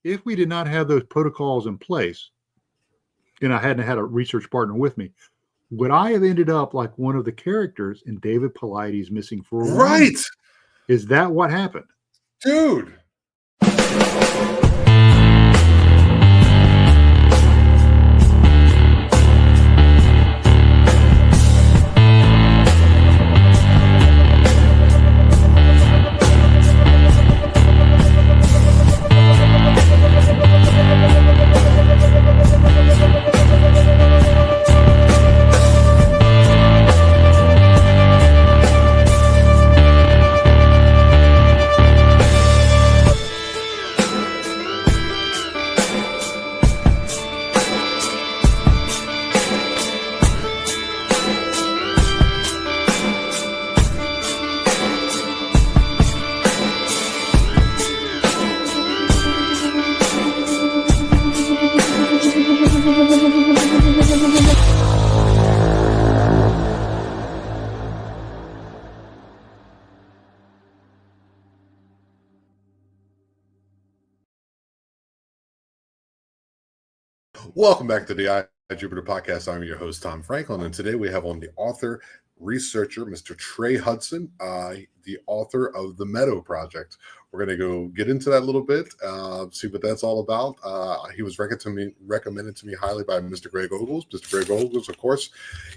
if we did not have those protocols in place, and I hadn't had a research partner with me, would I have ended up like one of the characters in David Paulides' Missing 411? Right. Is that what happened? Dude. Welcome back to the I Jupiter podcast. I'm your host, Tom Franklin, and today we have on the author, researcher, Mr. Trey Hudson, the author of the Meadow Project. We're going to go get into that a little bit, see what that's all about. He was recommended to me highly by Mr. Greg Ogles. Mr. Greg Ogles, of course,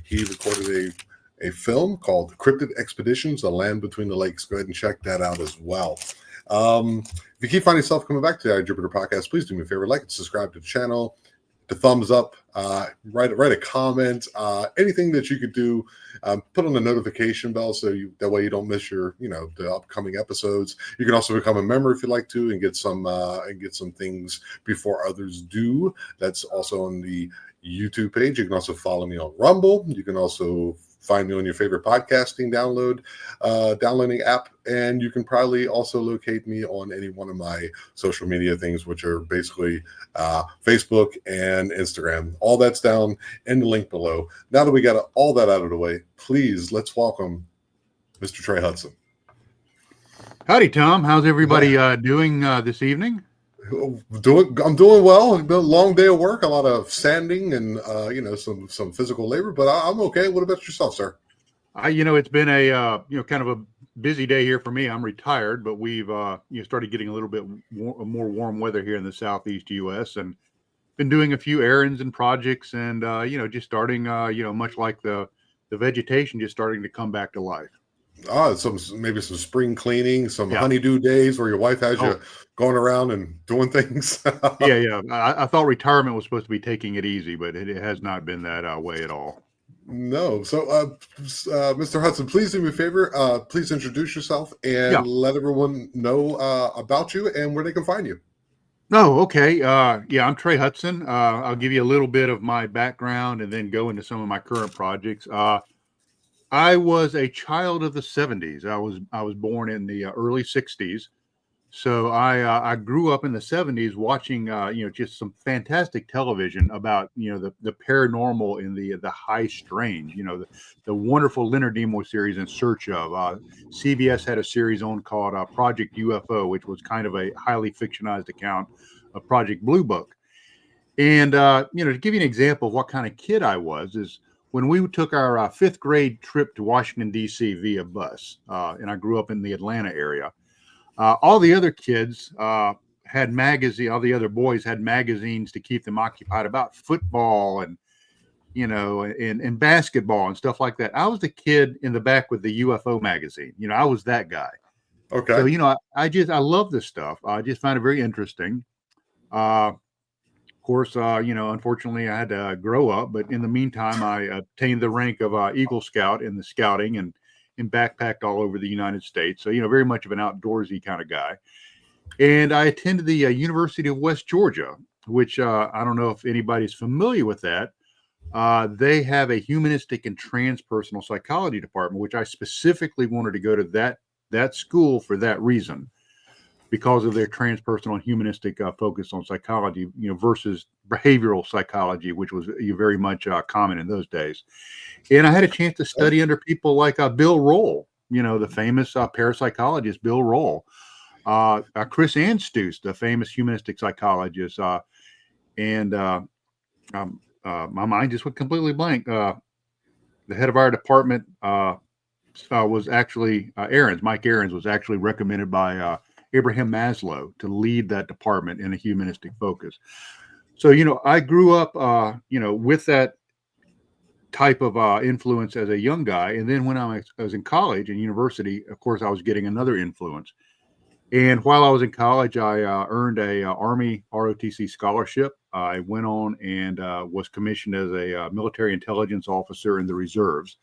he recorded a film called Cryptid Expeditions, A Land Between the Lakes. Go ahead and check that out as well. If you keep finding yourself coming back to the I Jupiter podcast, please do me a favor, like and subscribe to the channel. The thumbs up, write a comment, anything that you could do. Put on the notification bell so that way you don't miss the upcoming episodes. You can also become a member if you'd like to and get some things before others do. That's also on the YouTube page. You can also follow me on Rumble. You can also find me on your favorite podcasting downloading app, and you can probably also locate me on any one of my social media things, which are basically Facebook and Instagram. All that's down in the link below. Now that we got all that out of the way, please let's welcome Mr. Trey Hudson. Howdy, Tom. How's everybody doing this evening? I'm doing well. It's been a long day of work, a lot of sanding and some physical labor, but I'm okay. What about yourself, sir? It's been a kind of a busy day here for me. I'm retired, but we've started getting a little bit more warm weather here in the southeast U.S. and been doing a few errands and projects, and just starting much like the vegetation just starting to come back to life. Maybe some spring cleaning, some honeydew days where your wife has you going around and doing things. Yeah. I thought retirement was supposed to be taking it easy, but it has not been that way at all. No. So, Mr. Hudson, please do me a favor. Please introduce yourself and let everyone know about you and where they can find you. Oh, okay. I'm Trey Hudson. I'll give you a little bit of my background and then go into some of my current projects. I was a child of the 70s. I was born in the early 60s. So I grew up in the 70s watching just some fantastic television about the paranormal and the high strange, the wonderful Leonard Nimoy series In Search of. CBS had a series on called Project UFO, which was kind of a highly fictionalized account of Project Blue Book. And to give you an example of what kind of kid I was is when we took our fifth grade trip to Washington, D.C. via bus, and I grew up in the Atlanta area, all the other kids had magazines, all the other boys had magazines to keep them occupied about football and, and basketball and stuff like that. I was the kid in the back with the UFO magazine. I was that guy. Okay. So, I love this stuff. I just find it very interesting. Of course, unfortunately, I had to grow up, but in the meantime, I obtained the rank of Eagle Scout in the scouting and backpacked all over the United States. So, very much of an outdoorsy kind of guy. And I attended the University of West Georgia, which I don't know if anybody's familiar with that. They have a humanistic and transpersonal psychology department, which I specifically wanted to go to that school for that reason, because of their transpersonal and humanistic focus on psychology, versus behavioral psychology, which was very much common in those days. And I had a chance to study under people like Bill Roll, the famous parapsychologist Bill Roll. Chris Anstuse, the famous humanistic psychologist, and my mind just went completely blank. The head of our department was actually Mike Ahrens was actually recommended by Abraham Maslow to lead that department in a humanistic focus. So, I grew up, with that type of influence as a young guy. And then when I was in college and university, of course, I was getting another influence. And while I was in college, I earned a Army ROTC scholarship. I went on and was commissioned as a military intelligence officer in the reserves.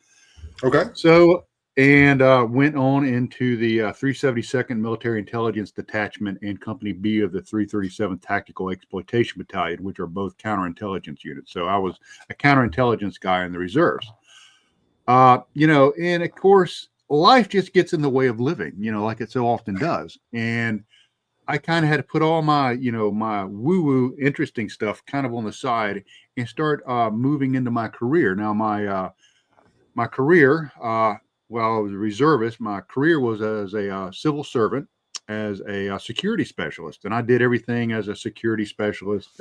Okay. So, and went on into the 372nd Military Intelligence Detachment and Company B of the 337th Tactical Exploitation Battalion, which are both counterintelligence units. So I was a counterintelligence guy in the reserves. And of course, life just gets in the way of living, like it so often does. And I kind of had to put all my, my woo-woo interesting stuff kind of on the side and start moving into my career. Now, my career, while I was a reservist, my career was as a civil servant, as a security specialist. And I did everything as a security specialist,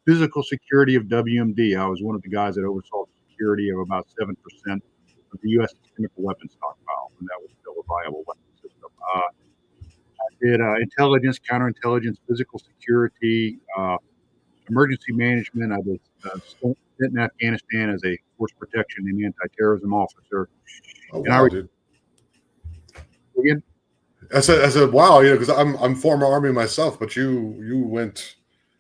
physical security of WMD. I was one of the guys that oversaw the security of about 7% of the U.S. chemical weapons stockpile, and that was still a viable weapon system. I did intelligence, counterintelligence, physical security, emergency management. I was spent in Afghanistan as a force protection and anti-terrorism officer. Oh And wow, dude. again, I said, wow, because I'm former Army myself, but you went,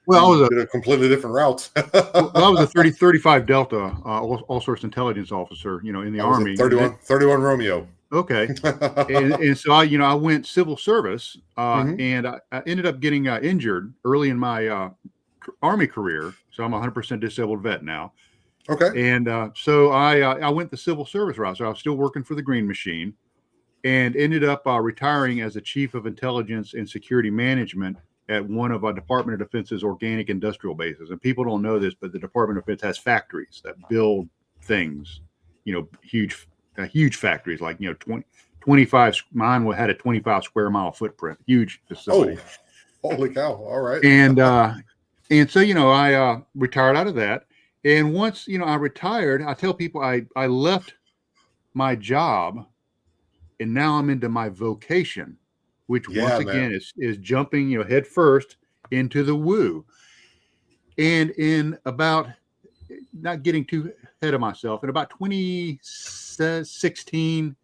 well, you did a completely different route. I was a 35 Delta, all source intelligence officer, in the I was a Army. 31 Romeo. Okay. And so I went civil service, Mhm. and I ended up getting injured early in my Army career. So I'm a 100% disabled vet now. Okay. And so I went the civil service route. So I was still working for the Green Machine and ended up retiring as the chief of intelligence and security management at one of our Department of Defense's organic industrial bases. And people don't know this, but the Department of Defense has factories that build things, huge factories, like, 25, mine had a 25 square mile footprint, huge facility. Oh, holy cow. All right. And so, I retired out of that. And once, I retired, I tell people I left my job and now I'm into my vocation, which once Yeah, again man. is jumping, head first into the woo. And in about, not getting too ahead of myself, in about 2016,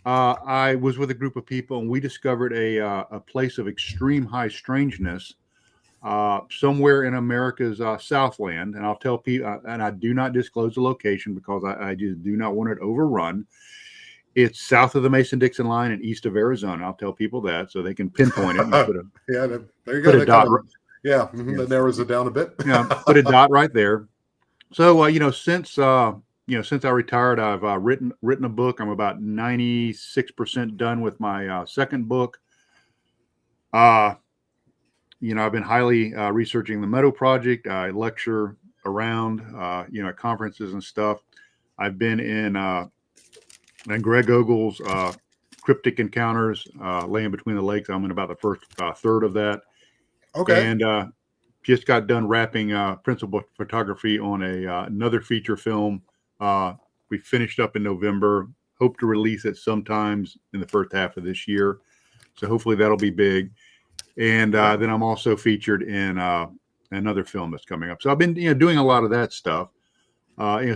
I was with a group of people and we discovered a place of extreme high strangeness somewhere in America's Southland. And I'll tell people, and I do not disclose the location because I just do not want it overrun. It's south of the Mason-Dixon line and east of Arizona. I'll tell people that so they can pinpoint it and Yeah, there you put go. a dot. That narrows it down a bit. Put a dot right there. So, since I retired, I've written a book. I'm about 96% done with my second book. I've been highly researching the Meadow project. I lecture around, at conferences and stuff. I've been in Greg Ogle's Cryptic Encounters, Land Between the Lakes. I'm in about the first third of that. Okay. And just got done wrapping principal photography on another feature film. We finished up in November. Hope to release it sometimes in the first half of this year. So hopefully that'll be big. And then I'm also featured in another film that's coming up. So I've been doing a lot of that stuff.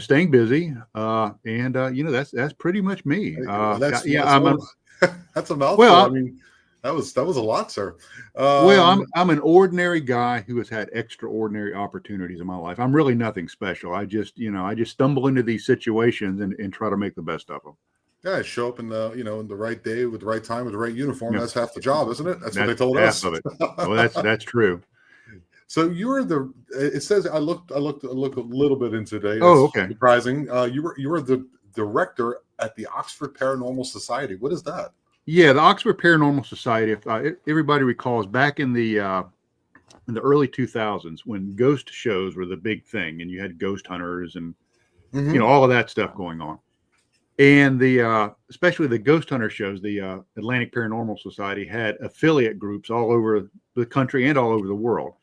Staying busy, and that's pretty much me. That's I'm that's a mouthful. well, I mean, that was a lot, sir. I'm an ordinary guy who has had extraordinary opportunities in my life. I'm really nothing special. I just stumble into these situations and try to make the best of them. Yeah, show up in the right day with the right time with the right uniform. That's half the job, isn't it? That's what they told half us. Of it. Well, that's true. So you were it says I looked a little bit into today. Oh, okay. Surprising. You were the director at the Oxford Paranormal Society. What is that? Yeah, the Oxford Paranormal Society. If everybody recalls, back in the early 2000s, when ghost shows were the big thing, and you had ghost hunters and all of that stuff going on. And the especially the ghost hunter shows, the Atlantic Paranormal Society had affiliate groups all over the country and all over the world.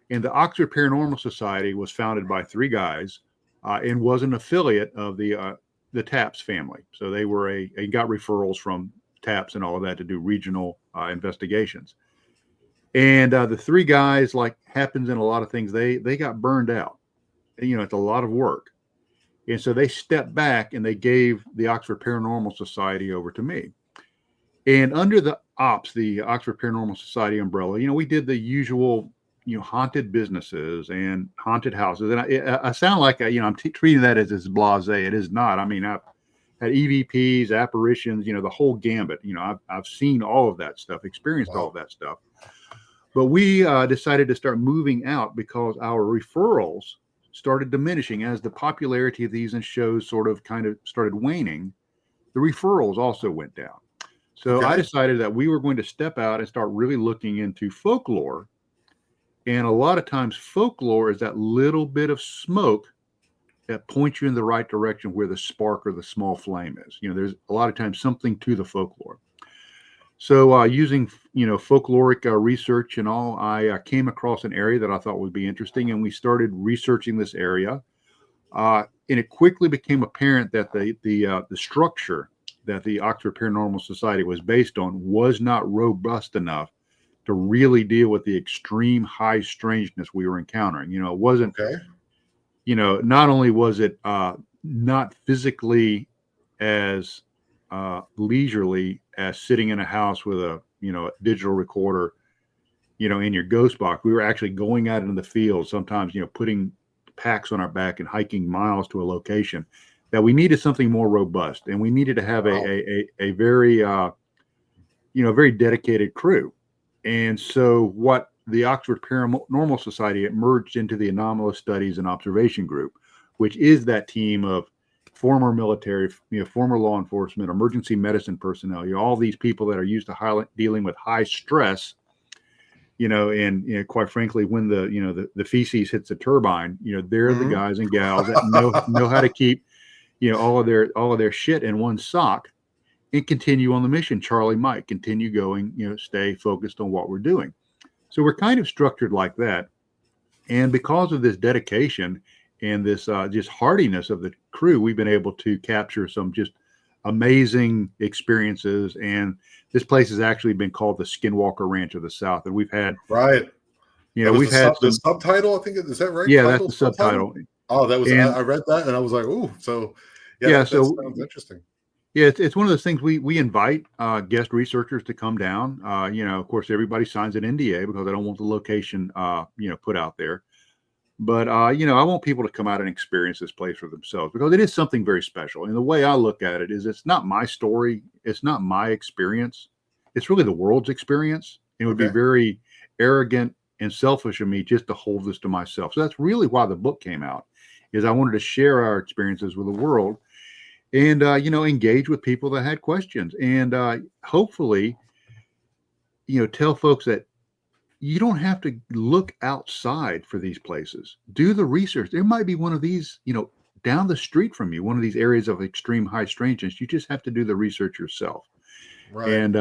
And the Oxford Paranormal Society was founded by three guys and was an affiliate of the Taps family. So they got referrals from Taps and all of that to do regional investigations. And the three guys, like happens in a lot of things, they got burned out. It's a lot of work. And so they stepped back and they gave the Oxford Paranormal Society over to me. And under the Oxford Paranormal Society umbrella, we did the usual, haunted businesses and haunted houses. And I sound like, I'm treating that as blasé. It is not. I mean, I've had EVPs, apparitions, the whole gambit. I've seen all of that stuff, experienced all of that stuff. But we decided to start moving out because our referrals started diminishing as the popularity of these shows kind of started waning. The referrals also went down. So I decided that we were going to step out and start really looking into folklore. And a lot of times folklore is that little bit of smoke that points you in the right direction where the spark or the small flame is. There's a lot of times something to the folklore. So using, folkloric research and all, I came across an area that I thought would be interesting, and we started researching this area. And it quickly became apparent that the structure that the Oxford Paranormal Society was based on was not robust enough to really deal with the extreme high strangeness we were encountering. It wasn't, not only was it not physically as leisurely as sitting in a house with a digital recorder in your ghost box. We were actually going out into the field sometimes, putting packs on our back and hiking miles to a location. That we needed something more robust, and we needed to have a very very dedicated crew. And so what the Oxford Paranormal Society, it merged into the Anomalous Studies and Observation Group, which is that team of former military, former law enforcement, emergency medicine personnel, all these people that are used to dealing with high stress, and quite frankly, when the feces hits the turbine, they're the guys and gals that know how to keep, all of their shit in one sock and continue on the mission. Charlie Mike, continue going, stay focused on what we're doing. So we're kind of structured like that. And because of this dedication and this just hardiness of the crew, we've been able to capture some just amazing experiences. And this place has actually been called the Skinwalker Ranch of the South. And we've had, we've had the subtitle, I think, is that right? Yeah, that's the subtitle. Oh, that was, I read that and I was like, oh, so that sounds interesting. Yeah, it's one of those things we invite guest researchers to come down. Of course, everybody signs an NDA because I don't want the location, put out there. But, I want people to come out and experience this place for themselves because it is something very special. And the way I look at it is it's not my story. It's not my experience. It's really the world's experience. It would be very arrogant and selfish of me just to hold this to myself. So that's really why the book came out, is I wanted to share our experiences with the world and, engage with people that had questions and hopefully, tell folks that you don't have to look outside for these places. Do the research. There might be one of these, down the street from you, one of these areas of extreme high strangeness. You just have to do the research yourself. Right. And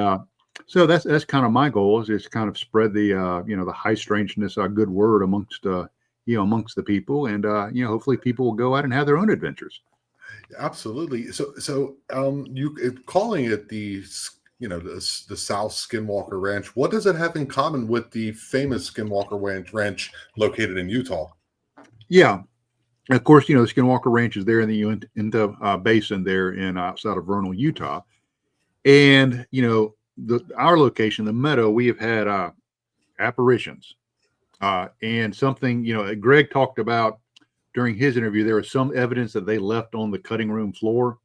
so that's kind of my goal, is just kind of spread the, the high strangeness, good word amongst the people. And, hopefully people will go out and have their own adventures. Absolutely. So you calling it the South Skinwalker Ranch, what does it have in common with the famous Skinwalker Ranch located in Utah? Yeah, of course, the Skinwalker Ranch is there in the Uinta Basin there outside of Vernal, Utah. And, our location, the Meadow, we have had apparitions and something, Greg talked about during his interview, there was some evidence that they left on the cutting room floor.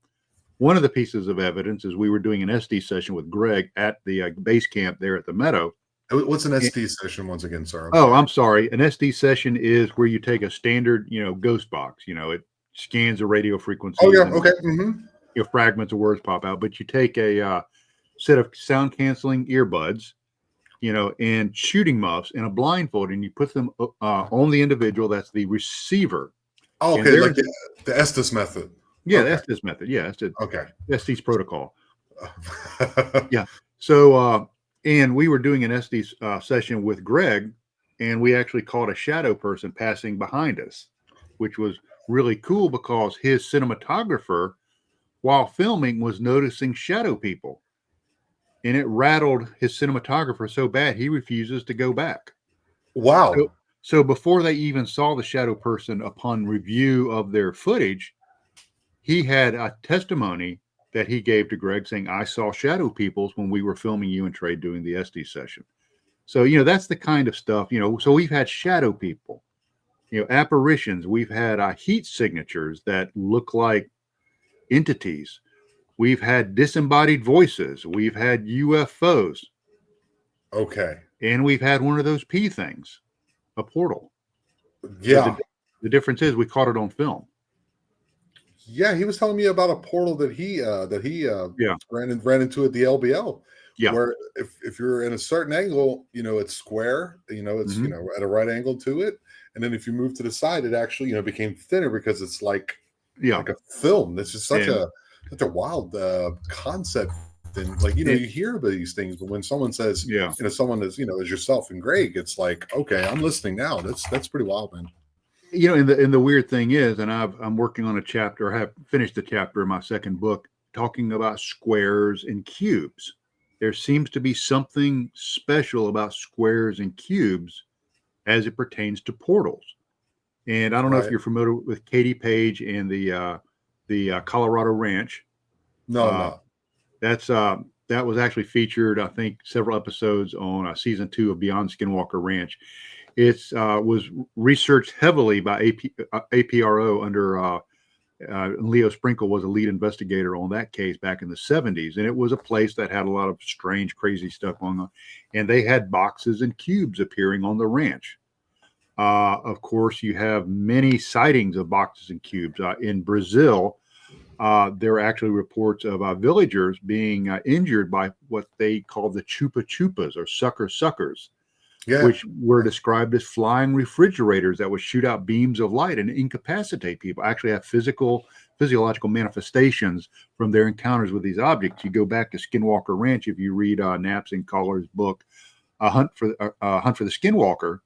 One of the pieces of evidence is we were doing an SD session with Greg at the base camp there at the Meadow. What's an SD session once again, sir? I'm sorry. An SD session is where you take a standard, ghost box. It scans the radio frequency. Oh, yeah. Okay. Mm-hmm. Fragments of words pop out, but you take a set of sound canceling earbuds, and shooting muffs and a blindfold, and you put them on the individual. That's the receiver. Oh, okay, like the Estes method. Yeah, the Okay. Estes method. Yeah, that's the Okay. Estes protocol. Yeah. So, and we were doing an Estes session with Greg, and we actually caught a shadow person passing behind us, which was really cool because his cinematographer, while filming, was noticing shadow people. And it rattled his cinematographer so bad he refuses to go back. So, Wow. so before they even saw the shadow person upon review of their footage, he had a testimony that he gave to Greg saying, I saw shadow peoples when we were filming you and Trey doing the SD session. So, that's the kind of stuff, so we've had shadow people, apparitions. We've had heat signatures that look like entities. We've had disembodied voices. We've had UFOs. Okay. And we've had one of those P things, a portal. But Yeah. the difference is we caught it on film. Yeah, he was telling me about a portal that he Yeah. ran into at the LBL, Yeah. where if you're in a certain angle, it's square, it's Mm-hmm. at a right angle to it, and then if you move to the side, it actually became thinner because it's like Yeah. a film. It's just such And, a wild concept. And like and you hear about these things, but when someone says yeah. someone is as yourself and Greg, it's like, okay, I'm listening now. That's pretty wild, man. And the weird thing is, and I'm working on a chapter, I have finished the chapter in my second book talking about squares and cubes. There seems to be something special about squares and cubes as it pertains to portals. And I don't know if Right? you're familiar with Katie Page and the Colorado Ranch. No, I'm Uh, not. that was actually featured, I think, several episodes on season 2 of Beyond Skinwalker Ranch. It was researched heavily by APRO under Leo Sprinkle was a lead investigator on that case back in the 70s. And it was a place that had a lot of strange, crazy stuff going on. And they had boxes and cubes appearing on the ranch. Of course, you have many sightings of boxes and cubes. In Brazil, there were actually reports of villagers being injured by what they call the chupa chupas or suckers, Yeah. which were described as flying refrigerators that would shoot out beams of light and incapacitate people, actually have physiological manifestations from their encounters with these objects. You go back to Skinwalker Ranch, if you read Knapp's and Collar's book, Hunt for the Skinwalker,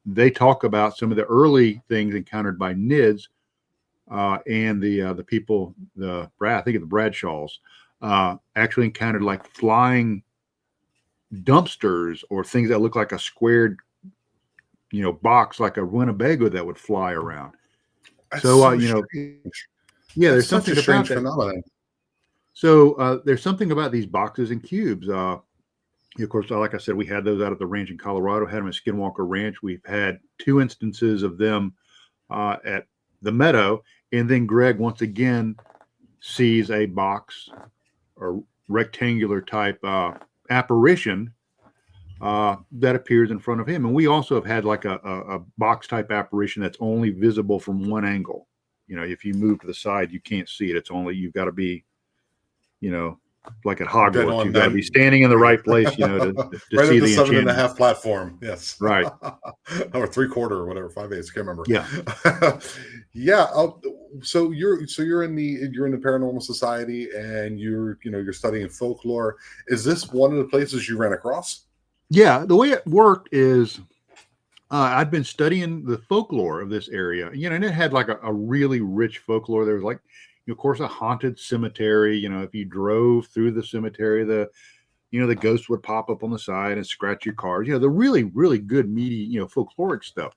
they talk about some of the early things encountered by NIDS and the people, I think of the Bradshaws, actually encountered like flying dumpsters or things that look like a squared box like a Winnebago that would fly around. That's So, so strange. yeah, That's there's such a something about strange that. phenomenon. So there's something about these boxes and cubes. Of course, like I said, we had those out at the ranch in Colorado, had them at Skinwalker Ranch. We've had 2 instances of them at the Meadow. And then Greg, once again, sees a box or rectangular type apparition that appears in front of him. And we also have had like a box type apparition that's only visible from one angle. If you move to the side, you can't see it. It's only, you've got to be, like at Been Hogwarts, on you've got to that be standing in the right place, to right see at the the enchantment. 7.5 platform. Yes. Right. Or 3/4 or whatever, 5/8, can't remember. Yeah. Yeah. So you're in the Paranormal Society and you're studying folklore. Is this one of the places you ran across? Yeah. The way it worked is I'd been studying the folklore of this area, and it had like a really rich folklore. There was like, of course, a haunted cemetery. If you drove through the cemetery, the ghost would pop up on the side and scratch your cars. The really, really good, meaty, folkloric stuff.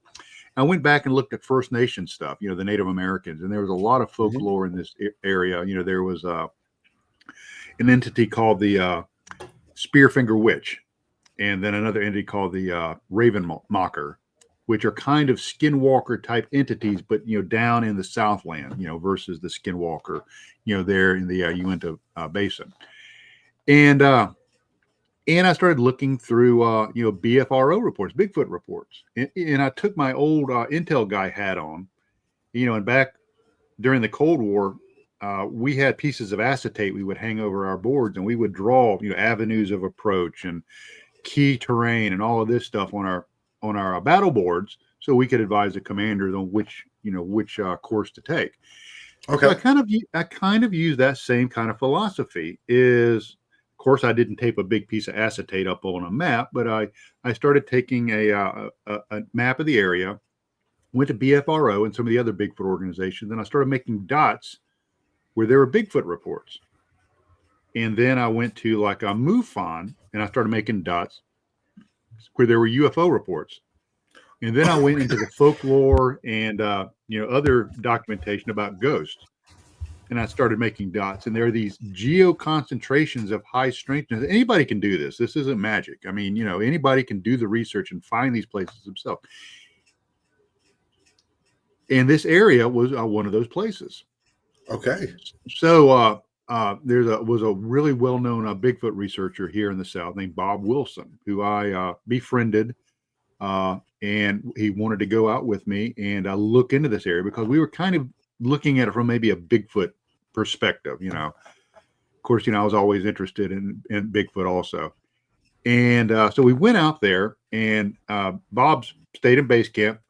I went back and looked at First Nation stuff, the Native Americans, and there was a lot of Mhm. folklore in this area. There was an entity called the Spearfinger Witch, and then another entity called the Raven Mocker, which are kind of Skinwalker type entities, but down in the Southland, versus the Skinwalker, there in the Uinta Basin, and I started looking through BFRO reports, Bigfoot reports, and I took my old Intel guy hat on, and back during the Cold War. We had pieces of acetate we would hang over our boards, and we would draw, avenues of approach and key terrain and all of this stuff on our battle boards, so we could advise the commanders on which course to take. So Okay. I kind of use that same kind of philosophy. Of course, I didn't tape a big piece of acetate up on a map, but I started taking a map of the area, went to BFRO and some of the other Bigfoot organizations, and I started making dots where there were Bigfoot reports. And then I went to like a MUFON and I started making dots where there were UFO reports. And then I went into the folklore and other documentation about ghosts. And I started making dots. And there are these geo concentrations of high strangeness. Anybody can do this. This isn't magic. I mean, anybody can do the research and find these places themselves. And this area was one of those places. Okay. So was a really well-known Bigfoot researcher here in the South named Bob Wilson, who I befriended, and he wanted to go out with me and look into this area because we were kind of looking at it from maybe a Bigfoot perspective. Of course, I was always interested in Bigfoot also, and so we went out there, and Bob's stayed in base camp.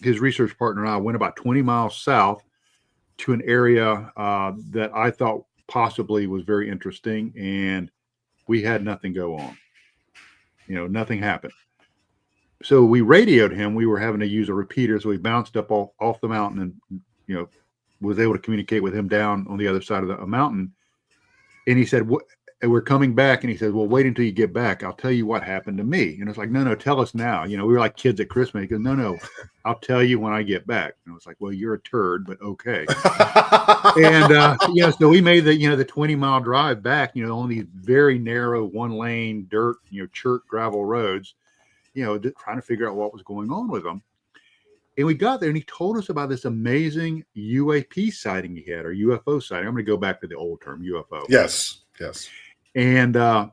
His research partner and I went about 20 miles south to an area that I thought possibly was very interesting, and we had nothing go on. Nothing happened. So we radioed him. We were having to use a repeater, so we bounced up off the mountain and was able to communicate with him down on the other side of the mountain. And he said, we're coming back. And he said, well, wait until you get back. I'll tell you what happened to me. And it's like, no, tell us now. We were like kids at Christmas. He goes, no, I'll tell you when I get back. And I was like, well, you're a turd, but okay. And, so we made the 20-mile drive back, on these very narrow, one-lane dirt, chert gravel roads, trying to figure out what was going on with them. And we got there and he told us about this amazing UAP sighting he had, or UFO sighting. I'm going to go back to the old term, UFO. Yes. And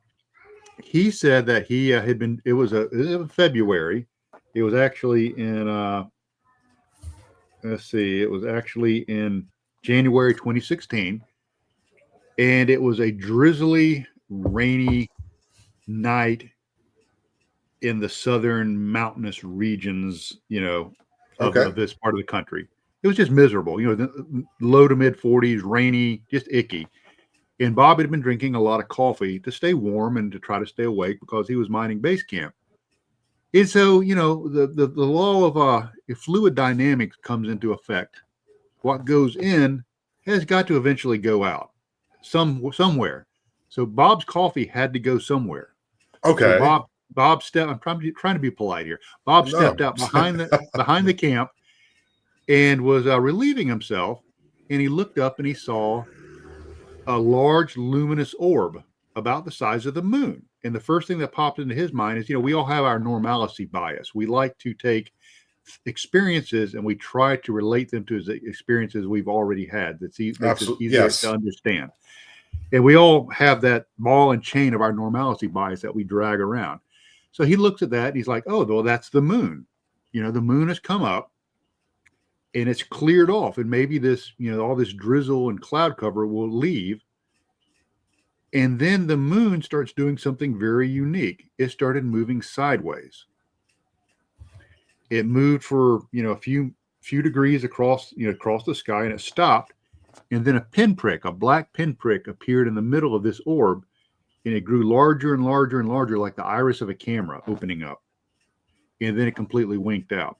he said that he had been, it was February. It was actually in, it was actually in January 2016. And it was a drizzly, rainy night in the southern mountainous regions, of this part of the country. It was just miserable, low to mid 40s, rainy, just icky. And Bob had been drinking a lot of coffee to stay warm and to try to stay awake because he was mining base camp. And so, the law of fluid dynamics comes into effect. What goes in has got to eventually go out somewhere. So Bob's coffee had to go somewhere. Okay. So Bob stepped. I'm trying to be polite here. Bob stepped out behind the camp and was relieving himself. And he looked up and he saw a large luminous orb about the size of the moon. And the first thing that popped into his mind is, we all have our normalcy bias. We like to take experiences and we try to relate them to the experiences we've already had. That's easier to understand. And we all have that ball and chain of our normalcy bias that we drag around. So he looks at that and he's like, oh, well, that's the moon. The moon has come up and it's cleared off. And maybe this, all this drizzle and cloud cover will leave. And then the moon starts doing something very unique. It started moving sideways. It moved for, a few degrees across the sky, and it stopped. And then a black pinprick appeared in the middle of this orb. And it grew larger and larger and larger, like the iris of a camera opening up. And then it completely winked out.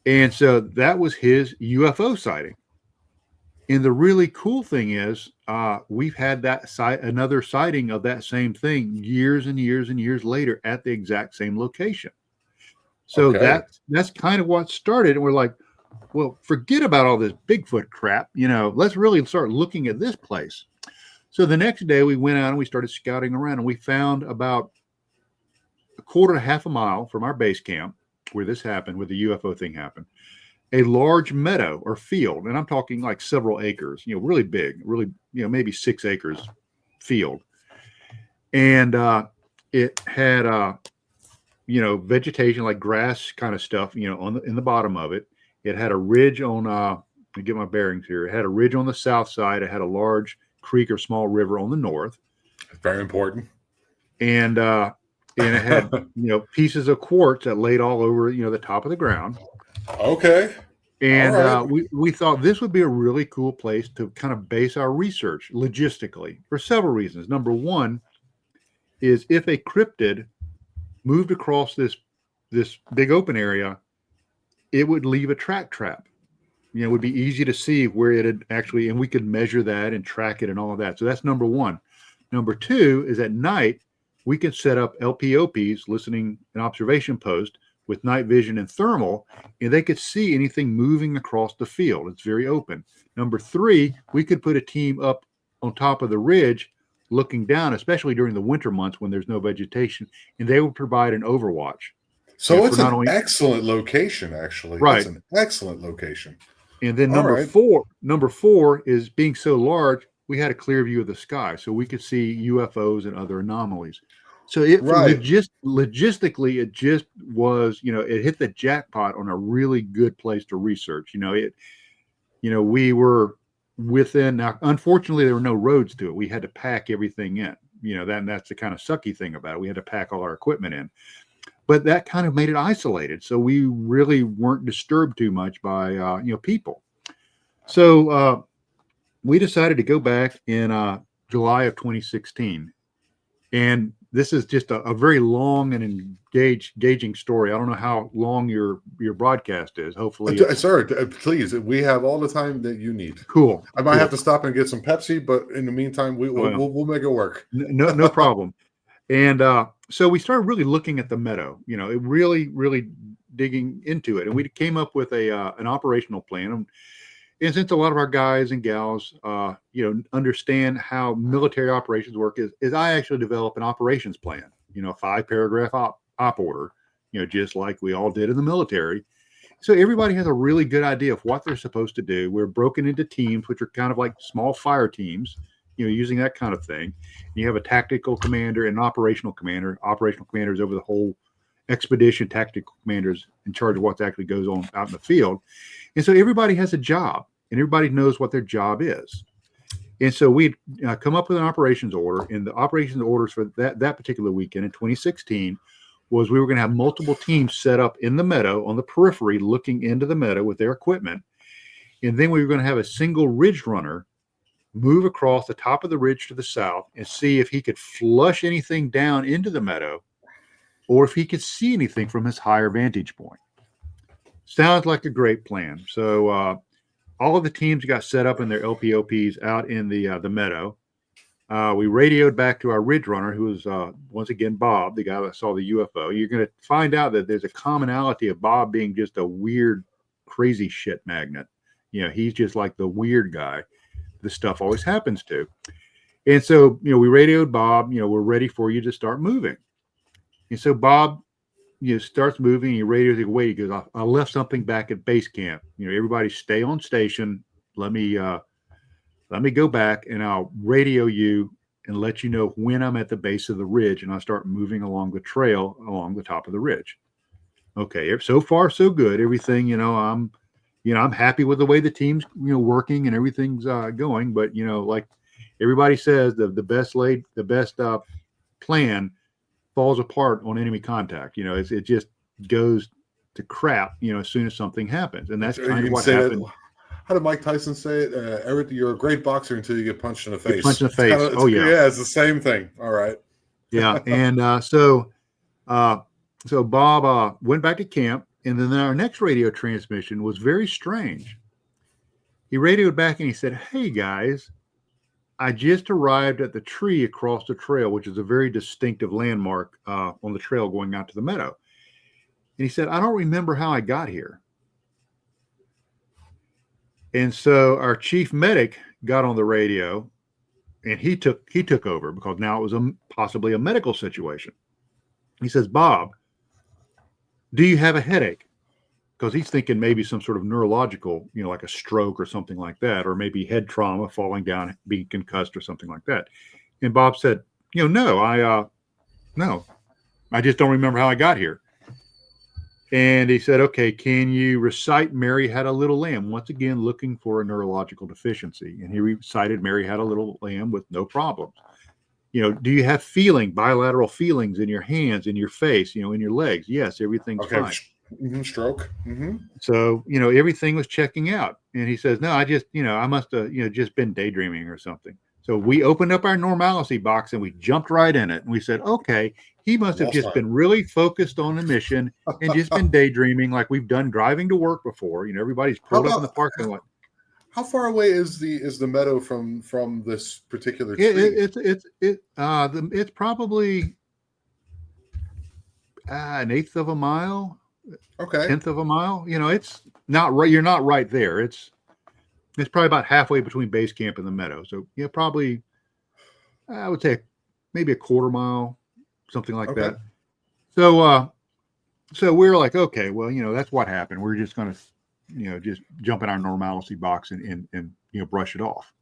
And so that was his UFO sighting. And the really cool thing is we've had another sighting of that same thing years and years and years later at the exact same location. So that's kind of what started. And we're like, well, forget about all this Bigfoot crap. Let's really start looking at this place. So the next day we went out and we started scouting around, and we found about a quarter to half a mile from our base camp where this happened, where the UFO thing happened, a large meadow or field. And I'm talking like several acres, really big, really, maybe 6 acres field. And it had, vegetation like grass kind of stuff, in the bottom of it. It had a ridge on, let me get my bearings here. It had a ridge on the south side. It had a large creek or small river on the north. Very important. And it had, pieces of quartz that laid all over, the top of the ground. Okay. All And right. we thought this would be a really cool place to kind of base our research logistically for several reasons. Number one is if a cryptid moved across this big open area, it would leave a track trap. It would be easy to see where it had actually, and we could measure that and track it and all of that. So that's number one. Number two is at night, we could set up LPOPs, listening and observation post, with night vision and thermal, and they could see anything moving across the field. It's very open. Number three, we could put a team up on top of the ridge looking down, especially during the winter months when there's no vegetation, and they would provide an overwatch. So For it's not an only excellent location, actually. It's right. an excellent location. And then All right. number four is being so large, we had a clear view of the sky, so we could see UFOs and other anomalies. So Right. logistically, it just was, it hit the jackpot on a really good place to research. We were within. Now, unfortunately, there were no roads to it. We had to pack everything in. That's the kind of sucky thing about it. We had to pack all our equipment in, but that kind of made it isolated. So we really weren't disturbed too much by people. So we decided to go back in July of 2016, and this is just a very long and engaging story. I don't know how long your broadcast is. Hopefully, it's Sir, please, we have all the time that you need. cool. I might have Cool. to stop and get some Pepsi, but in the meantime, Well, we'll make it work. no problem. And so we started really looking at the Meadow. It really digging into it, and we came up with an operational plan. And since a lot of our guys and gals, understand how military operations work, is I actually develop an operations plan, a 5-paragraph op order, just like we all did in the military. So everybody has a really good idea of what they're supposed to do. We're broken into teams, which are kind of like small fire teams, using that kind of thing. You have a tactical commander and an operational commander. Operational commander is over the whole expedition. Tactical commanders in charge of what actually goes on out in the field. And so everybody has a job, and everybody knows what their job is. And so we'd come up with an operations order, and the operations orders for that particular weekend in 2016 was we were going to have multiple teams set up in the Meadow on the periphery looking into the Meadow with their equipment. And then we were going to have a single ridge runner move across the top of the ridge to the south and see if he could flush anything down into the Meadow or if he could see anything from his higher vantage point. Sounds like a great plan. So all of the teams got set up in their LPOPs out in the Meadow. We radioed back to our ridge runner, who was once again Bob, the guy that saw the UFO. You're going to find out that there's a commonality of Bob being just a weird, crazy shit magnet. He's just like the weird guy this stuff always happens to. And so, we radioed Bob, we're ready for you to start moving. And so Bob, starts moving, and he radios away. He goes, I left something back at base camp. Everybody stay on station. Let me go back, and I'll radio you and let you know when I'm at the base of the ridge and I start moving along the trail along the top of the ridge. Okay, so far so good. Everything, I'm happy with the way the team's working and everything's going. But like everybody says, the best plan falls apart on enemy contact. It just goes to crap. As soon as something happens, and that's kind of what happened. How did Mike Tyson say it? Eric, you're a great boxer until you get punched in the face. Punched in the face. Yeah, it's the same thing. All right. Yeah, and so Bob went back to camp, and then our next radio transmission was very strange. He radioed back and he said, "Hey guys, I just arrived at the tree across the trail, which is a very distinctive landmark on the trail going out to the Meadow." And he said, "I don't remember how I got here." And so our chief medic got on the radio, and he took over because now it was possibly a medical situation. He says, "Bob, do you have a headache?" Because he's thinking maybe some sort of neurological, like a stroke or something like that, or maybe head trauma, falling down, being concussed or something like that. And Bob said, "No, I just don't remember how I got here." And he said, "Okay, can you recite Mary Had a Little Lamb?" Once again, looking for a neurological deficiency. And he recited Mary Had a Little Lamb with no problems. Do you have bilateral feelings in your hands, in your face, in your legs? Yes, everything's fine. Stroke. So, everything was checking out. And he says, no, I must have, just been daydreaming or something. So we opened up our normalcy box and we jumped right in it. And we said, okay, he must have Lost just time. been really focused on the mission and just been daydreaming like we've done driving to work before. Everybody's pulled up in the parking lot. How far away is the meadow from this particular tree? It's probably an eighth of a mile, Okay, tenth of a mile. It's not right. You're not right there. It's probably about halfway between base camp and the meadow. So probably I would say maybe a quarter mile, something like Okay. that. So we're like, okay, well, that's what happened. We're just going to, just jump in our normalcy box and brush it off,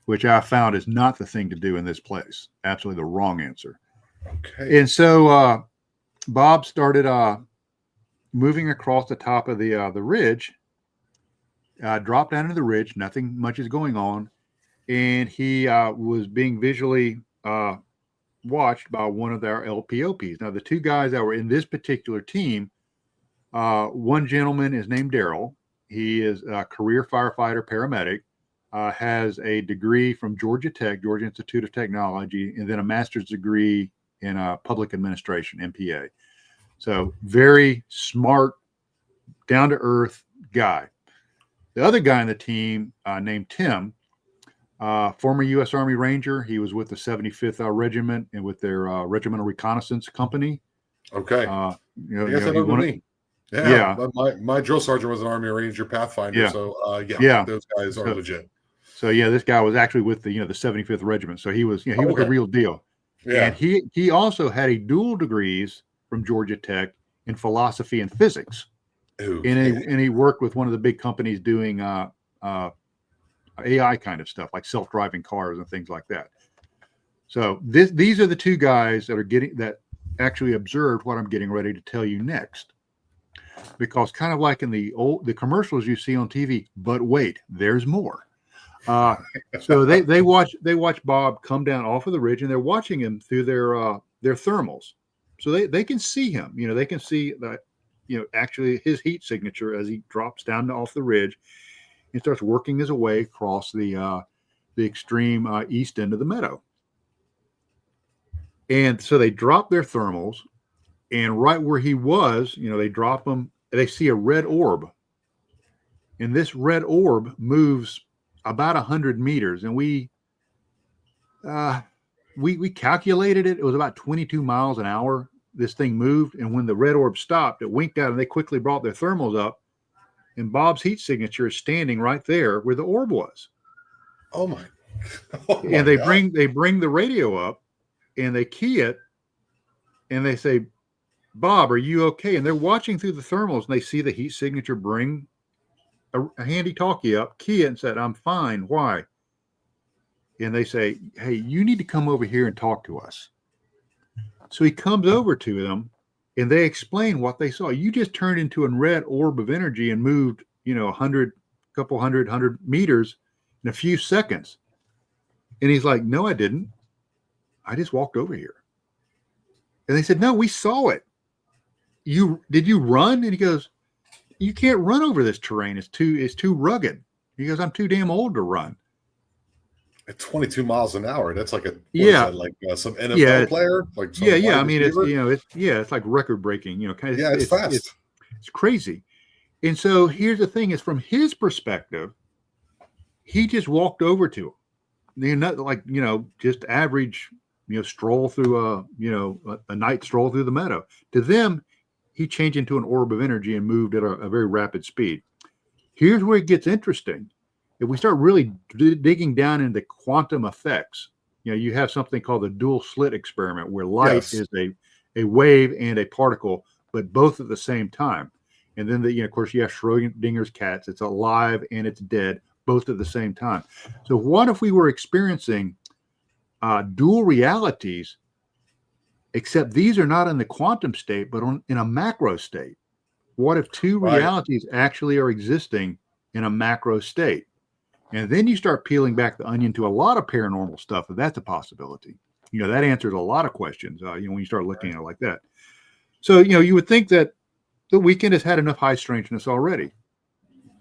which I found is not the thing to do in this place. Absolutely the wrong answer. Okay. And so Bob started moving across the top of the ridge, dropped down into the ridge. Nothing much is going on. And he was being visually watched by one of our LPOPs. Now, the two guys that were in this particular team, one gentleman is named Daryl. He is a career firefighter paramedic, has a degree from Georgia Tech, Georgia Institute of Technology, and then a master's degree in public administration, MPA. So very smart, down-to-earth guy. The other guy in the team named Tim, former U.S. Army Ranger. He was with the 75th Regiment and with their Regimental Reconnaissance Company. Okay. I guess that would be me. Yeah. My drill sergeant was an Army Ranger Pathfinder. Yeah. So those guys are legit. So this guy was actually with the 75th Regiment. So he was was the real deal. Yeah. And he also had a dual degrees from Georgia Tech in philosophy and physics. Okay. And he worked with one of the big companies doing AI kind of stuff, like self-driving cars and things like that. So these are the two guys that actually observed what I'm getting ready to tell you next. Because kind of like in the commercials you see on TV, but wait, there's more. So they watch Bob come down off of the ridge, and they're watching him through their thermals. So they can see him. They can see that actually his heat signature as he drops down off the ridge and starts working his way across the extreme east end of the meadow. And so they drop their thermals, and right where he was, they drop them. They see a red orb, and this red orb moves about 100 meters, and we calculated it. It was about 22 miles an hour. This thing moved, and when the red orb stopped, it winked out, and they quickly brought their thermals up, and Bob's heat signature is standing right there where the orb was. Oh my! And they bring the radio up, and they key it, and they say, "Bob, are you okay?" And they're watching through the thermals, and they see the heat signature bring a handy talkie up, key it, and said, "I'm fine. Why?" And they say, "Hey, you need to come over here and talk to us." So he comes over to them, and they explain what they saw. You just turned into a red orb of energy and moved, 100 meters in a few seconds. And he's like, "No, I didn't. I just walked over here." And they said, "No, we saw it. Did you run?" And he goes, "You can't run over this terrain. It's too rugged." He goes, "I'm too damn old to run." At 22 miles an hour, that's like some NFL player, like some I mean, it's like record breaking. it's fast. It's crazy. And so here's the thing: is from his perspective, he just walked over to him. They're not like just average stroll through a night stroll through the meadow. To them, he changed into an orb of energy and moved at a very rapid speed. Here's where it gets interesting. If we start really digging down into quantum effects, you have something called the dual slit experiment, where light is a wave and a particle, but both at the same time. And then of course, you have Schrodinger's cats. It's alive and it's dead, both at the same time. So what if we were experiencing dual realities, except these are not in the quantum state, but in a macro state? What if two realities actually are existing in a macro state? And then you start peeling back the onion to a lot of paranormal stuff, if that's a possibility. That answers a lot of questions, when you start looking at it like that. So, you would think that the weekend has had enough high strangeness already.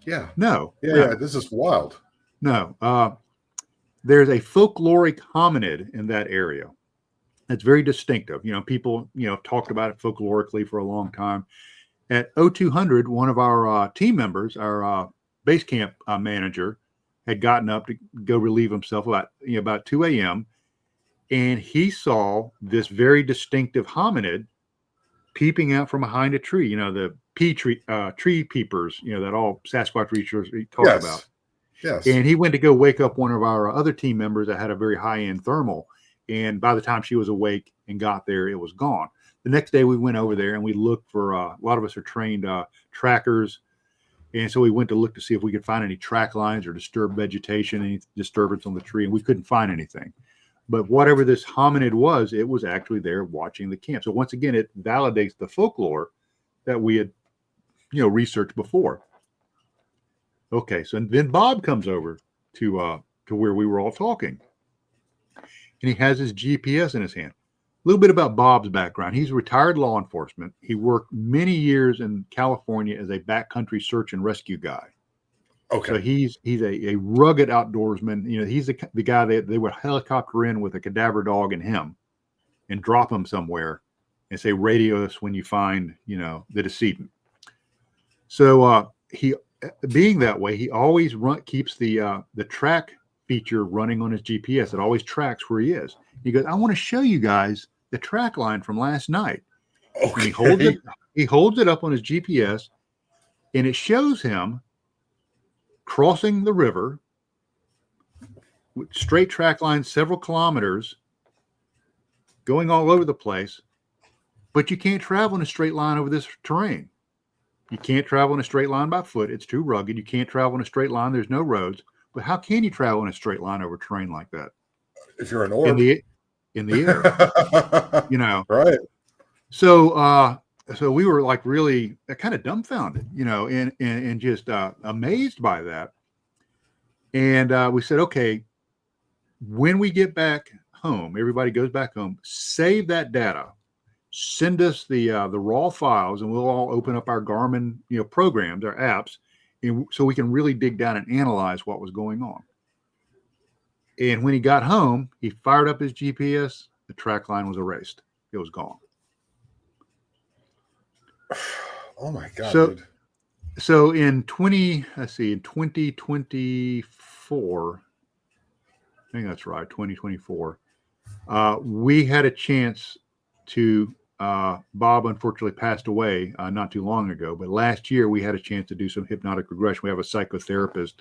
Yeah. No, Yeah. no, Yeah. This is wild. no. There's a folkloric hominid in that area. It's very distinctive. People, talked about it folklorically for a long time. At 0200, one of our team members, our base camp manager, had gotten up to go relieve himself about 2 a.m. And he saw this very distinctive hominid peeping out from behind a tree. The tree peepers. That all Sasquatch researchers talk about. Yes. Yes. And he went to go wake up one of our other team members that had a very high-end thermal. And by the time she was awake and got there, it was gone. The next day we went over there and we looked for, a lot of us are trained trackers. And so we went to look to see if we could find any track lines or disturbed vegetation, any disturbance on the tree. And we couldn't find anything. But whatever this hominid was, it was actually there watching the camp. So once again, it validates the folklore that we had, researched before. Okay, so then Bob comes over to where we were all talking. And he has his GPS in his hand. A little bit about Bob's background. He's retired law enforcement. He worked many years in California as a backcountry search and rescue guy. Okay. So he's a rugged outdoorsman. He's the guy that they would helicopter in with a cadaver dog and him and drop him somewhere and say, radio us when you find, the decedent. So he, being that way, he always keeps the track feature running on his GPS. It always tracks where he is. He goes, I want to show you guys the track line from last night. Okay. And he holds it up on his GPS, and it shows him crossing the river with straight track lines several kilometers, going all over the place. But you can't travel in a straight line over this terrain. You can't travel in a straight line by foot. It's too rugged. You can't travel in a straight line. There's no roads. But how can you travel in a straight line over terrain like that? If you're an orb. In the air. Right. So we were like really kind of dumbfounded, and just amazed by that. And we said, okay, when we get back home, everybody goes back home, save that data, send us the raw files, and we'll all open up our Garmin, programs, our apps, so we can really dig down and analyze what was going on. And when he got home, he fired up his GPS. The track line was erased. It was gone. Oh my God. Dude. So in 2024, I think that's right, 2024, we had a chance to, Bob unfortunately passed away not too long ago, but last year we had a chance to do some hypnotic regression. We have a psychotherapist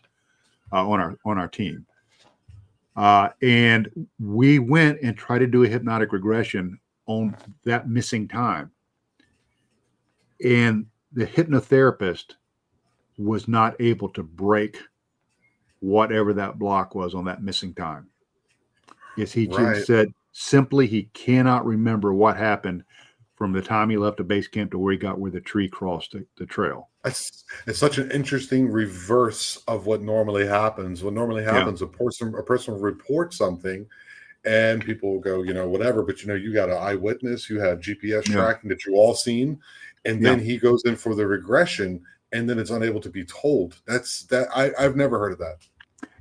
on our team. And we went and tried to do a hypnotic regression on that missing time. And the hypnotherapist was not able to break whatever that block was on that missing time. Yes, he just said simply he cannot remember what happened from the time he left the base camp to where he got where the tree crossed the trail. It's such an interesting reverse of what normally happens. What normally happens, a person will report something and people will go, whatever, but you got an eyewitness, you have GPS tracking that you all seen, and then he goes in for the regression and then it's unable to be told. I've never heard of that.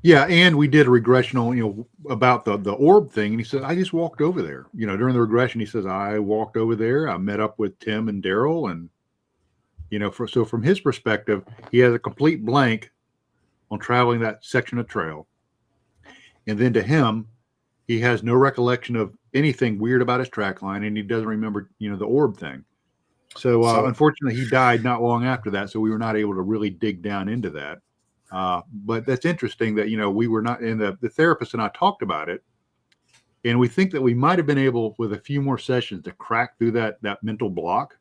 Yeah, and we did a regression on, about the orb thing, and he said, I just walked over there. During the regression, he says, I walked over there, I met up with Tim and Daryl, and so from his perspective, he has a complete blank on traveling that section of trail. And then to him, he has no recollection of anything weird about his track line, and he doesn't remember, the orb thing. So unfortunately, he died not long after that, so we were not able to really dig down into that. But that's interesting that, we were not, and the therapist and I talked about it, and we think that we might have been able, with a few more sessions, to crack through that mental block,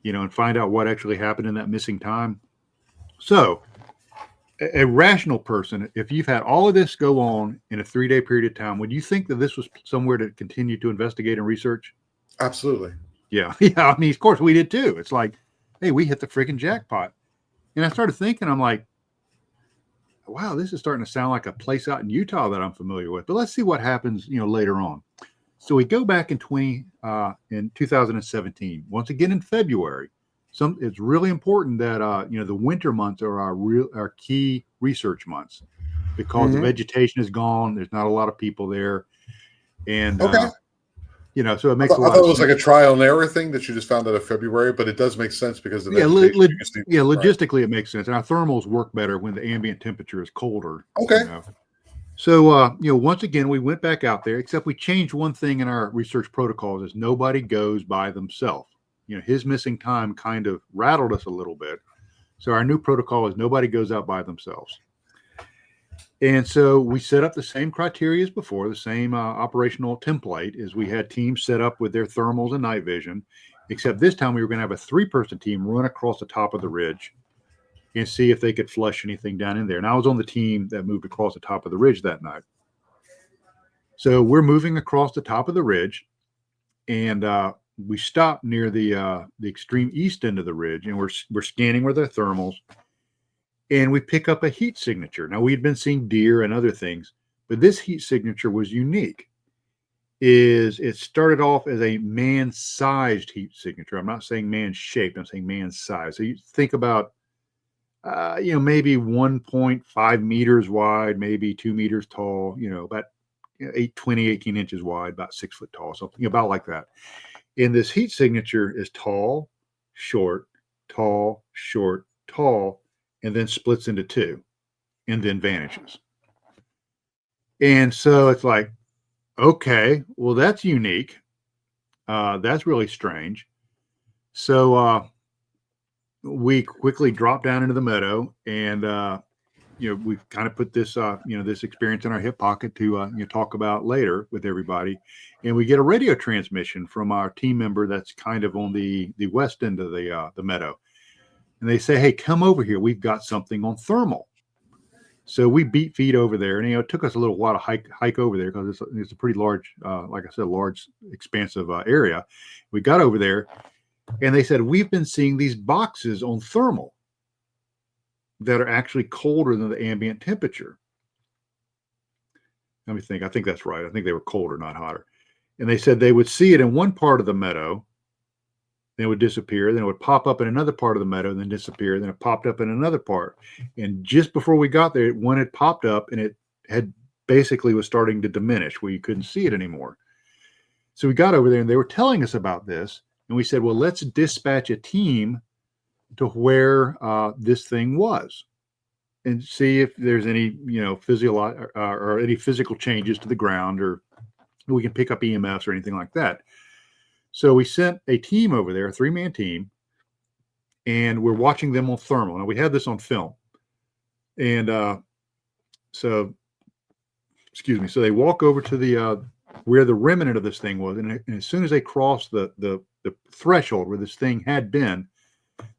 and find out what actually happened in that missing time. So a rational person, if you've had all of this go on in a 3-day period of time, would you think that this was somewhere to continue to investigate and research? Absolutely. Yeah. Yeah. I mean, of course we did too. It's like, hey, we hit the freaking jackpot. And I started thinking, I'm like, wow, this is starting to sound like a place out in Utah that I'm familiar with. But let's see what happens, later on. So we go back in 2017, once again in February. it's really important that the winter months are our key research months, because the Hmm. vegetation is gone. There's not a lot of people there, and Okay. so it makes a I lot thought of it was like sense. a trial and error thing that you just found out of February, but it does make sense because the Yeah, vegetation you can see. Right. logistically it makes sense, and our thermals work better when the ambient temperature is colder. Okay. So once again we went back out there, except we changed one thing in our research protocols: is nobody goes by themselves. His missing time kind of rattled us a little bit. So our new protocol is nobody goes out by themselves. And so we set up the same criteria as before, the same operational template, as we had teams set up with their thermals and night vision, except this time we were going to have a 3-person team run across the top of the ridge and see if they could flush anything down in there. And I was on the team that moved across the top of the ridge that night. So we're moving across the top of the ridge, and we stop near the extreme east end of the ridge, and we're scanning with our thermals, and we pick up a heat signature. Now, we had been seeing deer and other things, but this heat signature was unique. It started off as a man-sized heat signature. I'm not saying man-shaped. I'm saying man-sized. So you think about, maybe 1.5 meters wide, maybe 2 meters tall. About 18 inches wide, about 6 foot tall, something about like that. And this heat signature is tall, short, tall, short, tall, and then splits into two and then vanishes. And so it's like, okay, well, that's unique. That's really strange. So we quickly dropped down into the meadow, and we've kind of put this this experience in our hip pocket to talk about later with everybody. And we get a radio transmission from our team member that's kind of on the west end of the meadow, and they say, "Hey, come over here. We've got something on thermal." So we beat feet over there, and it took us a little while to hike over there because it's a pretty large, like I said, large, expansive area. We got over there, and they said, "We've been seeing these boxes on thermal that are actually colder than the ambient temperature." Let me think. I think that's right. I think they were colder, not hotter. And they said they would see it in one part of the meadow, then it would disappear, then it would pop up in another part of the meadow, and then disappear, then it popped up in another part. And just before we got there, one had popped up, and it had basically was starting to diminish where you couldn't see it anymore. So we got over there, and they were telling us about this, and we said, well, let's dispatch a team to where this thing was and see if there's any physiological or any physical changes to the ground, or we can pick up EMFs or anything like that. So we sent a team over there, a 3-man team, and we're watching them on thermal. Now we had this on film, and so excuse me. So they walk over to the where the remnant of this thing was, and as soon as they cross the threshold where this thing had been,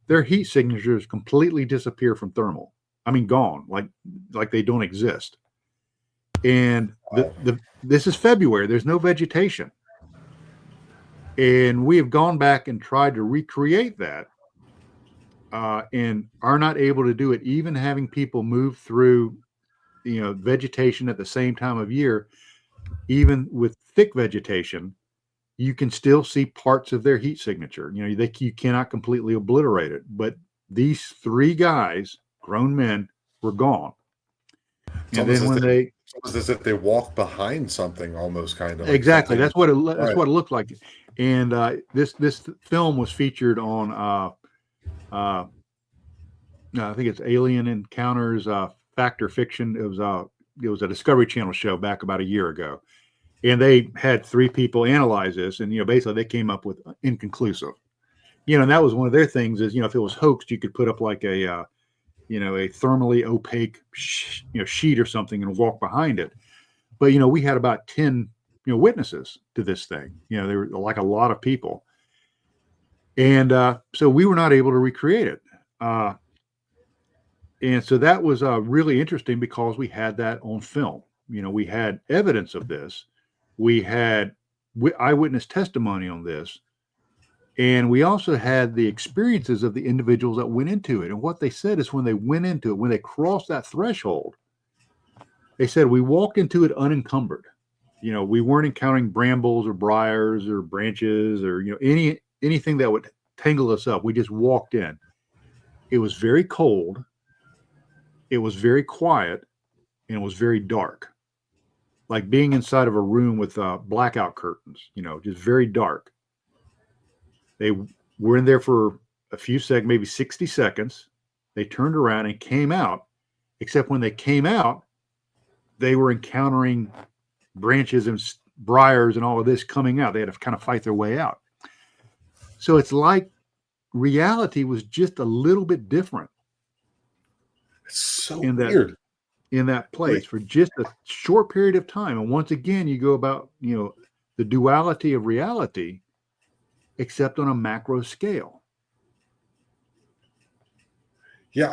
their heat signatures completely disappear from thermal. I mean, gone, like they don't exist. And this is February. There's no vegetation, and we have gone back and tried to recreate that, and are not able to do it, even having people move through vegetation at the same time of year. Even with thick vegetation, you can still see parts of their heat signature. You cannot completely obliterate it. But these 3 guys, grown men, were gone. It's And almost then as when if, they it's almost as if they walk behind something, almost kind of like exactly, something. that's what Right. it looked like. And this film was featured on I think it's Alien Encounters, Fact or Fiction. It was a Discovery Channel show back about a year ago, and they had 3 people analyze this, and basically they came up with inconclusive. And that was one of their things is if it was hoaxed, you could put up like a a thermally opaque sheet or something and walk behind it. But we had about 10 witnesses to this thing. There were like a lot of people, and so we were not able to recreate it. And so that was really interesting because we had that on film. We had evidence of this. We had eyewitness testimony on this. And we also had the experiences of the individuals that went into it. And what they said is when they went into it, when they crossed that threshold, they said, we walked into it unencumbered. We weren't encountering brambles or briars or branches or, anything that would tangled us up. We just walked in. It was very cold. It was very quiet, and it was very dark, like being inside of a room with blackout curtains, just very dark. They were in there for a few seconds, maybe 60 seconds. They turned around and came out, except when they came out, they were encountering branches and briars and all of this coming out. They had to kind of fight their way out. So it's like reality was just a little bit different. It's so weird in that place for just a short period of time. And once again, you go about, the duality of reality, except on a macro scale. Yeah.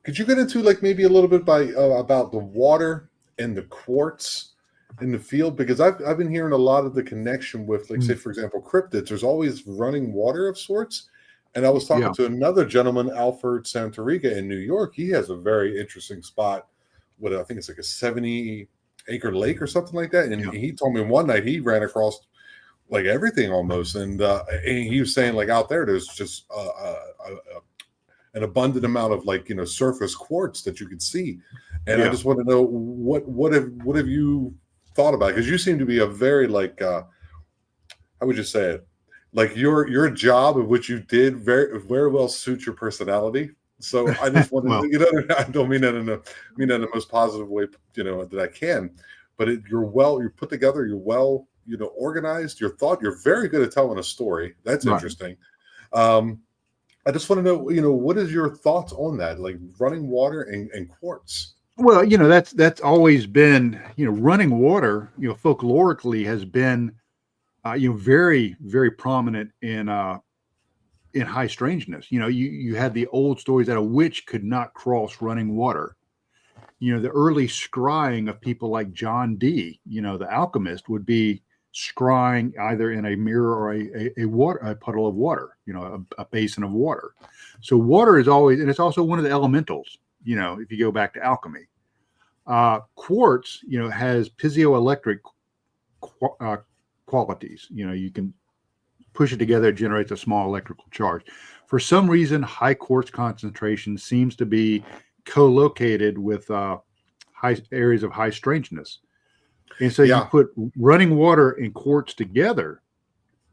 Could you get into like maybe a little bit about the water and the quartz in the field? Because I've been hearing a lot of the connection with, like, say, for example, cryptids. There's always running water of sorts. And I was talking to another gentleman, Alfred Santoriga in New York. He has a very interesting spot with, I think it's like a 70-acre lake or something like that. And he told me one night he ran across like everything almost. And he was saying, like, out there, there's just an abundant amount of, like, surface quartz that you could see. And I just want to know what have you thought about it? Because you seem to be a very, like, how would you say it? Like your job of what you did very, very well suits your personality. So I just wanted to, I don't mean that in the most positive way, that I can, but you're put together, you're well, organized, you're very good at telling a story. That's interesting. I just want to know, what is your thoughts on that? Like running water and quartz? Well, that's always been, running water, folklorically has been, very, very prominent in high strangeness. You had the old stories that a witch could not cross running water. The early scrying of people like John Dee, the alchemist, would be scrying either in a mirror or a puddle of water, a basin of water. So water is always, and it's also one of the elementals, if you go back to alchemy. Quartz, has piezoelectric qualities. You can push it together, it generates a small electrical charge. For some reason, high quartz concentration seems to be co-located with high areas of high strangeness. And so you put running water and quartz together,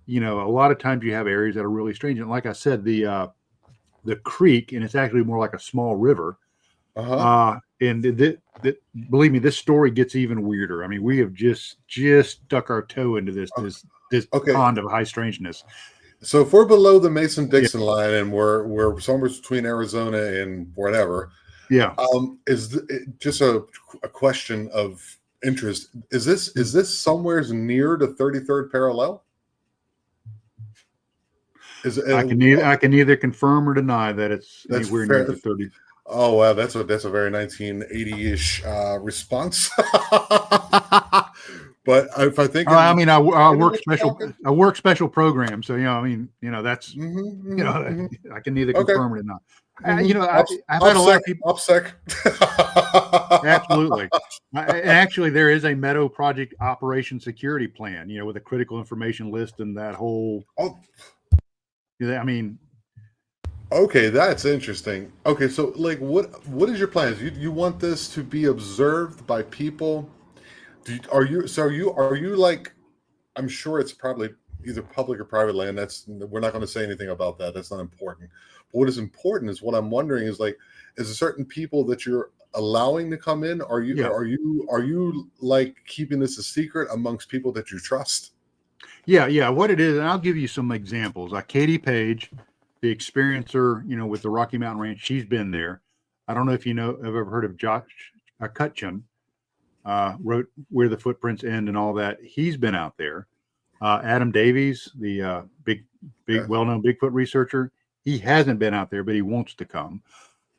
a lot of times you have areas that are really strange. And like I said, the creek, and it's actually more like a small river. And believe me, this story gets even weirder. I mean, we have just stuck our toe into this pond of high strangeness. So if we're below the Mason-Dixon line and we're somewhere between Arizona and whatever, is it just a question of interest? Is this somewhere near the 33rd parallel? I can neither confirm or deny that it's anywhere near the 30. Oh wow, that's a very 1980-ish response. But if I think, I work special programs, so that's I can neither confirm or deny. I've had a lot of people. OPSEC. Absolutely. Actually, there is a Meadow project operation security plan, with a critical information list and that whole. Okay, that's interesting. Okay, so like, what is your plans? You want this to be observed by people? Are you like? I'm sure it's probably either public or private land. We're not going to say anything about that. That's not important. But what is important is what I'm wondering is, like, is there certain people that you're allowing to come in? Are you like keeping this a secret amongst people that you trust? Yeah. What it is, and I'll give you some examples. Katie Page, the experiencer, with the Rocky Mountain Ranch, she's been there. I don't know if have ever heard of Josh Kutchin, wrote Where the Footprints End and all that. He's been out there. Adam Davies, the big well-known Bigfoot researcher, he hasn't been out there, but he wants to come.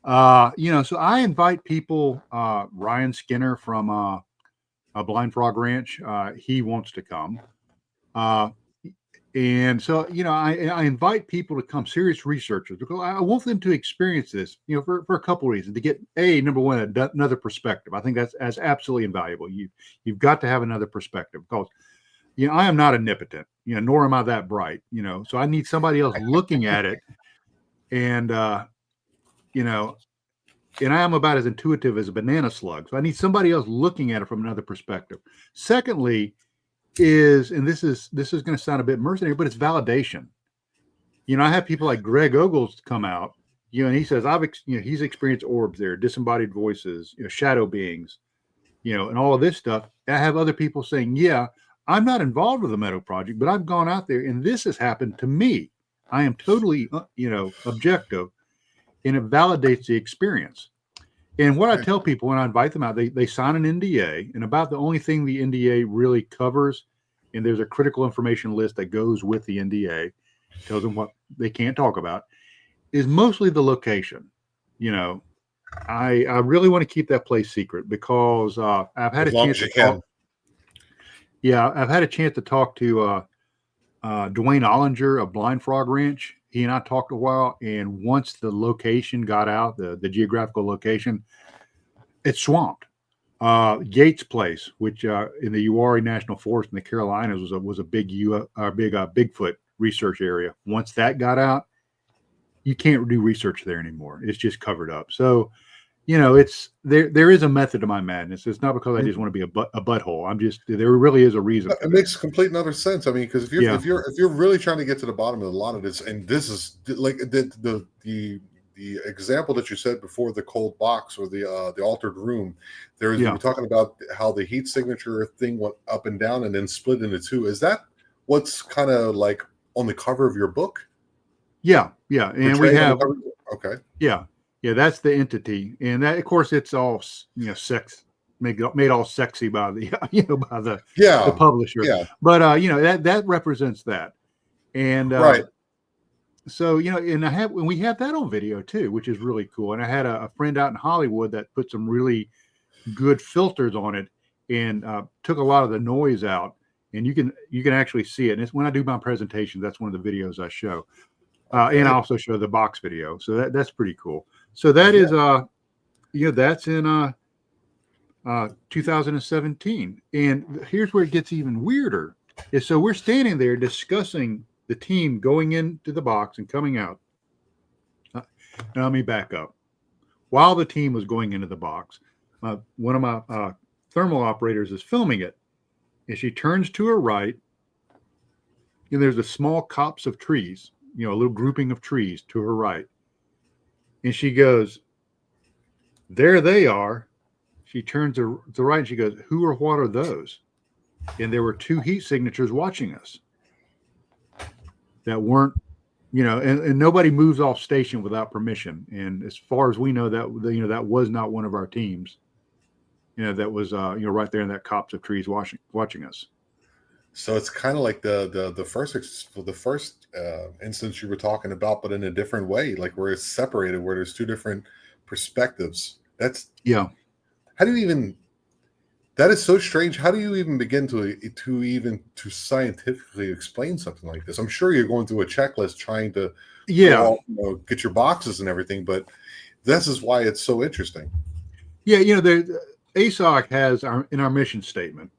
So I invite people. Ryan Skinner from Blind Frog Ranch, he wants to come. And so, I invite people to come, serious researchers, because I want them to experience this, for a couple of reasons. To get number one, another perspective. I think that's absolutely invaluable. You've got to have another perspective, because I am not omnipotent, nor am I that bright, so I need somebody else looking at it. And, you know, and I am about as intuitive as a banana slug. So I need somebody else looking at it from another perspective. Secondly, and this is going to sound a bit mercenary, but it's validation. I have people like Greg Ogles come out, and he says he's experienced orbs there, disembodied voices, shadow beings, and all of this stuff. I have other people saying, yeah, I'm not involved with the Meadow Project, but I've gone out there and this has happened to me. I am totally, objective, and it validates the experience. And what I tell people when I invite them out, they sign an NDA, and about the only thing the NDA really covers, and there's a critical information list that goes with the NDA, tells them what they can't talk about, is mostly the location. I really want to keep that place secret because I've had As a long chance as you to talk. can. Yeah, I've had a chance to talk to Dwayne Ollinger of Blind Frog Ranch. He and I talked a while, and once the location got out, the geographical location, it's swamped. Gates Place, which in the Uwharrie National Forest in the Carolinas was a big Bigfoot research area. Once that got out, you can't do research there anymore. It's just covered up. So, it's there is a method to my madness. It's not because I just want to be a butthole. There really is a reason for It that. makes complete and utter sense. I mean, because if you're really trying to get to the bottom of a lot of this, and this is like the example that you said before, the cold box or the altered room, we're talking about how the heat signature thing went up and down and then split into two. Is that what's kind of like on the cover of your book? Yeah, and we have that's the entity, and that of course it's all sex made all sexy by the by the publisher. Yeah, but that represents that, and right. So and we have that on video too, which is really cool. And I had a friend out in Hollywood that put some really good filters on it and took a lot of the noise out, and you can actually see it. And it's when I do my presentation, that's one of the videos I show. And I also show the box video. So that's pretty cool. So that is that's in 2017. And here's where it gets even weirder. Is so we're standing there discussing the team going into the box and coming out. Now let me back up. While the team was going into the box, one of my thermal operators is filming it, and she turns to her right, and there's a small copse of trees, a little grouping of trees to her right. And she goes, there they are. She turns to the right and she goes, who or what are those? And there were two heat signatures watching us that weren't, and nobody moves off station without permission. And as far as we know, that was not one of our teams, that was, right there in that copse of trees watching us. So it's kind of like the first instance you were talking about, but in a different way, like where it's separated, where there's two different perspectives. That is so strange. How do you even begin to scientifically explain something like this? I'm sure you're going through a checklist trying to get your boxes and everything, but this is why it's so interesting. Yeah, ASOC has in our mission statement,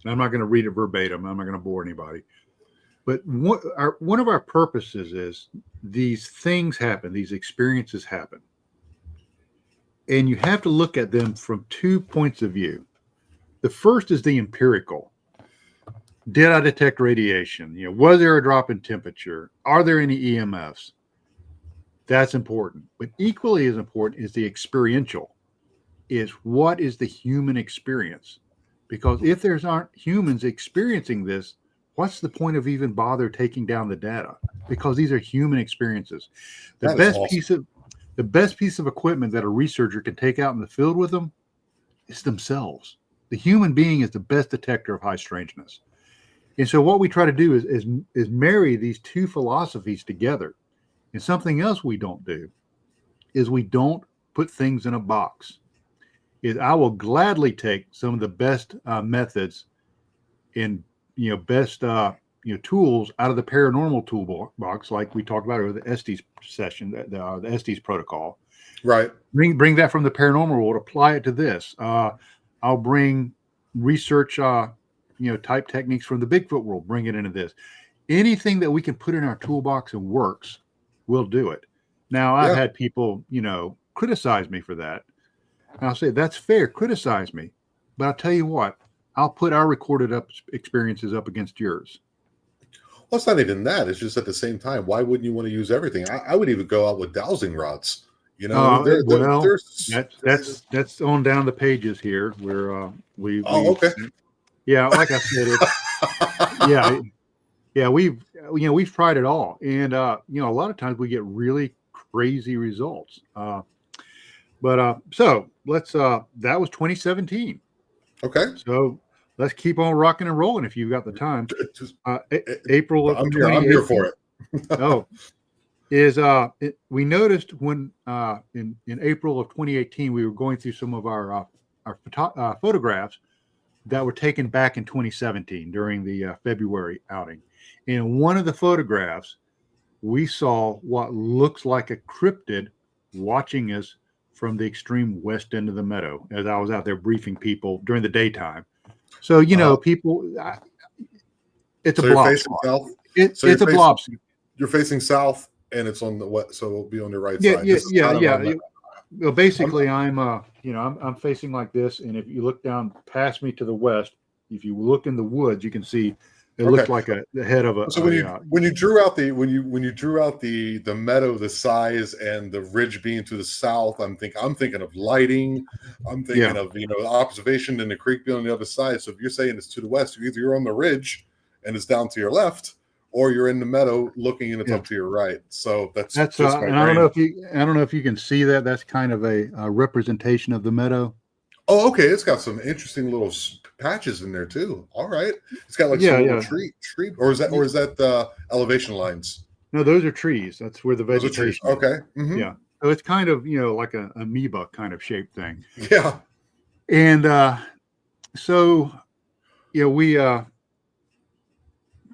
and I'm not going to read it verbatim. I'm not going to bore anybody. But one of our purposes is these things happen, these experiences happen. And you have to look at them from 2 points of view. The first is the empirical. Did I detect radiation? Was there a drop in temperature? Are there any EMFs? That's important. But equally as important is the experiential. Is what is the human experience? Because if there's aren't humans experiencing this, what's the point of even bother taking down the data? Because these are human experiences. The best piece of equipment that a researcher can take out in the field with them is themselves. The human being is the best detector of high strangeness. And so what we try to do is marry these two philosophies together. And something else we don't do is we don't put things in a box. I will gladly take some of the best methods and best tools out of the paranormal toolbox, like we talked about over the Estes session, the Estes protocol. Right. Bring that from the paranormal world, apply it to this. I'll bring research, type techniques from the Bigfoot world, bring it into this. Anything that we can put in our toolbox and works, we'll do it. Now, I've Yeah. had people, criticize me for that. And I'll say, that's fair, criticize me. But I'll tell you what, I'll put our recorded up experiences up against yours. Well, it's not even that. It's just at the same time, why wouldn't you want to use everything? I would even go out with dowsing rods. That's on down the pages here where we Oh, okay. yeah, like I said, we've tried it all, and a lot of times we get really crazy results. So let's that was 2017. Okay. So let's keep on rocking and rolling if you've got the time. Just, April of I'm 2018. here for it. We noticed when in April of 2018 we were going through some of our photographs that were taken back in 2017 during the February outing. In one of the photographs, we saw what looks like a cryptid watching us from the extreme west end of the meadow as I was out there briefing people during the daytime. So, people, it's so a blob spot. It's a blob spot. You're facing south, and it's on the west, so it'll be on the right side. Well, basically, I'm facing like this, and if you look down past me to the west, if you look in the woods, you can see it looks like the head of a. So when you drew out the meadow, the size and the ridge being to the south, I'm thinking of lighting. I'm thinking of observation and the creek being on the other side. So if you're saying it's to the west, either you're on the ridge and it's down to your left, or you're in the meadow looking and it's up to your right. So that's just my brain. I don't know if you can see that. That's kind of a representation of the meadow. Oh, okay. It's got some interesting little patches in there too. All right. It's got like some little tree, or is that elevation lines? No, those are trees. That's where the vegetation. Okay. Mm-hmm. Yeah. So it's kind of like an amoeba kind of shaped thing. Yeah. And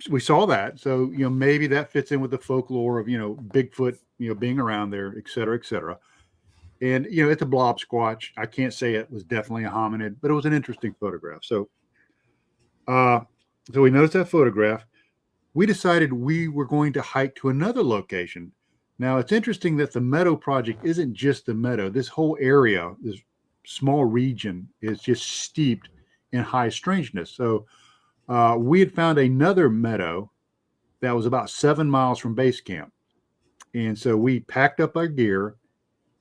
we saw that. So maybe that fits in with the folklore of Bigfoot being around there, et cetera, et cetera. And, it's a blob squatch. I can't say it was definitely a hominid, but it was an interesting photograph. So we noticed that photograph. We decided we were going to hike to another location. Now, it's interesting that the Meadow project isn't just the Meadow. This whole area, this small region, is just steeped in high strangeness. So we had found another meadow that was about 7 miles from base camp. And so we packed up our gear,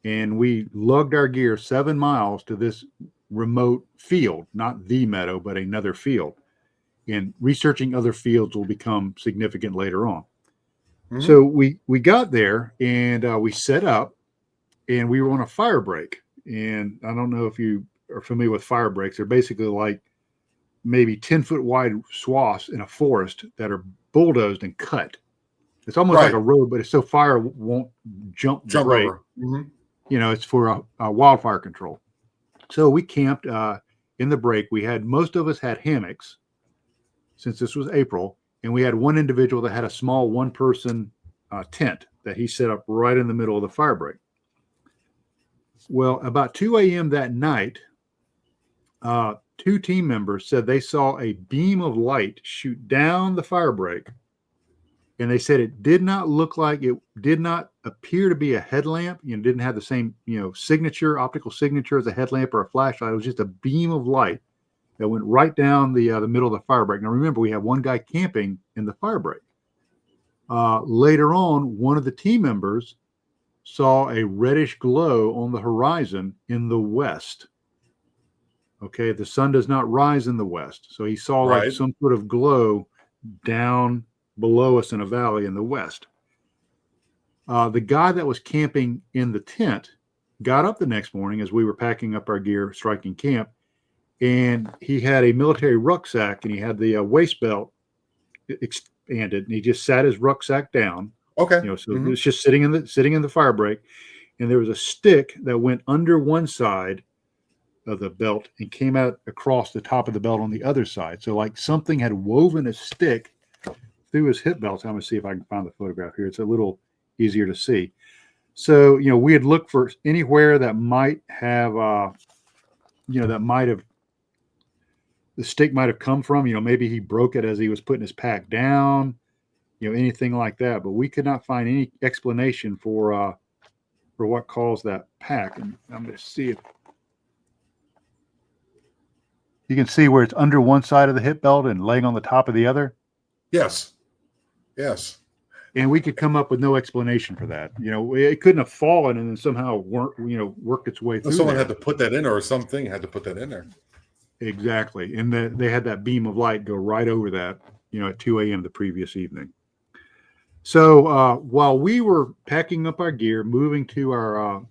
and we lugged our gear 7 miles to this remote field, not the meadow, but another field. And researching other fields will become significant later on. Mm-hmm. So we got there, and we set up, and we were on a fire break. And I don't know if you are familiar with fire breaks. They're basically like maybe 10-foot wide swaths in a forest that are bulldozed and cut. It's almost like a road, but it's so fire won't jump break. Over. Mm-hmm. It's for wildfire control. So we camped in the break. Most of us had hammocks since this was April, and we had one individual that had a small one-person tent that he set up right in the middle of the fire break. Well, about 2 a.m. that night, two team members said they saw a beam of light shoot down the fire break. And they said it did not appear to be a headlamp. Didn't have the same, optical signature as a headlamp or a flashlight. It was just a beam of light that went right down the middle of the fire break. Now, remember, we had one guy camping in the fire break. Later on, one of the team members saw a reddish glow on the horizon in the west. Okay, the sun does not rise in the west. So he saw like some sort of glow down below us in a valley in the west. The guy that was camping in the tent got up the next morning as we were packing up our gear, striking camp, and he had a military rucksack, and he had the waist belt expanded, and he just sat his rucksack down. Okay. So it was just sitting in the fire break, and there was a stick that went under one side of the belt and came out across the top of the belt on the other side. So like something had woven a stick through his hip belt. I'm going to see if I can find the photograph here. It's a little easier to see. So, we had looked for anywhere that might have, the stick might have come from. Maybe he broke it as he was putting his pack down, anything like that. But we could not find any explanation for what caused that pack. And I'm going to see if you can see where it's under one side of the hip belt and laying on the top of the other. Yes. Yes. And we could come up with no explanation for that. It couldn't have fallen and then somehow worked its way through. Someone had to put that in, or something had to put that in there. Exactly. And they had that beam of light go right over that, at 2 a.m. the previous evening. So while we were packing up our gear, moving to our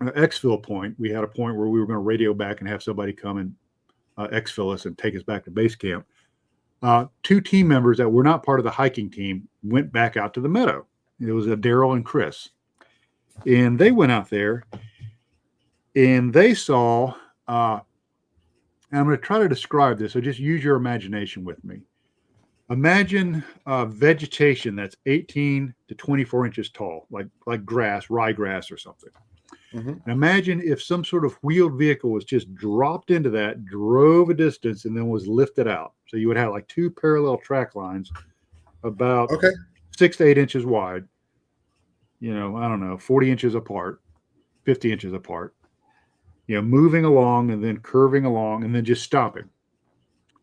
exfil point, we had a point where we were going to radio back and have somebody come and exfil us and take us back to base camp. 2 team members that were not part of the hiking team went back out to the meadow. It was Daryl and Chris. And they went out there and they saw, and I'm going to try to describe this, so just use your imagination with me. Imagine vegetation that's 18 to 24 inches tall, like grass, ryegrass or something. Mm-hmm. And imagine if some sort of wheeled vehicle was just dropped into that, drove a distance, and then was lifted out. So you would have like 2 parallel track lines about 6 to 8 inches wide, I don't know, 40 inches apart, 50 inches apart, moving along and then curving along and then just stopping.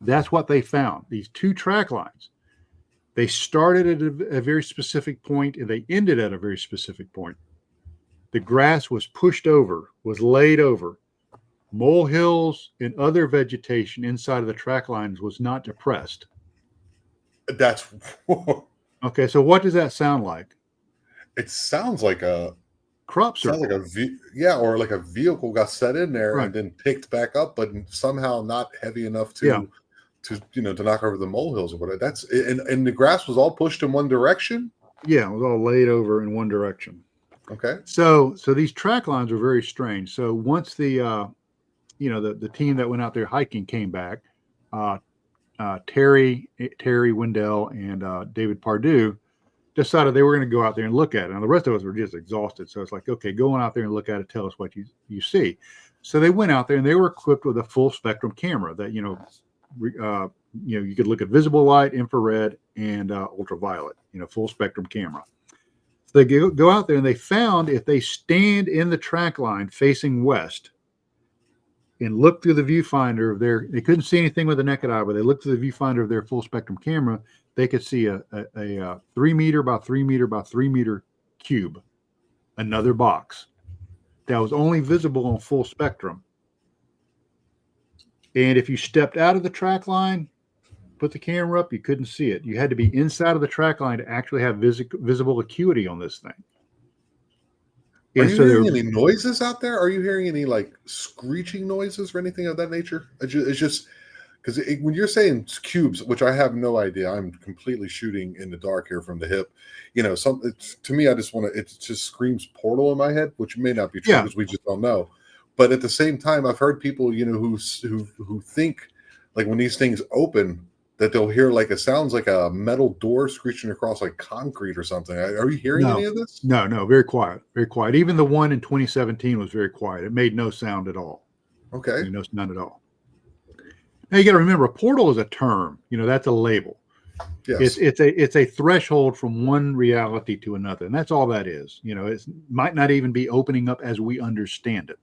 That's what they found. These 2 track lines. They started at a very specific point and they ended at a very specific point. The grass was pushed over, was laid over. Molehills and other vegetation inside of the track lines was not depressed. That's okay. So what does that sound like? It sounds like a crop circle. Sounds like or like a vehicle got set in there and then picked back up, but somehow not heavy enough to knock over the molehills or whatever. That's and the grass was all pushed in one direction. Yeah, it was all laid over in one direction. Okay. So these track lines were very strange. So once the team that went out there hiking came back, Terry Wendell and David Pardue decided they were going to go out there and look at it. Now the rest of us were just exhausted. So it's like, okay, go on out there and look at it. Tell us what you see. So they went out there and they were equipped with a full spectrum camera that, you could look at visible light, infrared, and ultraviolet, full spectrum camera. They go out there and they found if they stand in the track line facing west and look through the viewfinder of they couldn't see anything with the naked eye, but they looked through the viewfinder of their full spectrum camera, they could see a 3 meter by 3 meter by 3 meter cube, another box that was only visible on full spectrum. And if you stepped out of the track line, put the camera up, you couldn't see it. You had to be inside of the track line to actually have visible acuity on this thing. Are you hearing any noises out there? Are you hearing any like screeching noises or anything of that nature? It's just because when you're saying cubes, which I have no idea, I'm completely shooting in the dark here from the hip. To me, I just it just screams portal in my head, which may not be true because we just don't know. But at the same time, I've heard people, who think like when these things open, that they'll hear like it sounds like a metal door screeching across like concrete or something. Are you hearing any of this? No, very quiet, very quiet. Even the one in 2017 was very quiet. It made no sound at all. Okay. None at all. Now you got to remember, a portal is a term. That's a label. Yes. It's a threshold from one reality to another, and that's all that is. It might not even be opening up as we understand it.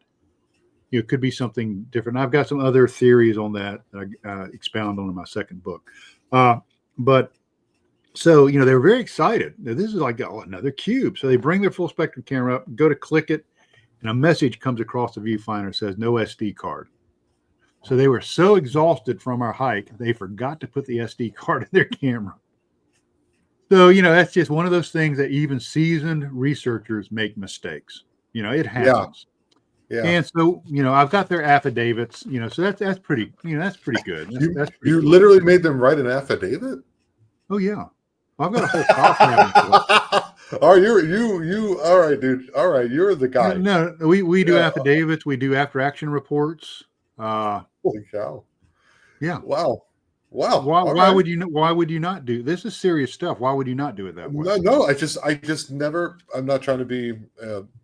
It could be something different. I've got some other theories on that I expound on in my second book. But so, they were very excited. Now, this is like, another cube. So they bring their full spectrum camera up, go to click it, and a message comes across the viewfinder that says no SD card. So they were so exhausted from our hike, they forgot to put the SD card in their camera. So, that's just one of those things that even seasoned researchers make mistakes. It happens. Yeah. And so, I've got their affidavits, so that's pretty, that's pretty good. That's pretty you cool. Literally made them write an affidavit? Oh yeah. Well, I've got a whole file. All right, you all right, dude. All right, you're the guy. No, we do affidavits, we do after action reports. Holy cow. Yeah. Wow. Why would you not do this? Is serious stuff. Why would you not do it that way? No, I just never, I'm not trying to be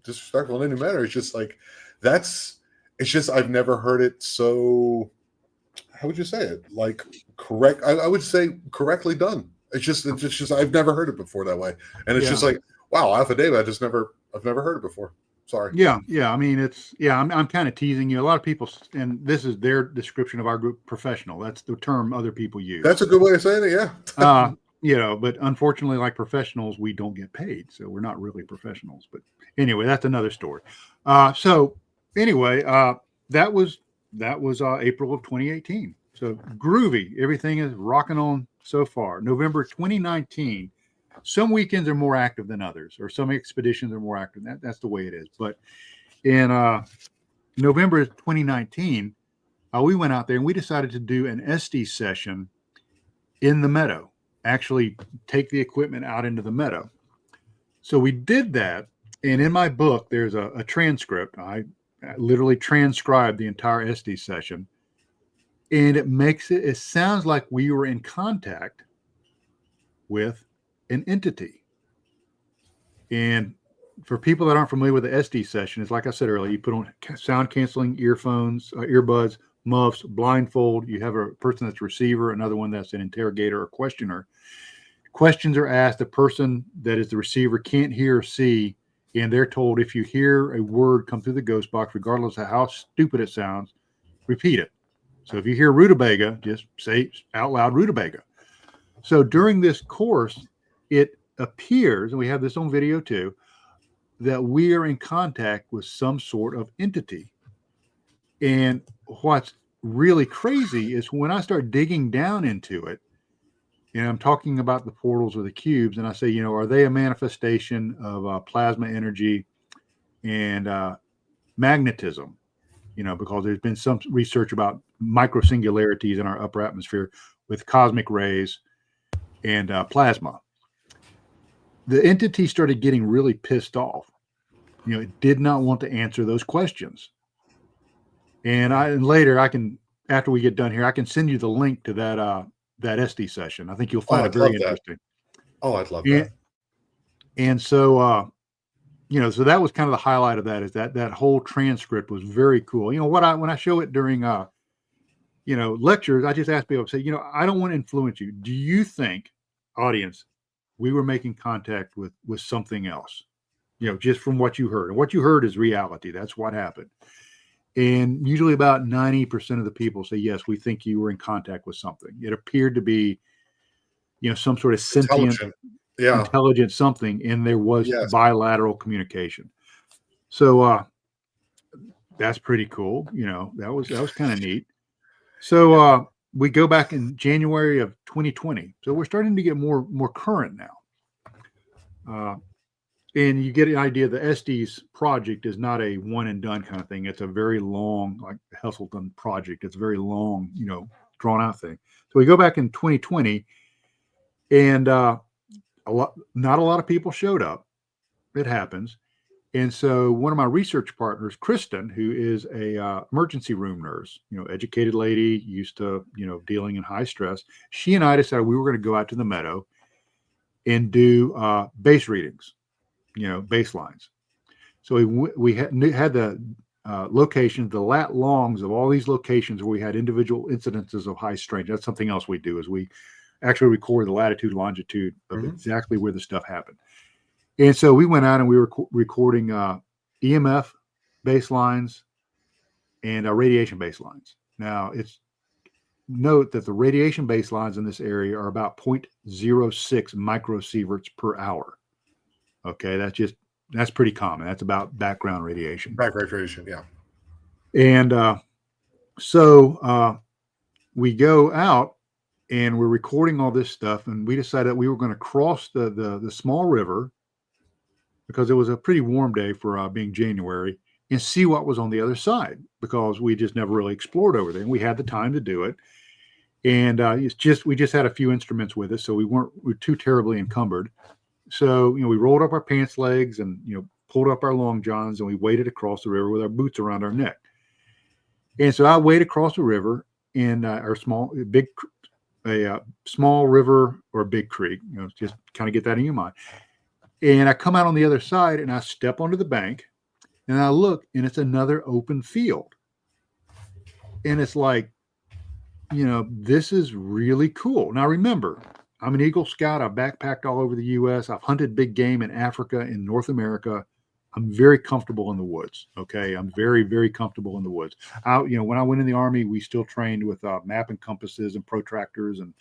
disrespectful in any manner. It's just like, it's just I've never heard it so, how would you say it? Like correct. I would say correctly done. It's just I've never heard it before that way, and it's just like, wow, affidavit. I've never heard it before. Sorry. Yeah. I mean, I'm kind of teasing you. A lot of people, and this is their description of our group, professional. That's the term other people use. That's a good way of saying it. Yeah. But unfortunately, like professionals, we don't get paid, so we're not really professionals. But anyway, that's another story. So anyway, that was April of 2018. So groovy. Everything is rocking on so far. November 2019. Some weekends are more active than others, or some expeditions are more active. That's the way it is. But in November 2019, we went out there and we decided to do an SD session in the Meadow. Actually take the equipment out into the Meadow. So we did that. And in my book, there's a transcript. I literally transcribed the entire SD session. And it sounds like we were in contact with an entity. And for people that aren't familiar with the SD session, it's like I said earlier, you put on sound canceling earphones, earbuds, muffs, blindfold. You have a person that's a receiver, another one that's an interrogator or questioner. Questions are asked. The person that is the receiver can't hear or see, and they're told if you hear a word come through the ghost box, regardless of how stupid it sounds, repeat it. So if you hear rutabaga, just say out loud rutabaga. So during this course, it appears, and we have this on video too, that we are in contact with some sort of entity. And what's really crazy is when I start digging down into it, and I'm talking about the portals or the cubes, and I say, are they a manifestation of plasma energy and magnetism? Because there's been some research about microsingularities in our upper atmosphere with cosmic rays and plasma. The entity started getting really pissed off. It did not want to answer those questions. And later after we get done here, I can send you the link to that SD session. I think you'll find it very interesting. I'd love that. And so, so that was kind of the highlight of that, is that whole transcript was very cool. When I show it during, lectures, I just ask people to say, I don't want to influence you. Do you think, audience, we were making contact with something else? Just from what you heard. And what you heard is reality. That's what happened. And usually about 90% of the people say, yes, we think you were in contact with something. It appeared to be, some sort of sentient, intelligent something, and there was bilateral communication. So that's pretty cool. That was kind of neat. So we go back in January of 2020. So we're starting to get more current now. And you get an idea the SD's project is not a one and done kind of thing. It's a very long, like Heselton project. It's a very long, drawn out thing. So we go back in 2020, and not a lot of people showed up. It happens. And so one of my research partners, Kristen, who is a emergency room nurse, educated lady, used to, dealing in high stress, she and I decided we were going to go out to the Meadow and do base readings, baselines. So we had the locations, the lat longs of all these locations where we had individual incidences of high strange. That's something else we do, is we actually record the latitude, longitude of exactly where the stuff happened. And so we went out and we were recording EMF baselines and radiation baselines. Now, note that the radiation baselines in this area are about 0.06 microsieverts per hour. Okay, that's pretty common. That's about background radiation. Background radiation, yeah. And so we go out and we're recording all this stuff, and we decided that we were going to cross the small river, because it was a pretty warm day for being January, and see what was on the other side, because we just never really explored over there, and we had the time to do it. And we just had a few instruments with us, so we weren't too terribly encumbered. So, we rolled up our pants legs and, pulled up our long johns, and we waded across the river with our boots around our neck. And so I waded across the river in our small river or a big creek, just kind of get that in your mind. And I come out on the other side and I step onto the bank and I look, and it's another open field. And it's like, this is really cool. Now, remember, I'm an Eagle Scout. I've backpacked all over the U.S. I've hunted big game in Africa, in North America. I'm very comfortable in the woods. Okay. I'm very, very comfortable in the woods. When I went in the Army, we still trained with map and compasses and protractors and,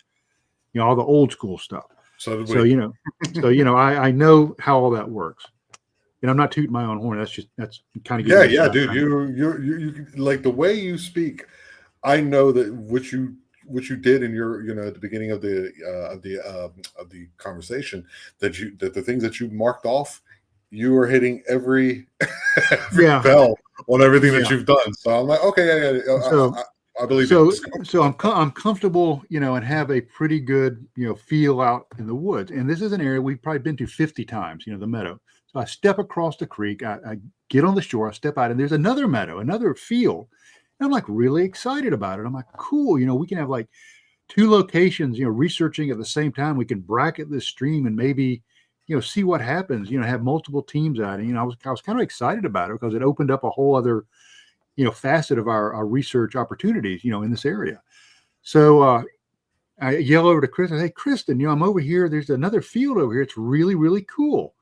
all the old school stuff. So did So, we. I know how all that works. And I'm not tooting my own horn. That's kind of Yeah, dude. You like the way you speak. I know that what you did in your at the beginning of the conversation, that the things that you marked off, you were hitting every bell on everything that you've done. So I'm like, okay, yeah. So I believe so it. so I'm comfortable, and have a pretty good feel out in the woods. And this is an area we've probably been to 50 times. The meadow. So I step across the creek. I get on the shore. I step out, and there's another meadow, another field. And I'm like really excited about it. I'm like, cool. We can have like two locations. Researching at the same time. We can bracket this stream and maybe see what happens. Have multiple teams out. And I was kind of excited about it because it opened up a whole other facet of our research opportunities, in this area. So I yell over to Kristen, hey, Kristen, I'm over here. There's another field over here. It's really, really cool.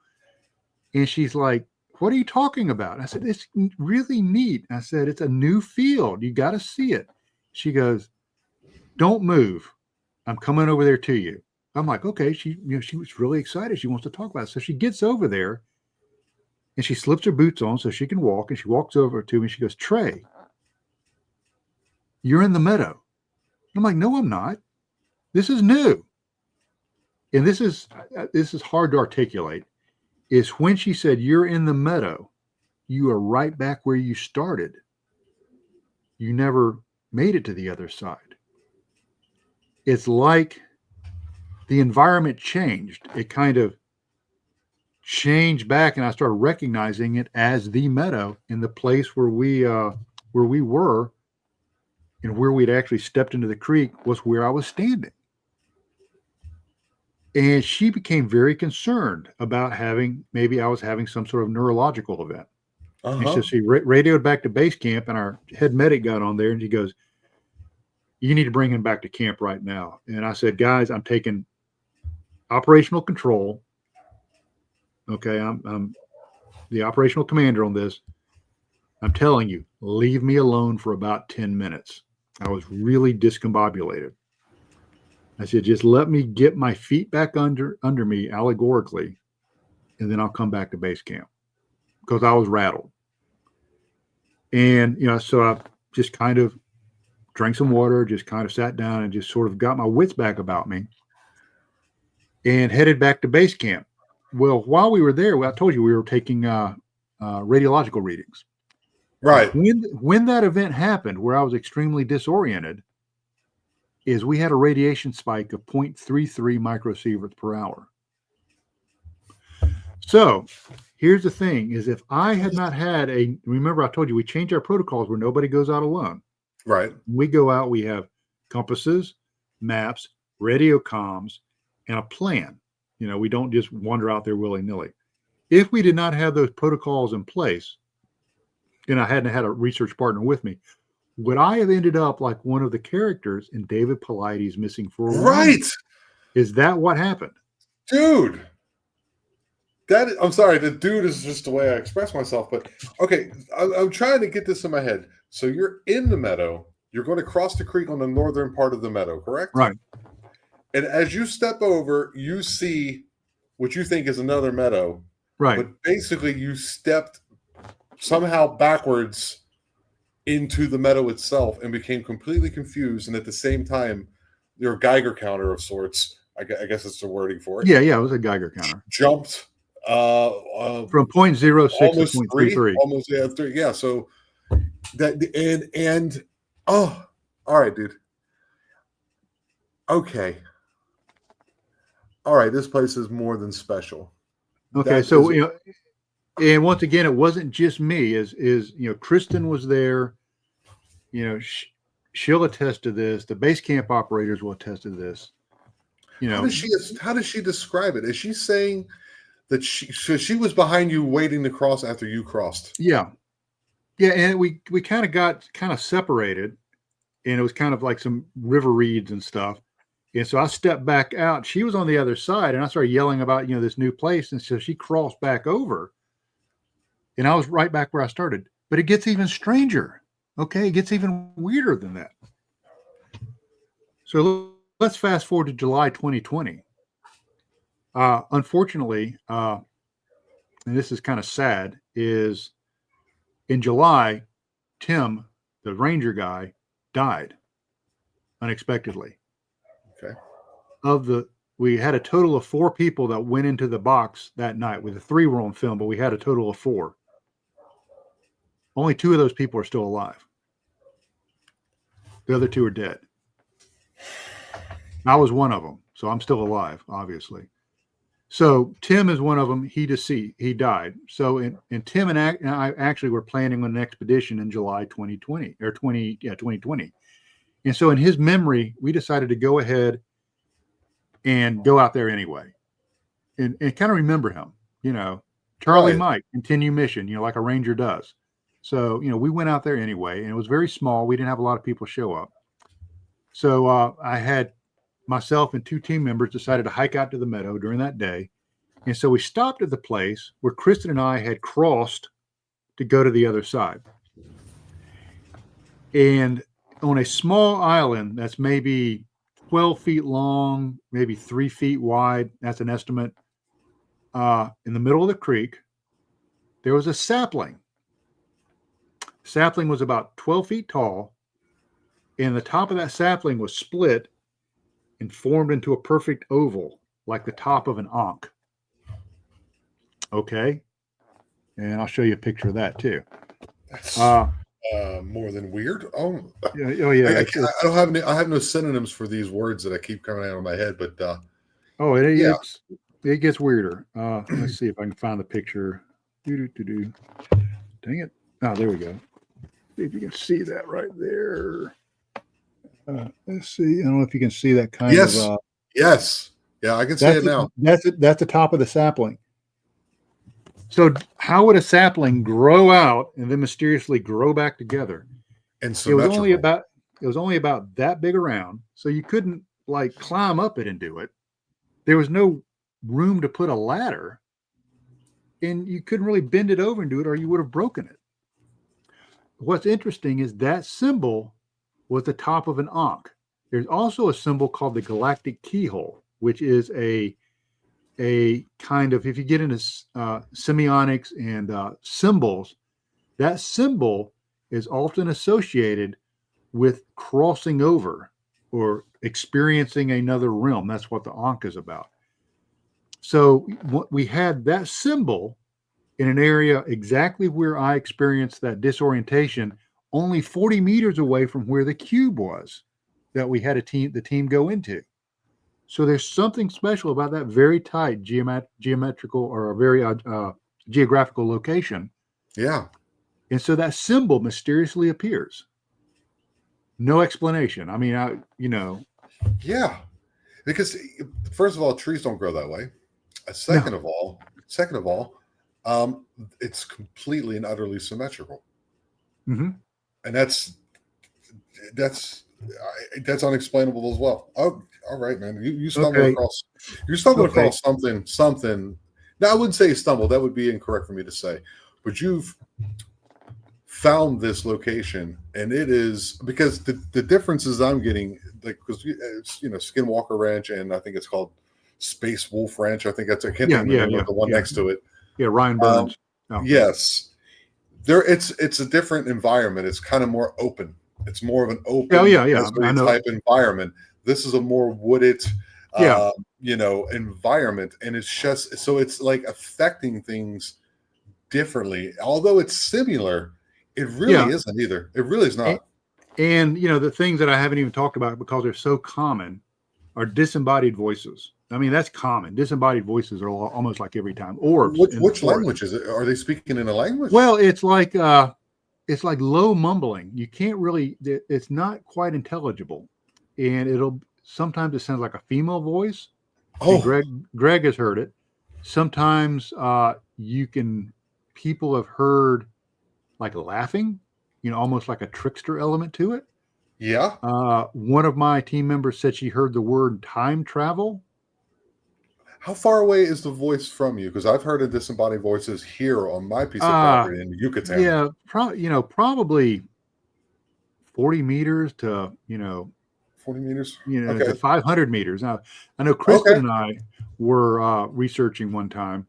And she's like, what are you talking about? I said, it's really neat. I said, it's a new field. You got to see it. She goes, don't move. I'm coming over there to you. I'm like, okay. She was really excited. She wants to talk about it. So she gets over there. And she slips her boots on so she can walk. And she walks over to me. She goes, Trey, you're in the meadow. I'm like, no, I'm not. This is new. And this is hard to articulate. Is when she said, you're in the meadow, you are right back where you started. You never made it to the other side. It's like the environment changed. It kind of changed back, and I started recognizing it as the meadow in the place where we were, and where we'd actually stepped into the creek was where I was standing. And she became very concerned about maybe I was having some sort of neurological event. And so she radioed back to base camp, and our head medic got on there, and he goes, you need to bring him back to camp right now. And I said, guys, I'm taking operational control. Okay, I'm the operational commander on this. I'm telling you, leave me alone for about 10 minutes. I was really discombobulated. I said, just let me get my feet back under me allegorically, and then I'll come back to base camp, because I was rattled. And, so I just kind of drank some water, just kind of sat down and just sort of got my wits back about me and headed back to base camp. Well, while we were there, I told you we were taking radiological readings. Right. When that event happened, where I was extremely disoriented, is we had a radiation spike of 0.33 microsieverts per hour. So here's the thing, is if I had not had remember I told you we changed our protocols where nobody goes out alone. Right. When we go out, we have compasses, maps, radio comms, and a plan. We don't just wander out there willy-nilly. If we did not have those protocols in place, and I hadn't had a research partner with me, would I have ended up like one of the characters in David Paulides' Missing 411? Right. Is that what happened? Dude. I'm sorry, the dude is just the way I express myself, but okay, I'm trying to get this in my head. So you're in the meadow, you're going to cross the creek on the northern part of the meadow, correct? Right. And as you step over, you see what you think is another meadow. Right. But basically you stepped somehow backwards into the meadow itself and became completely confused. And at the same time, your Geiger counter of sorts, I guess that's the wording for it. Yeah, it was a Geiger counter. Jumped from 0.06 to 0.33. Almost 3. Yeah. So that and all right, dude. Okay. All right, this place is more than special. Okay, so and once again, it wasn't just me. Is Kristen was there. She'll attest to this. The base camp operators will attest to this. How does she describe it? Is she saying that she was behind you waiting to cross after you crossed? Yeah, and we kind of got separated, and it was kind of like some river reeds and stuff. And so I stepped back out. She was on the other side, and I started yelling about, this new place. And so she crossed back over, and I was right back where I started. But it gets even stranger. Okay, it gets even weirder than that. So let's fast forward to July 2020. Unfortunately, and this is kind of sad, is in July, Tim, the ranger guy, died unexpectedly. Okay. We had a total of 4 people that went into the box that night. With the 3 were on film, but we had a total of 4. Only 2 of those people are still alive. The other 2 are dead. I was one of them, so I'm still alive, obviously. So Tim is one of them. He died. So and Tim and I actually were planning on an expedition in July 2020. And so in his memory, we decided to go ahead and go out there anyway, and kind of remember him. Charlie Right. Mike, continue mission. Like a ranger does. So we went out there anyway, and it was very small. We didn't have a lot of people show up. So I had myself and 2 team members decided to hike out to the Meadow during that day. And so we stopped at the place where Kristen and I had crossed to go to the other side. And on a small island that's maybe 12 feet long, maybe 3 feet wide, that's an estimate, in the middle of the creek, there was a sapling. The sapling was about 12 feet tall, and the top of that sapling was split and formed into a perfect oval, like the top of an ankh. Okay. And I'll show you a picture of that too. That's more than weird. Oh, yeah. I don't have any. I have no synonyms for these words that I keep coming out of my head. But it gets weirder. Let's see if I can find the picture. Dang it! Oh, there we go. See if you can see that right there. Let's see. I don't know if you can see that kind of. Yes. Yeah, I can see it now. That's the top of the sapling. So how would a sapling grow out and then mysteriously grow back together? And it was only about that big around, so you couldn't like climb up it and do it. There was no room to put a ladder, and you couldn't really bend it over and do it, or you would have broken it. What's interesting is that symbol was the top of an ankh. There's also a symbol called the galactic keyhole, which is a kind of, if you get into semiotics and symbols, that symbol is often associated with crossing over or experiencing another realm. That's what the ankh is about. So we had that symbol in an area exactly where I experienced that disorientation, only 40 meters away from where the cube was that we had the team go into. So there's something special about that very tight geometrical or a very geographical location. Yeah. And so that symbol mysteriously appears. No explanation. I mean, Yeah. Because first of all, trees don't grow that way. Second of all, it's completely and utterly symmetrical. Mm-hmm. And that's unexplainable as well. Oh, all right, man. You stumbled across something. Now, I wouldn't say stumbled. That would be incorrect for me to say. But you've found this location, and it is because the differences I'm getting, like, because it's Skinwalker Ranch, and I think it's called Space Wolf Ranch. I think I can't think of the name of the one next to it. Yeah, Ryan Burns. Yes, it's a different environment. It's kind of more open. It's more of an open type environment. This is a more wooded environment, and it's just so it's like affecting things differently. Although it's similar, it really isn't either. It really is not. And the things that I haven't even talked about because they're so common are disembodied voices. I mean, that's common. Disembodied voices are almost like every time. Orbs. Which language is it? Are they speaking in a language? Well, it's like low mumbling. You can't really. It's not quite intelligible, and sometimes it sounds like a female voice. Oh, Greg has heard it. Sometimes people have heard like laughing, almost like a trickster element to it. Yeah. One of my team members said she heard the word time travel. How far away is the voice from you? Because I've heard of disembodied voices here on my piece of Uh, property in Yucatan. yeah, probably 40 meters to, 40 meters. Okay. to 500 meters. Now, I know Kristen Okay. and I were researching one time,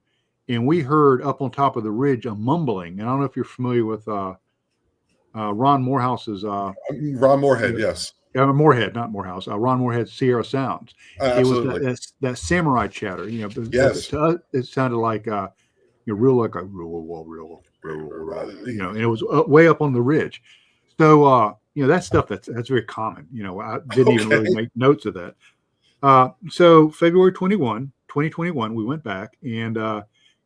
and we heard up on top of the ridge a mumbling. And I don't know if you're familiar with Ron Morehouse's Ron Moorhead. Yes. Moorhead, not Morehouse. Ron Moorhead's Sierra Sounds. It was Absolutely. that samurai chatter. Yes. To us, it sounded like real like a and it was way up on the ridge. So that stuff that's very common. I didn't even really Okay. make notes of that. So February 21, 2021, we went back and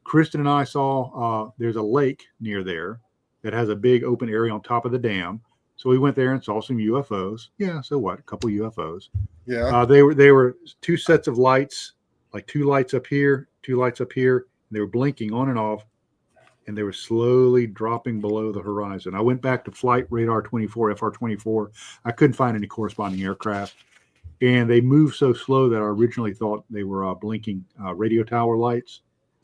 Kristen and I saw there's a lake near there that has a big open area on top of the dam. So we went there and saw some UFOs. Yeah, so what? A couple UFOs. Yeah. They were two sets of lights, like two lights up here, two lights up here. And they were blinking on and off, and they were slowly dropping below the horizon. I went back to Flight Radar 24, FR-24. I couldn't find any corresponding aircraft, and they moved so slow that I originally thought they were blinking radio tower lights.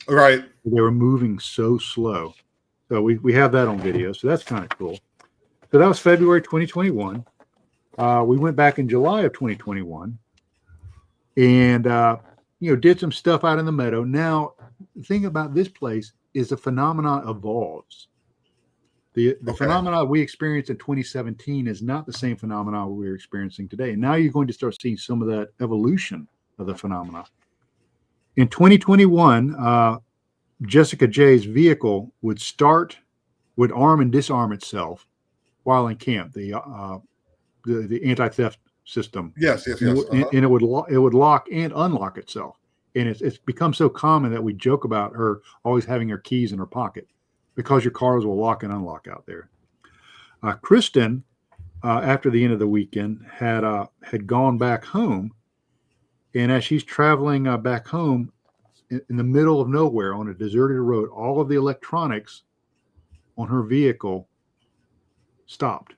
Right. They were moving so slow. So we have that on video. So that's kind of cool. So that was February 2021. We went back in July of 2021 and, did some stuff out in the meadow. Now, the thing about this place is the phenomena evolves. The phenomena we experienced in 2017 is not the same phenomena we're experiencing today. And now you're going to start seeing some of that evolution of the phenomena. In 2021, Jessica J's vehicle would arm and disarm itself while in camp. The anti-theft system. Yes. And it would lock and unlock itself. And it's become so common that we joke about her always having her keys in her pocket because your cars will lock and unlock out there. Kristen, after the end of the weekend, had gone back home, and as she's traveling back home in the middle of nowhere on a deserted road, all of the electronics on her vehicle stopped.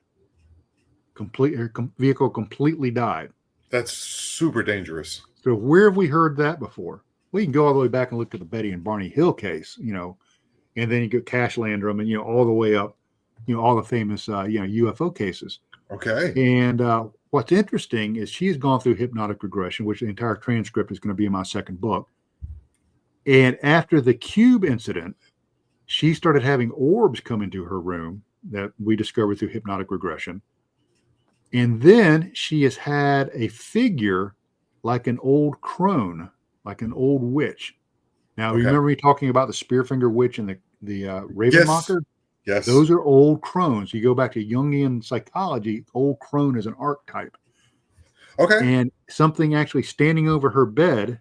Her vehicle completely died. That's super dangerous. So where have we heard that before? We can go all the way back and look at the Betty and Barney Hill case, and then you go Cash Landrum and, all the way up, all the famous, UFO cases. Okay. And what's interesting is she's gone through hypnotic regression, which the entire transcript is going to be in my second book. And after the cube incident, she started having orbs come into her room that we discovered through hypnotic regression. And then she has had a figure like an old crone, like an old witch. Now, remember me talking about the Spearfinger witch and the Ravenmocker? Yes. Those are old crones. You go back to Jungian psychology, old crone is an archetype. Okay. And something actually standing over her bed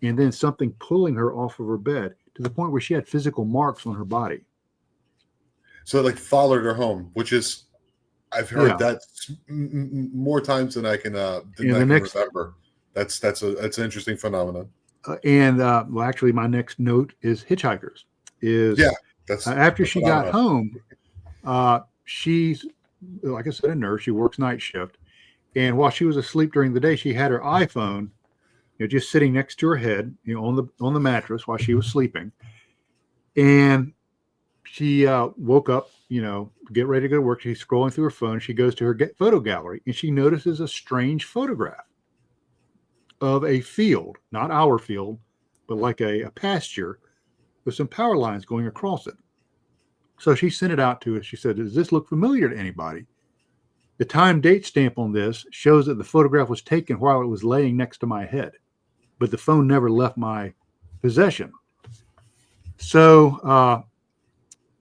and then something pulling her off of her bed to the point where she had physical marks on her body. So it followed her home, which is, I've heard that more times than I can remember. That's an interesting phenomenon. Actually, my next note is Hitchhikers. After she got home, she's, like I said, a nurse. She works night shift, and while she was asleep during the day, she had her iPhone, just sitting next to her head, on the mattress while she was sleeping, and she woke up, get ready to go to work. She's scrolling through her phone. She goes to her photo gallery and she notices a strange photograph of a field, not our field, but like a pasture with some power lines going across it. So she sent it out to us. She said, "Does this look familiar to anybody?" The time date stamp on this shows that the photograph was taken while it was laying next to my head, but the phone never left my possession. So,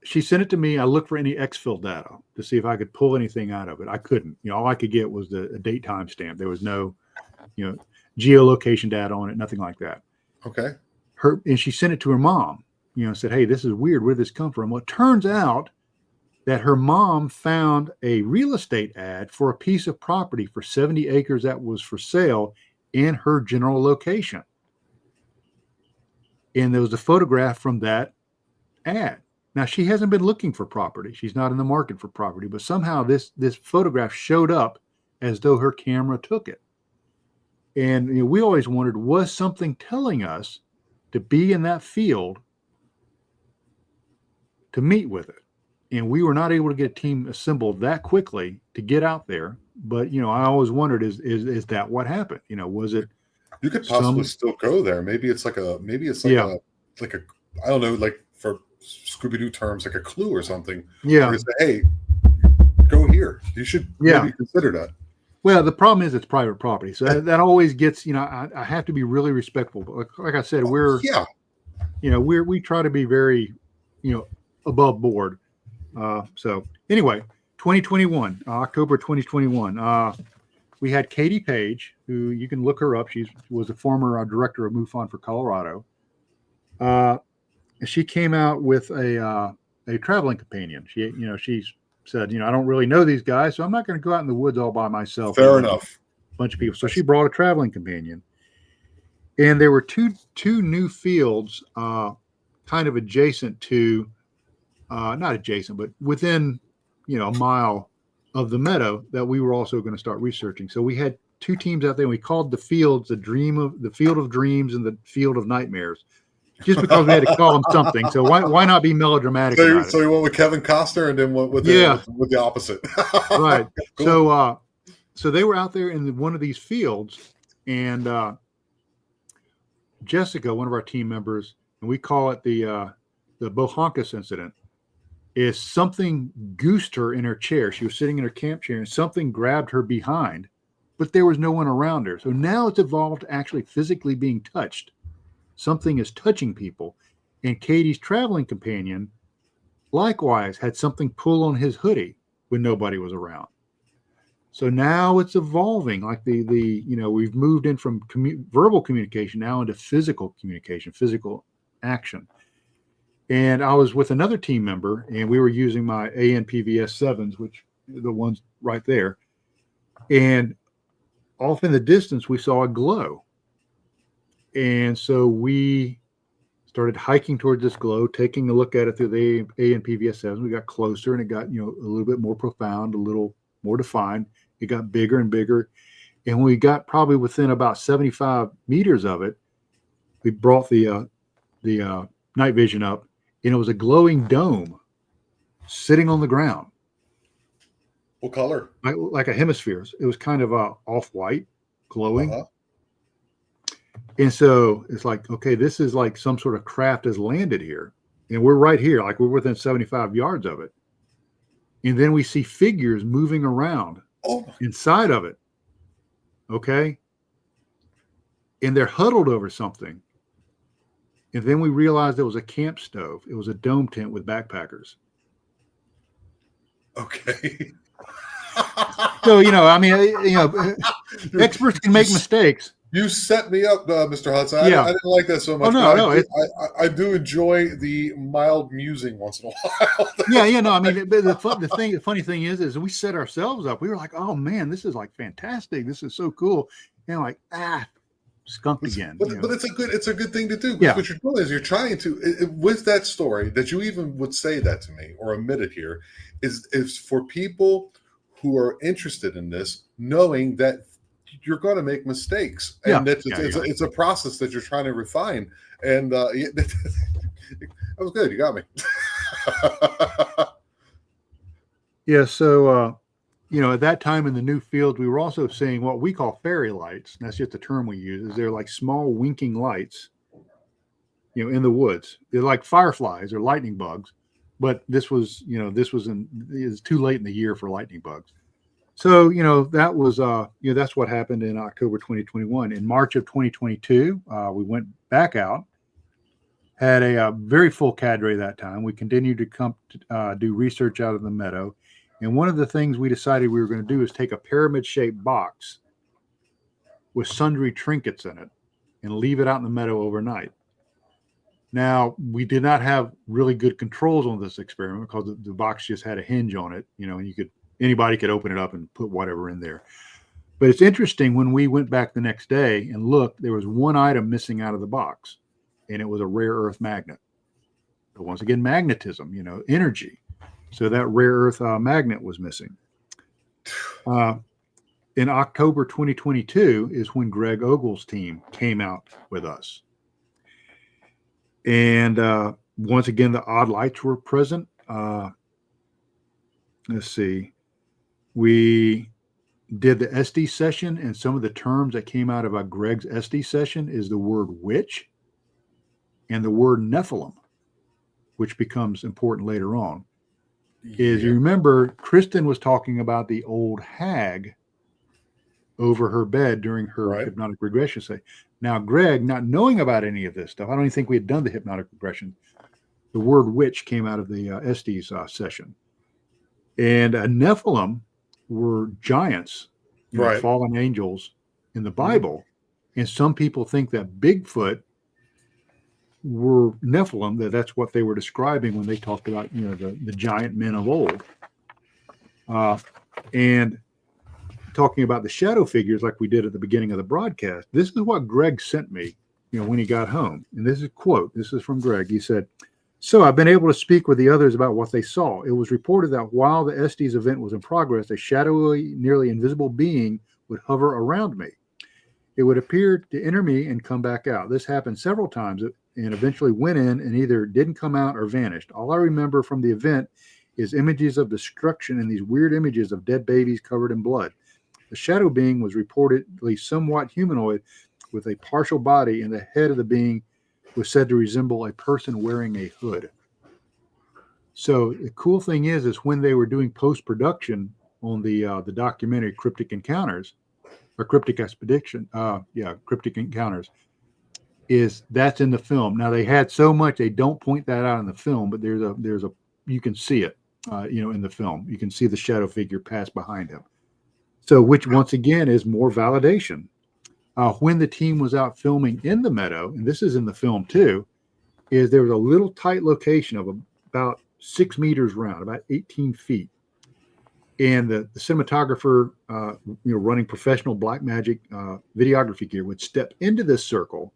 she sent it to me. I looked for any exfil data to see if I could pull anything out of it. I couldn't. All I could get was a date time stamp. There was no, geolocation data on it, nothing like that. Okay. And she sent it to her mom, said, "Hey, this is weird. Where did this come from?" Well, it turns out that her mom found a real estate ad for a piece of property for 70 acres that was for sale in her general location. And there was a photograph from that ad. Now, she hasn't been looking for property. She's not in the market for property, but somehow this photograph showed up as though her camera took it. And we always wondered, was something telling us to be in that field to meet with it? And we were not able to get a team assembled that quickly to get out there. But I always wondered, is that what happened? Was it? You could possibly still go there. Maybe it's like a I don't know, like for Scooby-Doo terms, like a clue or something. Yeah. Where say, hey, go here. You should maybe consider that. Well, the problem is it's private property, so that always gets. I have to be really respectful. But like I said, we try to be very, above board. So anyway, 2021, October 2021. We had Katie Page, who you can look her up. She was a former director of MUFON for Colorado. She came out with a traveling companion. She said, I don't really know these guys, so I'm not going to go out in the woods all by myself. Fair enough. A bunch of people. So she brought a traveling companion, and there were two new fields, kind of adjacent to, not adjacent, but within, a mile of the Meadow that we were also going to start researching. So we had two teams out there, and we called the fields the Field of Dreams and the Field of Nightmares, just because we had to call them something. So why not be melodramatic? So you went with Kevin Costner and then went with the opposite. Right. Cool. So they were out there in one of these fields, and Jessica, one of our team members, and we call it the Bohonkus incident, is something goosed her in her chair. She was sitting in her camp chair, and something grabbed her behind, but there was no one around her. So now it's evolved to actually physically being touched. Something is touching people. And Katie's traveling companion, likewise, had something pull on his hoodie when nobody was around. So now it's evolving. Like we've moved in from verbal communication now into physical communication, physical action. And I was with another team member, and we were using my ANPVS 7s, which are the ones right there. And off in the distance, we saw a glow. And so we started hiking towards this glow, taking a look at it through the ANPVS 7s. We got closer, and it got, a little bit more profound, a little more defined. It got bigger and bigger. And when we got probably within about 75 meters of it, we brought the night vision up, and it was a glowing dome sitting on the ground. What color? Like a hemisphere. It was kind of off-white, glowing. Uh-huh. And so it's like, okay, this is like some sort of craft has landed here. And we're right here, like we're within 75 yards of it. And then we see figures moving around inside of it. Okay. And they're huddled over something. And then we realized it was a camp stove. It was a dome tent with backpackers. Okay. So, experts can make mistakes. You set me up, Mr. Hudson. I didn't like that so much. I do enjoy the mild musing once in a while. The funny thing is we set ourselves up. We were like, oh man, this is like fantastic. This is so cool. And like, skunk again. But it's a good thing to do. Because what you're doing is you're trying to, with that story that you even would say that to me or admit it here, is for people who are interested in this, knowing that you're going to make mistakes, and it's a process that you're trying to refine. And that was good. You got me. So at that time in the new field, we were also seeing what we call fairy lights. And that's just the term we use. Is they're like small winking lights, in the woods. They're like fireflies or lightning bugs, but this was too late in the year for lightning bugs. So, that was, that's what happened in October 2021. In March of 2022, we went back out, had a very full cadre that time. We continued to come do research out of the Meadow. And one of the things we decided we were going to do is take a pyramid-shaped box with sundry trinkets in it and leave it out in the Meadow overnight. Now, we did not have really good controls on this experiment because the box just had a hinge on it, and anybody could open it up and put whatever in there. But it's interesting, when we went back the next day and looked, there was one item missing out of the box, and it was a rare earth magnet. But once again, magnetism, energy. So that rare earth magnet was missing. And in October 2022 is when Greg Ogle's team came out with us. And once again, the odd lights were present. Let's see. We did the SD session, and some of the terms that came out of Greg's SD session is the word witch and the word Nephilim, which becomes important later on. Is you remember Kristen was talking about the old hag over her bed during her hypnotic regression say. Now, Greg, not knowing about any of this stuff, I don't even think we had done the hypnotic regression. The word witch came out of the Estes session. And Nephilim were giants, fallen angels in the Bible. Mm-hmm. And some people think that Bigfoot were Nephilim, that's what they were describing when they talked about, the giant men of old. And talking about the shadow figures like we did at the beginning of the broadcast, this is what Greg sent me, when he got home. And this is a quote. This is from Greg. He said, "So I've been able to speak with the others about what they saw. It was reported that while the Estes event was in progress, a shadowy, nearly invisible being would hover around me. It would appear to enter me and come back out. This happened several times and eventually went in and either didn't come out or vanished. All I remember from the event is images of destruction and these weird images of dead babies covered in blood. The shadow being was reportedly somewhat humanoid with a partial body, and the head of the being was said to resemble a person wearing a hood." So the cool thing is when they were doing post-production on the documentary Cryptic Encounters, or Cryptic Expedition, Cryptic Encounters, is that's in the film. Now they had so much they don't point that out in the film, but there's a you can see it, in the film. You can see the shadow figure pass behind him. So, which once again is more validation. When the team was out filming in the Meadow, and this is in the film too, is there was a little tight location of about 6 meters round, about 18 feet. And the cinematographer, running professional black magic videography gear, would step into this circle.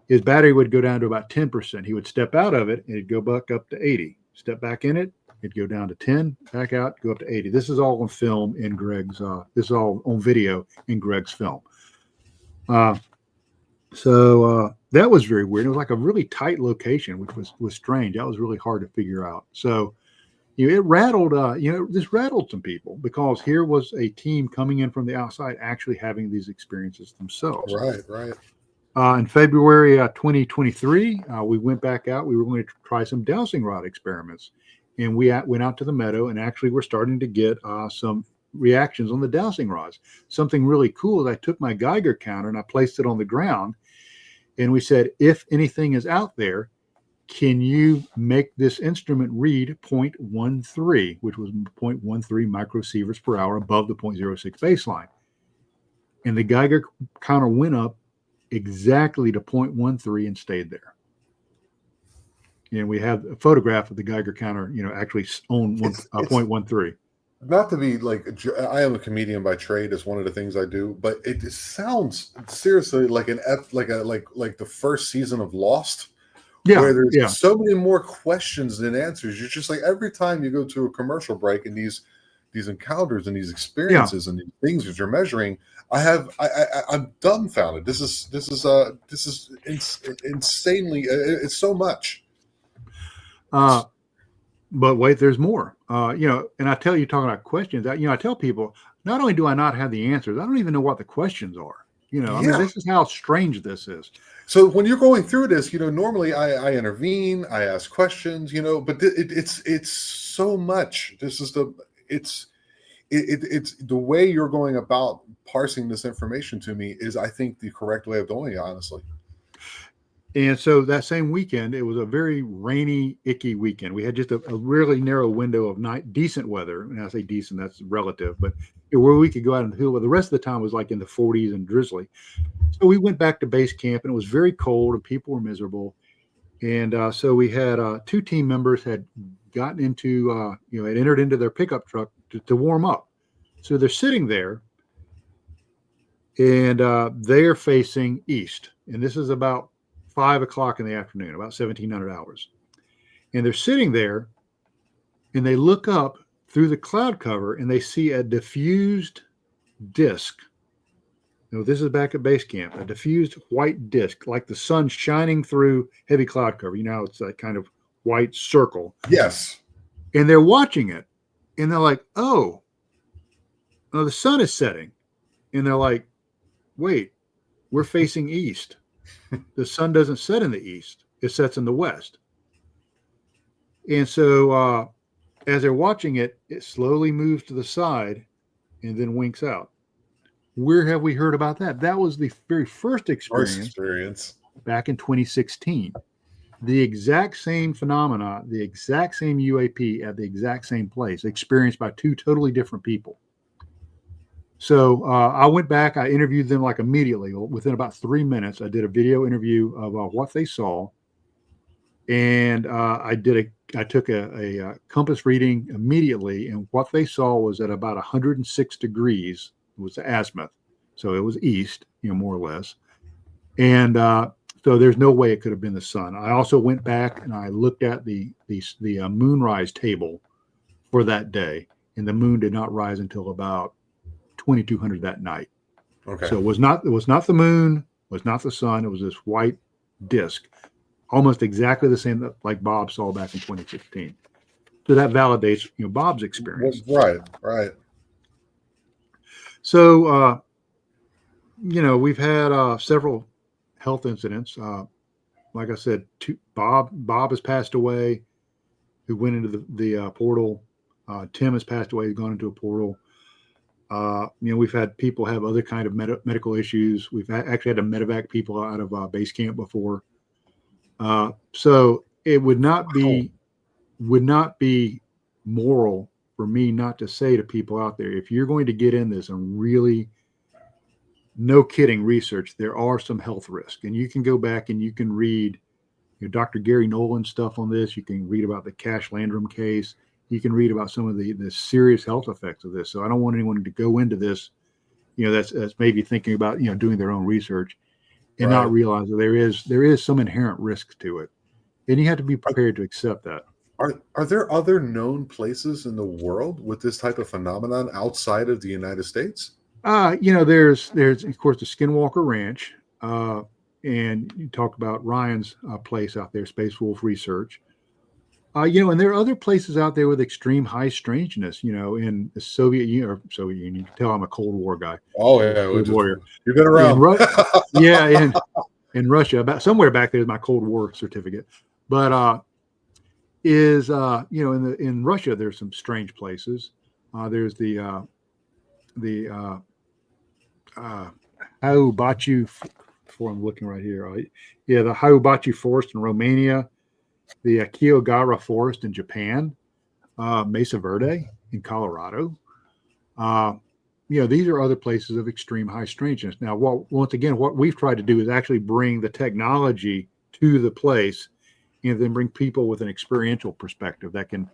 His battery would go down to about 10%. He would step out of it and it'd go back up to 80. Step back in it, it'd go down to 10, back out, go up to 80. This is all on film in Greg's, this is all on video in Greg's film. So that was very weird. It was like a really tight location, which was strange. That was really hard to figure out. So, it rattled, this rattled some people because here was a team coming in from the outside actually having these experiences themselves. Right. In February 2023, we went back out. We were going to try some dowsing rod experiments. And we went out to the Meadow and actually we're starting to get some reactions on the dowsing rods. Something really cool is I took my Geiger counter and I placed it on the ground. And we said, if anything is out there, can you make this instrument read 0.13, which was 0.13 microsieverts per hour above the 0.06 baseline? And the Geiger counter went up exactly to 0.13 and stayed there. And we have a photograph of the Geiger counter, actually on 0.13. Not to be like, I am a comedian by trade, is one of the things I do, but it sounds seriously like like the first season of Lost, where there's so many more questions than answers. You're just like, every time you go to a commercial break and these encounters and these experiences and these things that you're measuring, I'm dumbfounded. This is insanely. It's so much. But wait, there's more. And I tell you, talking about questions, I tell people, not only do I not have the answers, I don't even know what the questions are. I mean, this is how strange this is. So when you're going through this, normally I intervene, I ask questions, but it's so much. It's the way you're going about parsing this information to me is, I think, the correct way of doing it, honestly. And so that same weekend, it was a very rainy, icky weekend. We had just a really narrow window of decent weather. And I say decent, that's relative, but where we could go out in the hill. But the rest of the time was like in the 40s and drizzly. So we went back to base camp, and it was very cold, and people were miserable. And so we had 2 team members had gotten into, had entered into their pickup truck to warm up. So they're sitting there, and they are facing east. And this is about 5 o'clock in the afternoon, about 1700 hours. And they're sitting there and they look up through the cloud cover and they see a diffused disc. This is back at base camp, a diffused white disc, like the sun shining through heavy cloud cover. It's that kind of white circle. Yes. And they're watching it. And they're like, oh, the sun is setting. And they're like, wait, we're facing east. The sun doesn't set in the east. It sets in the west. And so as they're watching it, it slowly moves to the side and then winks out. Where have we heard about that? That was the very first experience back in 2016. The exact same phenomena, the exact same UAP at the exact same place, experienced by two totally different people. So I went back, I interviewed them like immediately. Within about 3 minutes, I did a video interview of what they saw. And I took a compass reading immediately, and what they saw was at about 106 degrees was the azimuth, so it was east, more or less. And so there's no way it could have been the sun. I also went back and I looked at the moonrise table for that day, and the moon did not rise until about 2200 that night. Okay. So it was not the moon, was not the sun. It was this white disc, almost exactly the same that like Bob saw back in 2016. So that validates, Bob's experience. Right. So, we've had several health incidents. Like I said, Bob has passed away, who went into the portal. Tim has passed away, gone into a portal. We've had people have other kind of medical issues. We've actually had to medevac people out of base camp before. So it would not be moral for me not to say to people out there, if you're going to get in this and really, no kidding, research, there are some health risks. And you can go back and you can read Dr. Gary Nolan's stuff on this. You can read about the Cash Landrum case. You can read about some of the serious health effects of this. So I don't want anyone to go into this, that's maybe thinking about, doing their own research and not realize that there is some inherent risk to it. And you have to be prepared to accept that. Are there other known places in the world with this type of phenomenon outside of the United States? There's of course the Skinwalker Ranch, and you talk about Ryan's place out there, Space Wolf Research. And there are other places out there with extreme high strangeness. In the Soviet Union, you can tell I'm a Cold War guy. Oh yeah, warrior. You've been around. In Russia, about somewhere back there is my Cold War certificate. But in Russia there's some strange places. There's the Haubachu, I'm looking right here. The Haubachu Forest in Romania, the Kiyogara Forest in Japan, Mesa Verde in Colorado. These are other places of extreme high strangeness. Now, once again, what we've tried to do is actually bring the technology to the place, and then bring people with an experiential perspective that can,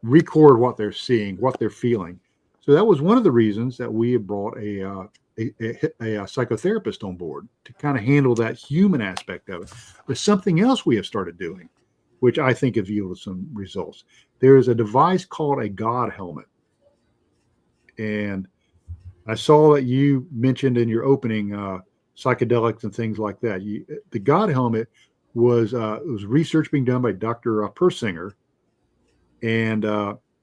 record what they're seeing, what they're feeling. So that was one of the reasons that we had brought a psychotherapist on board to kind of handle that human aspect of it. But something else we have started doing, which I think has yielded some results. There is a device called a God helmet. And I saw that you mentioned in your opening psychedelics and things like that. The God helmet was research being done by Dr. Persinger, and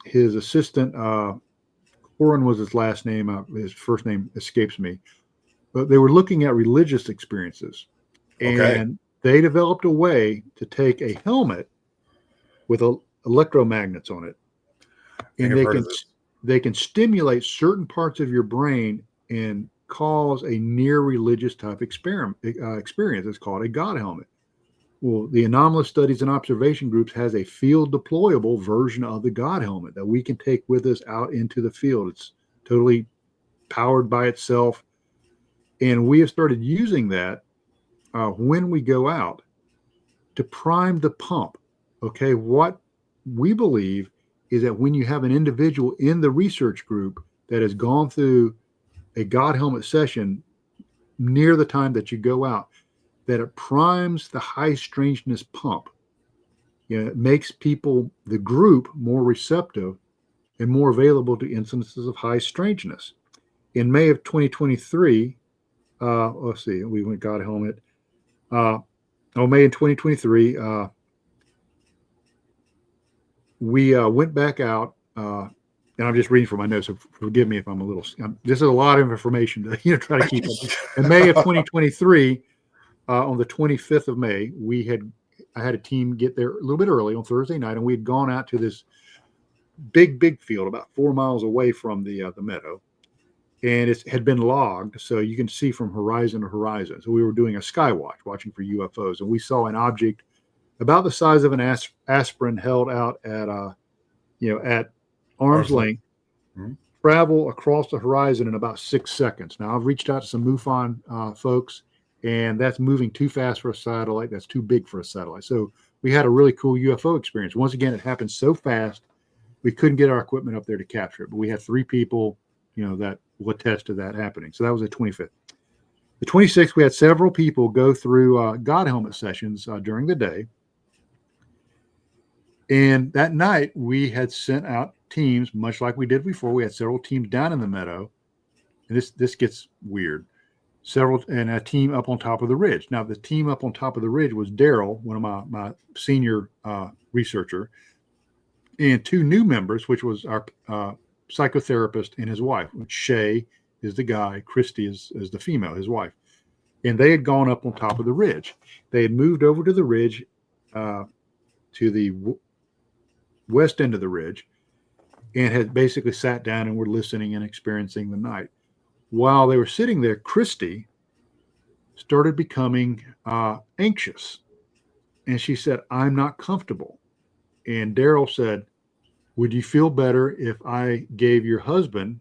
his assistant, Corin was his last name. His first name escapes me. But they were looking at religious experiences. And they developed a way to take a helmet with electromagnets on it. And they can stimulate certain parts of your brain and cause a near religious type experience. It's called a God helmet. Well, the Anomalous Studies and Observation Groups has a field deployable version of the God helmet that we can take with us out into the field. It's totally powered by itself. And we have started using that when we go out to prime the pump. Okay, what we believe is that when you have an individual in the research group that has gone through a God helmet session near the time that you go out, that it primes the high strangeness pump. It makes people, the group, more receptive and more available to instances of high strangeness. In May of 2023, let's see, we went got a helmet. May in 2023, we went back out, and I'm just reading from my notes, so forgive me if I'm a little. This is a lot of information to try to keep up. In May of 2023, on the 25th of May, I had a team get there a little bit early on Thursday night, and we had gone out to this big field about 4 miles away from the Meadow, and it had been logged, so you can see from horizon to horizon. So we were doing a sky watch, watching for UFOs, and we saw an object about the size of an aspirin held out at at arm's length, travel across the horizon in about 6 seconds. Now, I've reached out to some MUFON folks, and that's moving too fast for a satellite. That's too big for a satellite. So we had a really cool UFO experience. Once again, it happened so fast, we couldn't get our equipment up there to capture it. But we had 3 people, that will attest to that happening. So that was the 25th. The 26th, we had several people go through God helmet sessions during the day. And that night, we had sent out teams, much like we did before. We had several teams down in the Meadow. And this gets weird. And a team up on top of the ridge. Now, the team up on top of the ridge was Daryl, one of my senior researcher, and 2 new members, which was our psychotherapist and his wife. Shay is the guy, Christy is the female, his wife. And they had gone up on top of the ridge. They had moved over to the ridge, to the west end of the ridge, and had basically sat down and were listening and experiencing the night. While they were sitting there, Christy started becoming anxious. And she said, "I'm not comfortable." And Daryl said, "Would you feel better if I gave your husband,"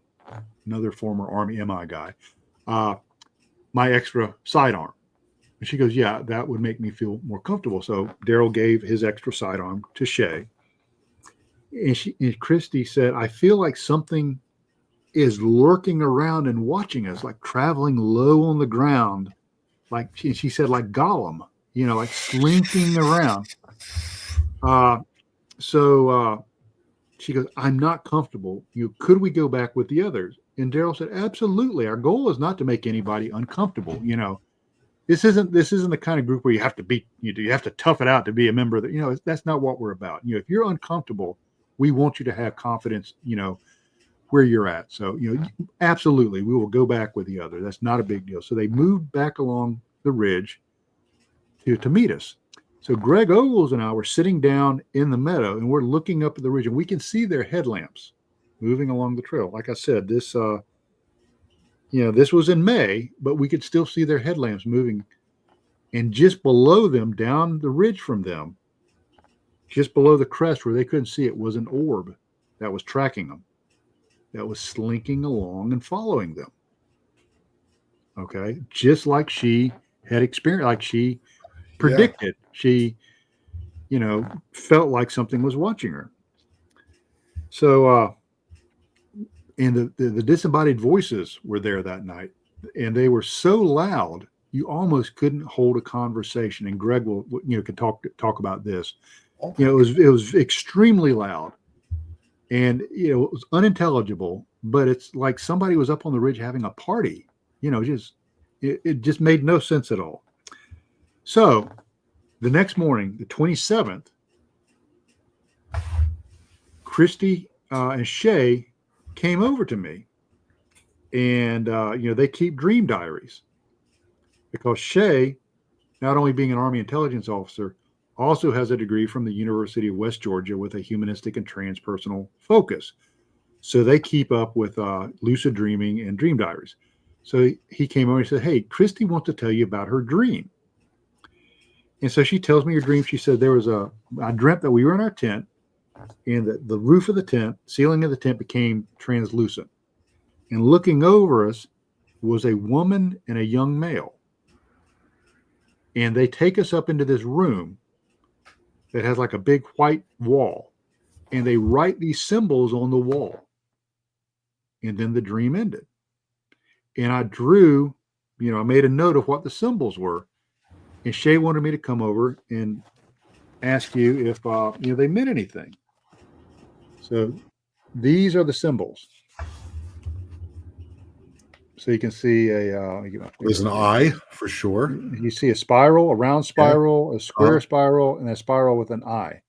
another former Army MI guy, "my extra sidearm?" And she goes, "Yeah, that would make me feel more comfortable." So Daryl gave his extra sidearm to Shay. And Christy said, "I feel like something is lurking around and watching us, like traveling low on the ground." Like she said, like Gollum, like slinking around. So she goes, "I'm not comfortable. Could we go back with the others?" And Daryl said, "Absolutely. Our goal is not to make anybody uncomfortable. This isn't the kind of group where you have to you have to tough it out to be a member of the, that's not what we're about. If you're uncomfortable, we want you to have confidence, where you're at. So, absolutely, we will go back with the other. That's not a big deal." So they moved back along the ridge to meet us. So Greg Ogles and I were sitting down in the Meadow, and we're looking up at the ridge, and we can see their headlamps moving along the trail. Like I said, this was in May, but we could still see their headlamps moving. And just below them, down the ridge from them, just below the crest where they couldn't see it, was an orb that was tracking them, that was slinking along and following them. Okay. Just like she had experienced, like she predicted. Yeah. She, felt like something was watching her. So, and the disembodied voices were there that night, and they were so loud, you almost couldn't hold a conversation. And Greg will, can talk about this. It was extremely loud, and it was unintelligible. But it's like somebody was up on the ridge having a party. It just made no sense at all. So the next morning, the 27th, Christy and Shay came over to me, and they keep dream diaries, because Shay, not only being an Army intelligence officer, also has a degree from the University of West Georgia with a humanistic and transpersonal focus. So they keep up with lucid dreaming and dream diaries. So he came over and said, "Hey, Christy wants to tell you about her dream." And so she tells me her dream. She said, I dreamt that we were in our tent, and the roof of the tent, ceiling of the tent, became translucent. And looking over us was a woman and a young male. And they take us up into this room that has like a big white wall. And they write these symbols on the wall. And then the dream ended. And I drew, I made a note of what the symbols were. And Shay wanted me to come over and ask you if, they meant anything. So these are the symbols. So you can see There's an eye for sure. You see a spiral, a round spiral, a square spiral, and a spiral with an eye.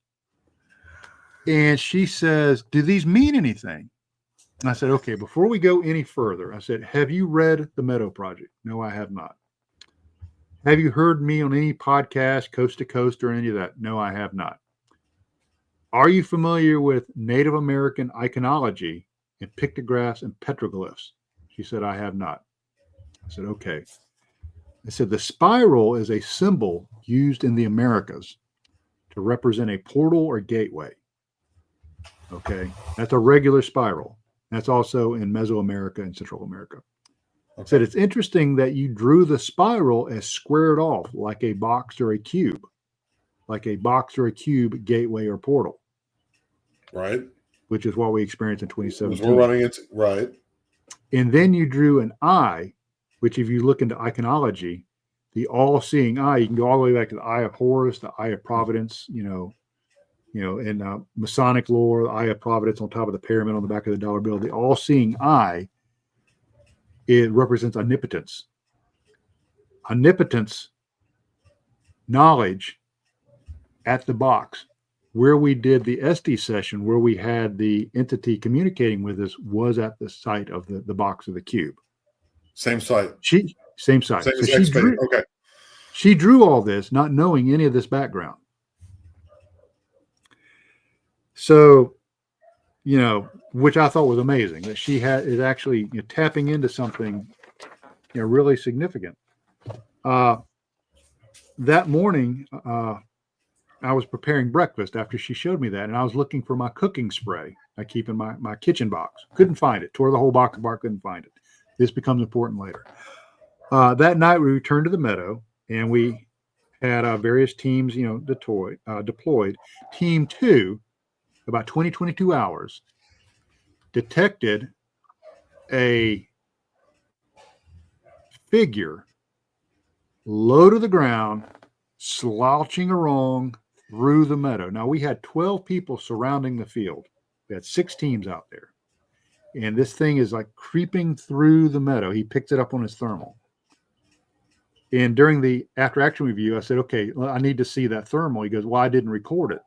And she says, "Do these mean anything?" And I said, "Okay, before we go any further," I said, "Have you read the Meadow Project?" "No, I have not." "Have you heard me on any podcast, Coast to Coast, or any of that?" "No, I have not." "Are you familiar with Native American iconology and pictographs and petroglyphs?" She said, "I have not." I said, "Okay." I said, "The spiral is a symbol used in the Americas to represent a portal or gateway." Okay. That's a regular spiral. That's also in Mesoamerica and Central America. Okay. Said, "It's interesting that you drew the spiral as squared off like a box or a cube, gateway or portal." Right. Which is what we experienced in 2017. We're running it. Right. And then you drew an eye, which if you look into iconology, the all-seeing eye, you can go all the way back to the Eye of Horus, the Eye of Providence, in Masonic lore, the Eye of Providence on top of the pyramid on the back of the dollar bill. The all-seeing eye, it represents omnipotence. Omnipotence, knowledge at the box. Where we did the Estes session, where we had the entity communicating with us, was at the site of the box of the cube. Same site. Same site. Same So she drew all this, not knowing any of this background. So, which I thought was amazing, that she is actually tapping into something, really significant. That morning, I was preparing breakfast after she showed me that, and I was looking for my cooking spray I keep in my kitchen box. Couldn't find it. Tore the whole box apart, couldn't find it. This becomes important later. That night, we returned to the Meadow, and we had various teams, deployed. Team 2, about 22 hours, detected a figure low to the ground, slouching along through the meadow. Now, we had 12 people surrounding the field. We had 6 teams out there. And this thing is like creeping through the meadow. He picked it up on his thermal. And during the after action review, I said, "Okay, well, I need to see that thermal." He goes, "Well, I didn't record it."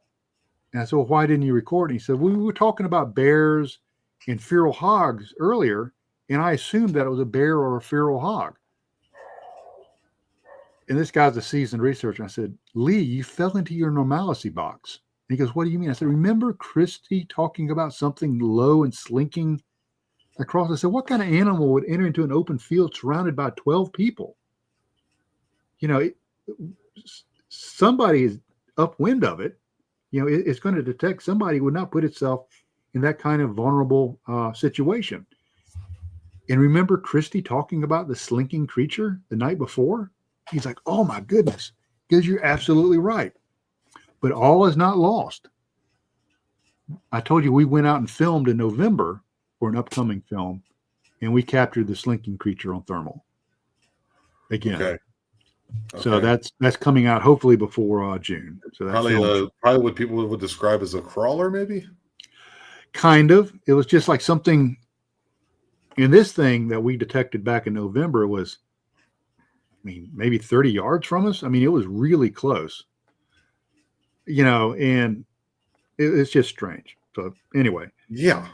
And I said, "Well, why didn't you record it?" And he said, "We were talking about bears and feral hogs earlier, and I assumed that it was a bear or a feral hog." And this guy's a seasoned researcher. I said, "Lee, you fell into your normalcy box." And he goes, "What do you mean?" I said, "Remember Christy talking about something low and slinking across?" I said, "What kind of animal would enter into an open field surrounded by 12 people? Somebody is upwind of it. It's going to detect. Somebody would not put itself in that kind of vulnerable situation." And remember Christy talking about the slinking creature the night before? He's like, "Oh my goodness." Because you're absolutely right. But all is not lost. I told you we went out and filmed in November for an upcoming film, and we captured the slinking creature on thermal again. Okay. So that's coming out hopefully before June. So that's probably what people would describe as a crawler, maybe. Kind of. It was just like something. And this thing that we detected back in November was, maybe 30 yards from us. It was really close. And it's just strange. So anyway, yeah.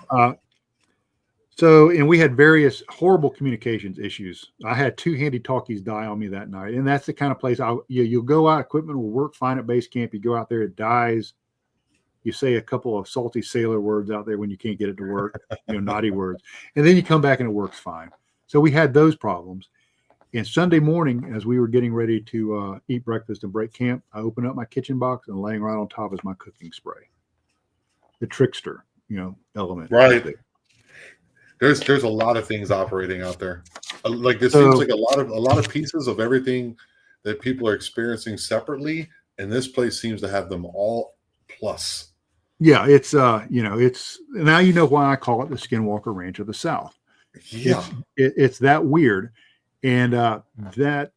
And we had various horrible communications issues. I had 2 handy-talkies die on me that night. And that's the kind of place you'll go out, equipment will work fine at base camp. You go out there, it dies. You say a couple of salty sailor words out there when you can't get it to work, naughty words. And then you come back and it works fine. So we had those problems. And Sunday morning, as we were getting ready to eat breakfast and break camp, I opened up my kitchen box, and laying right on top is my cooking spray. The trickster, element. Right. There's a lot of things operating out there. Seems like a lot of pieces of everything that people are experiencing separately, and this place seems to have them all plus. Yeah, it's it's now why I call it the Skinwalker Ranch of the South. Yeah, it's that weird, and that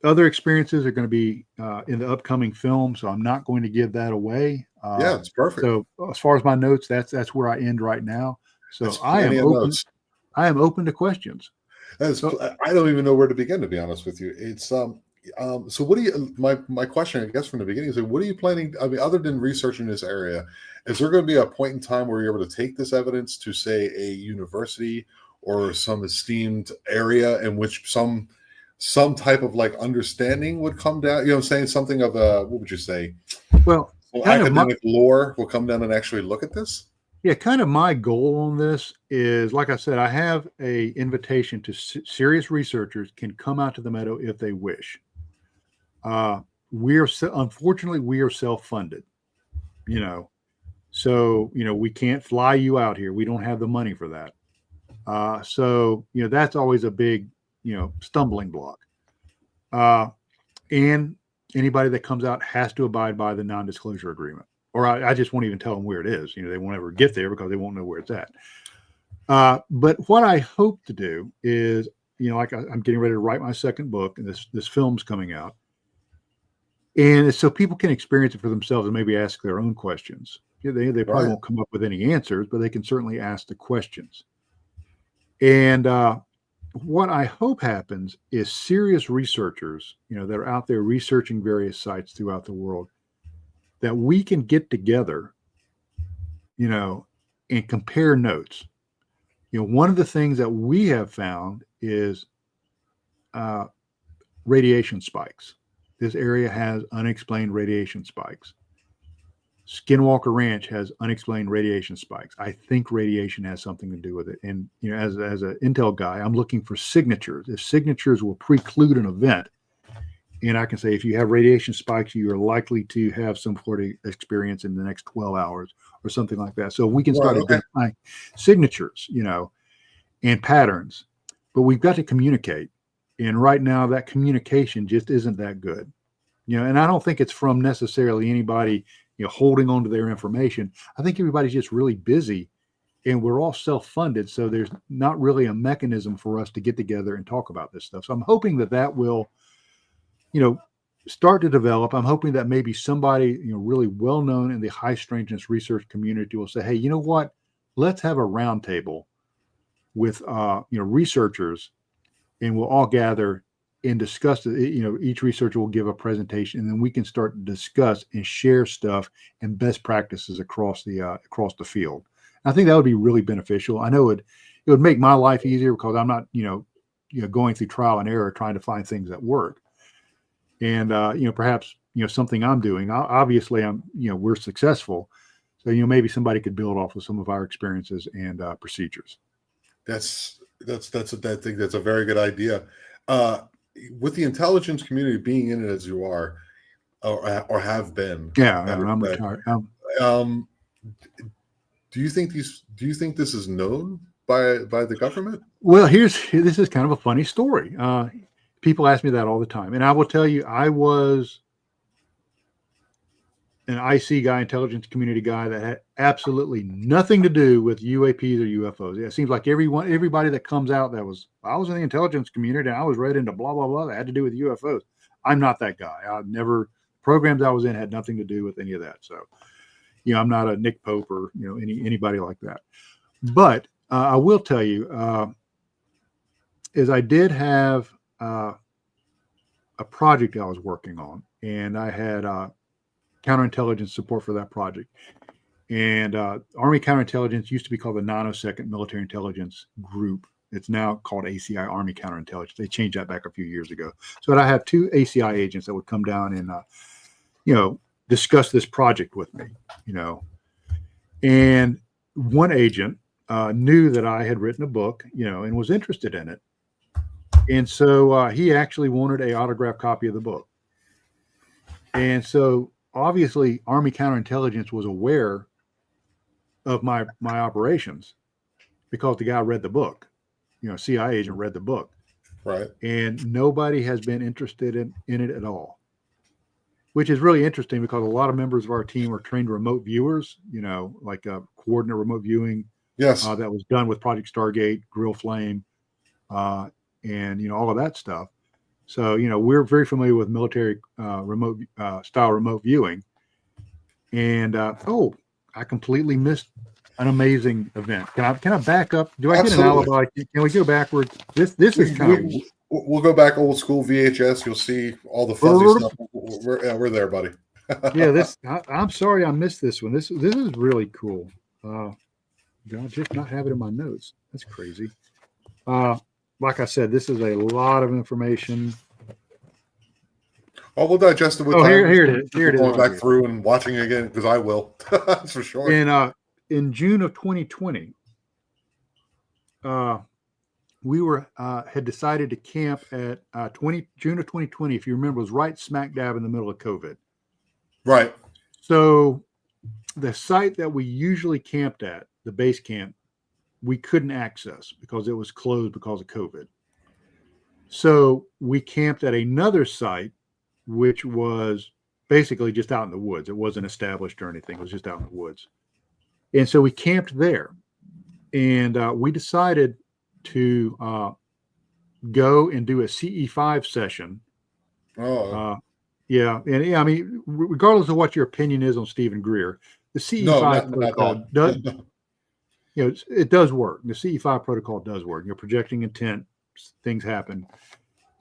other experiences are going to be in the upcoming film, so I'm not going to give that away. Yeah, it's perfect. So as far as my notes, that's where I end right now. So I am open to questions. So I don't even know where to begin, to be honest with you. It's so what do you my question, I guess, from the beginning is like, what are you planning? I mean, other than researching this area, is there going to be a point in time where you're able to take this evidence to, say, a university or some esteemed area in which some type of like understanding would come down? You know what I'm saying? Something of a, what would you say? Well, Well, kind of my, academic lore will come down and actually look at this. yeah, kind of my goal on this is, like I said, I have a invitation to serious researchers can come out to the Meadow if they wish. Uh, unfortunately, we are self-funded, you know, so, we can't fly you out here. We don't have the money for that. So, that's always a big, stumbling block. And anybody that comes out has to abide by the non-disclosure agreement, or I just won't even tell them where it is. They won't ever get there because they won't know where it's at. But what I hope to do is, like I'm getting ready to write my second book, and this film's coming out, and it's so people can experience it for themselves and maybe ask their own questions. They probably won't come up with any answers, but they can certainly ask the questions. And what I hope happens is serious researchers, that are out there researching various sites throughout the world, that we can get together, and compare notes. One of the things that we have found is radiation spikes. This area has unexplained radiation spikes. Skinwalker Ranch has unexplained radiation spikes. I think radiation has something to do with it. And as an intel guy, I'm looking for signatures. If signatures will preclude an event, and I can say if you have radiation spikes, you are likely to have some sort of experience in the next 12 hours or something like that. So we can start identifying signatures, and patterns. But we've got to communicate. And right now, that communication just isn't that good. And I don't think it's from necessarily anybody holding on to their information. I think everybody's just really busy, and we're all self-funded. So there's not really a mechanism for us to get together and talk about this stuff. So I'm hoping that will, start to develop. I'm hoping that maybe somebody, really well-known in the high strangeness research community will say, hey, you know what? Let's have a roundtable with, researchers, and we'll all gather and discuss it. Each researcher will give a presentation, and then we can start to discuss and share stuff and best practices across the field. And I think that would be really beneficial. I know it would make my life easier because I'm not, going through trial and error trying to find things that work. And perhaps something I'm doing. Obviously, we're successful, so maybe somebody could build off of some of our experiences and procedures. I think that's a very good idea. With the intelligence community being in it as you are, or have been. Yeah, I'm retired. Do you think this is known by the government? Well, this is kind of a funny story. People ask me that all the time, and I will tell you, I was an IC guy, intelligence community guy, that had absolutely nothing to do with UAPs or UFOs. It seems like everybody that comes out I was in the intelligence community and I was read into blah, blah, blah that had to do with UFOs. I'm not that guy. Programs I was in had nothing to do with any of that. So, I'm not a Nick Pope or, anybody like that. But I will tell you, is I did have a project I was working on, and I had counterintelligence support for that project. And Army Counterintelligence used to be called the 902nd Military Intelligence Group. It's now called ACI, Army Counterintelligence. They changed that back a few years ago. So I have 2 ACI agents that would come down and, discuss this project with me, And one agent knew that I had written a book, and was interested in it. And so he actually wanted an autographed copy of the book. And so obviously Army Counterintelligence was aware of my operations because the guy read the book, CIA agent read the book. Right. And nobody has been interested in it at all, which is really interesting because a lot of members of our team are trained remote viewers, like coordinate remote viewing. Yes. That was done with Project Stargate, Grill Flame, and, all of that stuff. So, we're very familiar with military remote style remote viewing. And, I completely missed an amazing event. Can I back up? Do I get an Absolutely. alibi? Can we go backwards? This is kind of We'll go back old school VHS. You'll see all the fuzzy stuff. We're there, buddy. yeah. I'm sorry I missed this one. This is really cool. I just not have it in my notes. That's crazy. Like I said, this is a lot of information. Oh, we'll digest it with Oh, time. here it is. Here it is. Going back through and watching again because I will. That's for sure. In June of 2020, we had decided to camp at June of 2020. If you remember, was right smack dab in the middle of COVID. Right. So the site that we usually camped at, the base camp, we couldn't access because it was closed because of COVID. So we camped at another site, which was basically just out in the woods. It wasn't established or anything. It was just out in the woods. And so we camped there. And we decided to go and do a CE5 session. Oh. Yeah. And yeah, I mean, regardless of what your opinion is on Stephen Greer, the CE5 protocol does, it does work. The CE5 protocol does work. You're projecting intent, things happen.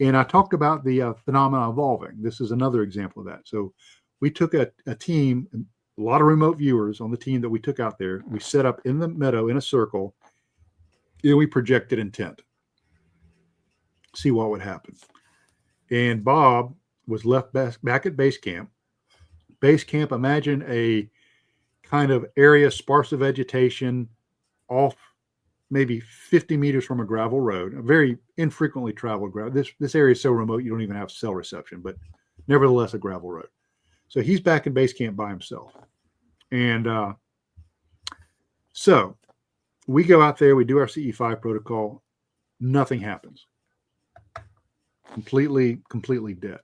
And I talked about the phenomena evolving. This is another example of that. So we took a team, a lot of remote viewers on the team that we took out there. We set up in the meadow in a circle, and we projected intent. See what would happen. And Bob was left back at base camp. Base camp, imagine a kind of area sparse of vegetation off maybe 50 meters from a gravel road, a very infrequently traveled gravel. This area is so remote you don't even have cell reception, but nevertheless a gravel road. So he's back in base camp by himself. And so we go out there, we do our CE5 protocol, nothing happens. Completely dead.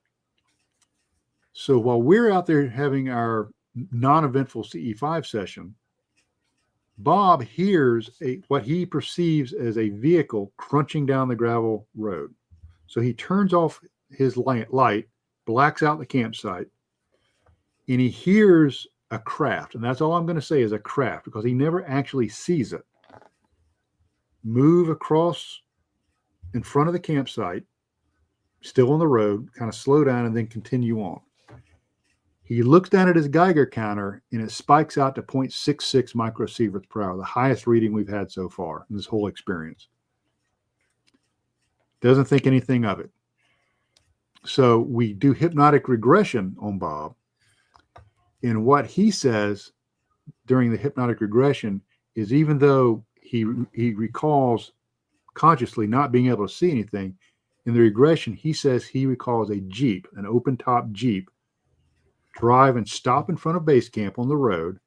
So while we're out there having our non-eventful CE5 session, Bob hears what he perceives as a vehicle crunching down the gravel road. So he turns off his light, blacks out the campsite, and he hears a craft. And that's all I'm going to say is a craft, because he never actually sees it move across in front of the campsite, still on the road, kind of slow down and then continue on. He looks down at his Geiger counter and it spikes out to 0.66 microsieverts per hour, the highest reading we've had so far in this whole experience. Doesn't think anything of it. So we do hypnotic regression on Bob. And what he says during the hypnotic regression is, even though he recalls consciously not being able to see anything, in the regression, he says he recalls a Jeep, an open top Jeep, drive and stop in front of base camp on the road,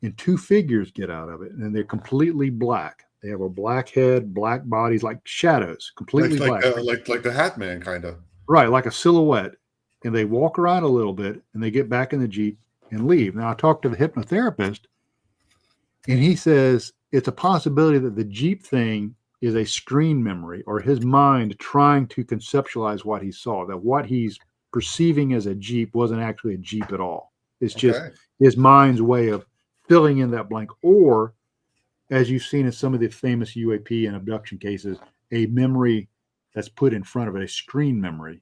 and two figures get out of it, and they're completely black. They have a black head, black bodies, like shadows, completely black. Like the Hat Man, kind of. Right, like a silhouette. And they walk around a little bit, and they get back in the Jeep and leave. Now, I talked to the hypnotherapist, and he says it's a possibility that the Jeep thing is a screen memory, or his mind trying to conceptualize what he saw, that what he's perceiving as a Jeep wasn't actually a Jeep at all. It's just his mind's way of filling in that blank. Or, as you've seen in some of the famous UAP and abduction cases, a memory that's put in front of it, a screen memory.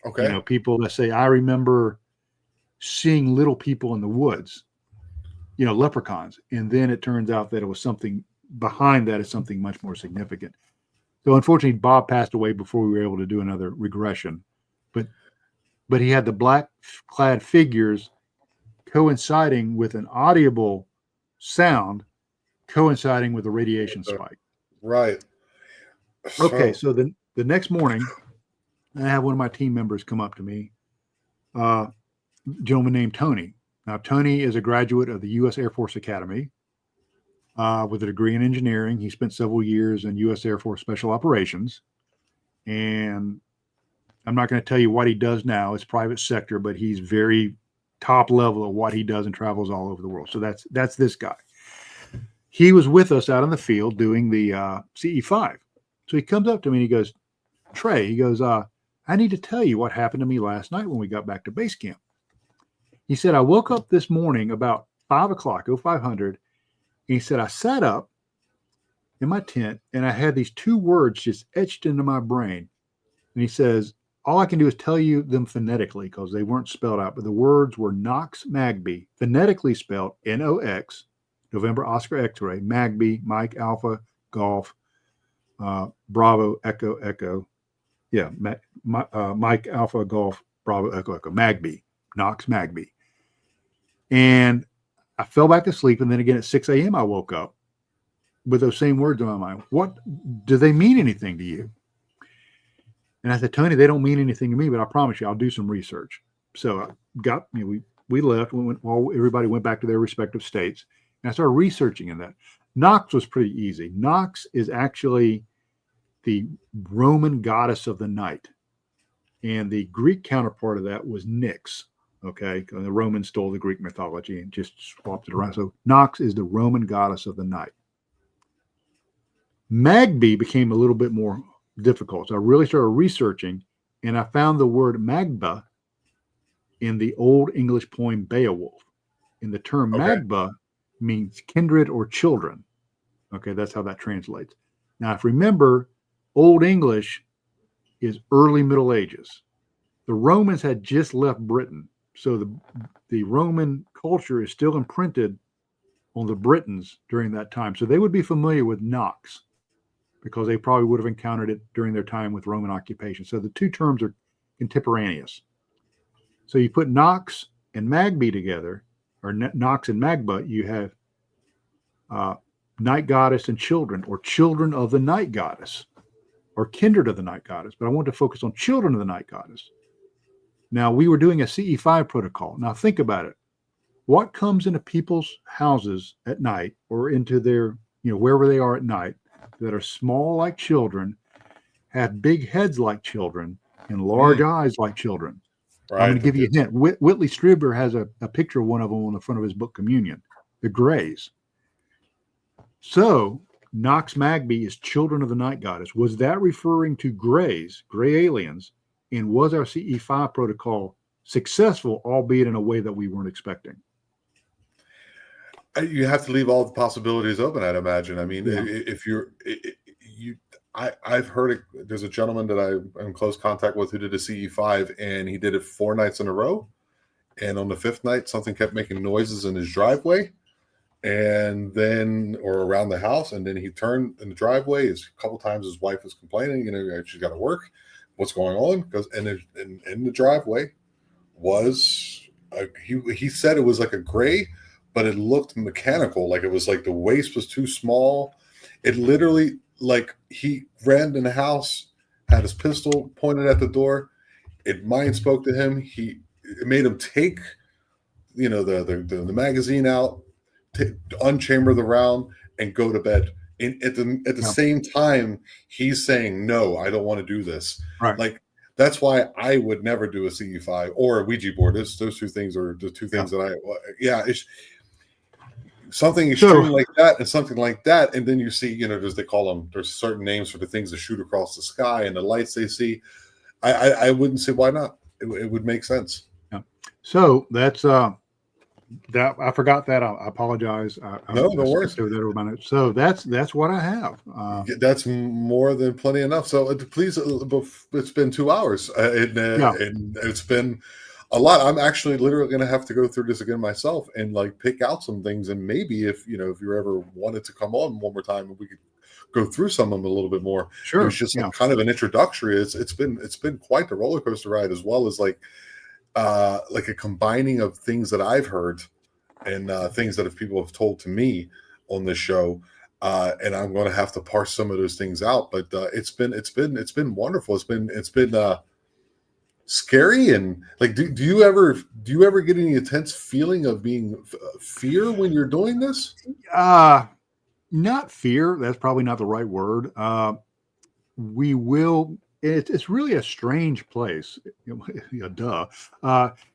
Okay. You know, people that say, I remember seeing little people in the woods, you know, leprechauns. And then it turns out that it was something behind that is something much more significant. So unfortunately, Bob passed away before we were able to do another regression. But he had the black clad figures coinciding with an audible sound coinciding with a radiation spike. Right. Okay, so the next morning, I have one of my team members come up to me, a gentleman named Tony. Now, Tony is a graduate of the U.S. Air Force Academy with a degree in engineering. He spent several years in U.S. Air Force Special Operations. And I'm not going to tell you what he does now. It's private sector, but he's very top level of what he does and travels all over the world. So that's this guy. He was with us out in the field doing the CE5. So he comes up to me and he goes, Trey, he goes, I need to tell you what happened to me last night when we got back to base camp. He said, I woke up this morning about 5 o'clock, 0500, And he said, I sat up in my tent and I had these two words just etched into my brain. And he says, all I can do is tell you them phonetically because they weren't spelled out, but the words were Knox Magby, phonetically spelled Nox, November Oscar X-ray, Magby, Mike Alpha Golf, Bravo Echo Echo. Yeah, Mike Alpha Golf Bravo Echo Echo, Magby, Knox Magby. And I fell back to sleep. And then again at 6 a.m., I woke up with those same words in my mind. What do they mean anything to you? And I said, Tony, they don't mean anything to me, but I promise you, I'll do some research. So I got, we left while everybody went back to their respective states. And I started researching in that. Nox was pretty easy. Nox is actually the Roman goddess of the night. And the Greek counterpart of that was Nyx. Okay. The Romans stole the Greek mythology and just swapped it around. So Nox is the Roman goddess of the night. Magby became a little bit more difficult. So I really started researching and I found the word Magba in the Old English poem Beowulf. And the term Magba means kindred or children. Okay, that's how that translates. Now, if you remember, Old English is early Middle Ages. The Romans had just left Britain. So the Roman culture is still imprinted on the Britons during that time. So they would be familiar with Nox, because they probably would have encountered it during their time with Roman occupation. So the two terms are contemporaneous. So you put Nox and Magby together, or Nox and Magba, you have night goddess and children, or children of the night goddess, or kindred of the night goddess. But I want to focus on children of the night goddess. Now, we were doing a CE5 protocol. Now, think about it. What comes into people's houses at night or into their, wherever they are at night, that are small like children, have big heads like children, and large eyes like children? Right. I'm going to give you a hint. Whitley Strieber has a picture of one of them on the front of his book, Communion, the Greys. So Nox Magby is children of the night goddess. Was that referring to Greys, gray aliens? And was our CE5 protocol successful, albeit in a way that we weren't expecting? You have to leave all the possibilities open, I'd imagine. I mean, if I've heard it. There's a gentleman that I'm in close contact with who did a CE5, and he did it 4 nights in a row. And on the 5th night, something kept making noises in his driveway, and then, or around the house. And then he turned in the driveway. A couple times his wife was complaining, she's got to work. What's going on? Because in the driveway was he said it was like a gray, but it looked mechanical. Like it was like the waist was too small. It literally, like, he ran in the house, had his pistol pointed at the door. It mind spoke to him. It made him take, the magazine out, unchamber the round, and go to bed. And at the same time, he's saying, no, I don't want to do this. Right. Like, that's why I would never do a CE5 or a Ouija board. Those two things are the two things that it's something extreme like that and something like that. And then you see, as they call them, there's certain names for the things that shoot across the sky and the lights they see. I wouldn't say why not. It would make sense. Yeah. So that's that. I forgot that. I apologize. No worries. So that's what I have. That's more than plenty enough. So please, it's been 2 hours, and it's been a lot. I'm actually literally going to have to go through this again myself and like pick out some things. And maybe if you ever wanted to come on one more time, we could go through some of them a little bit more. Sure. It was just kind of an introductory. It's been quite the roller coaster ride, as well as like a combining of things that I've heard and things that people have told to me on this show. And I'm going to have to parse some of those things out, but it's been wonderful. It's been scary. And like, do you ever get any intense feeling of being fear when you're doing this? Not fear. That's probably not the right word. We will. It's really a strange place. Duh.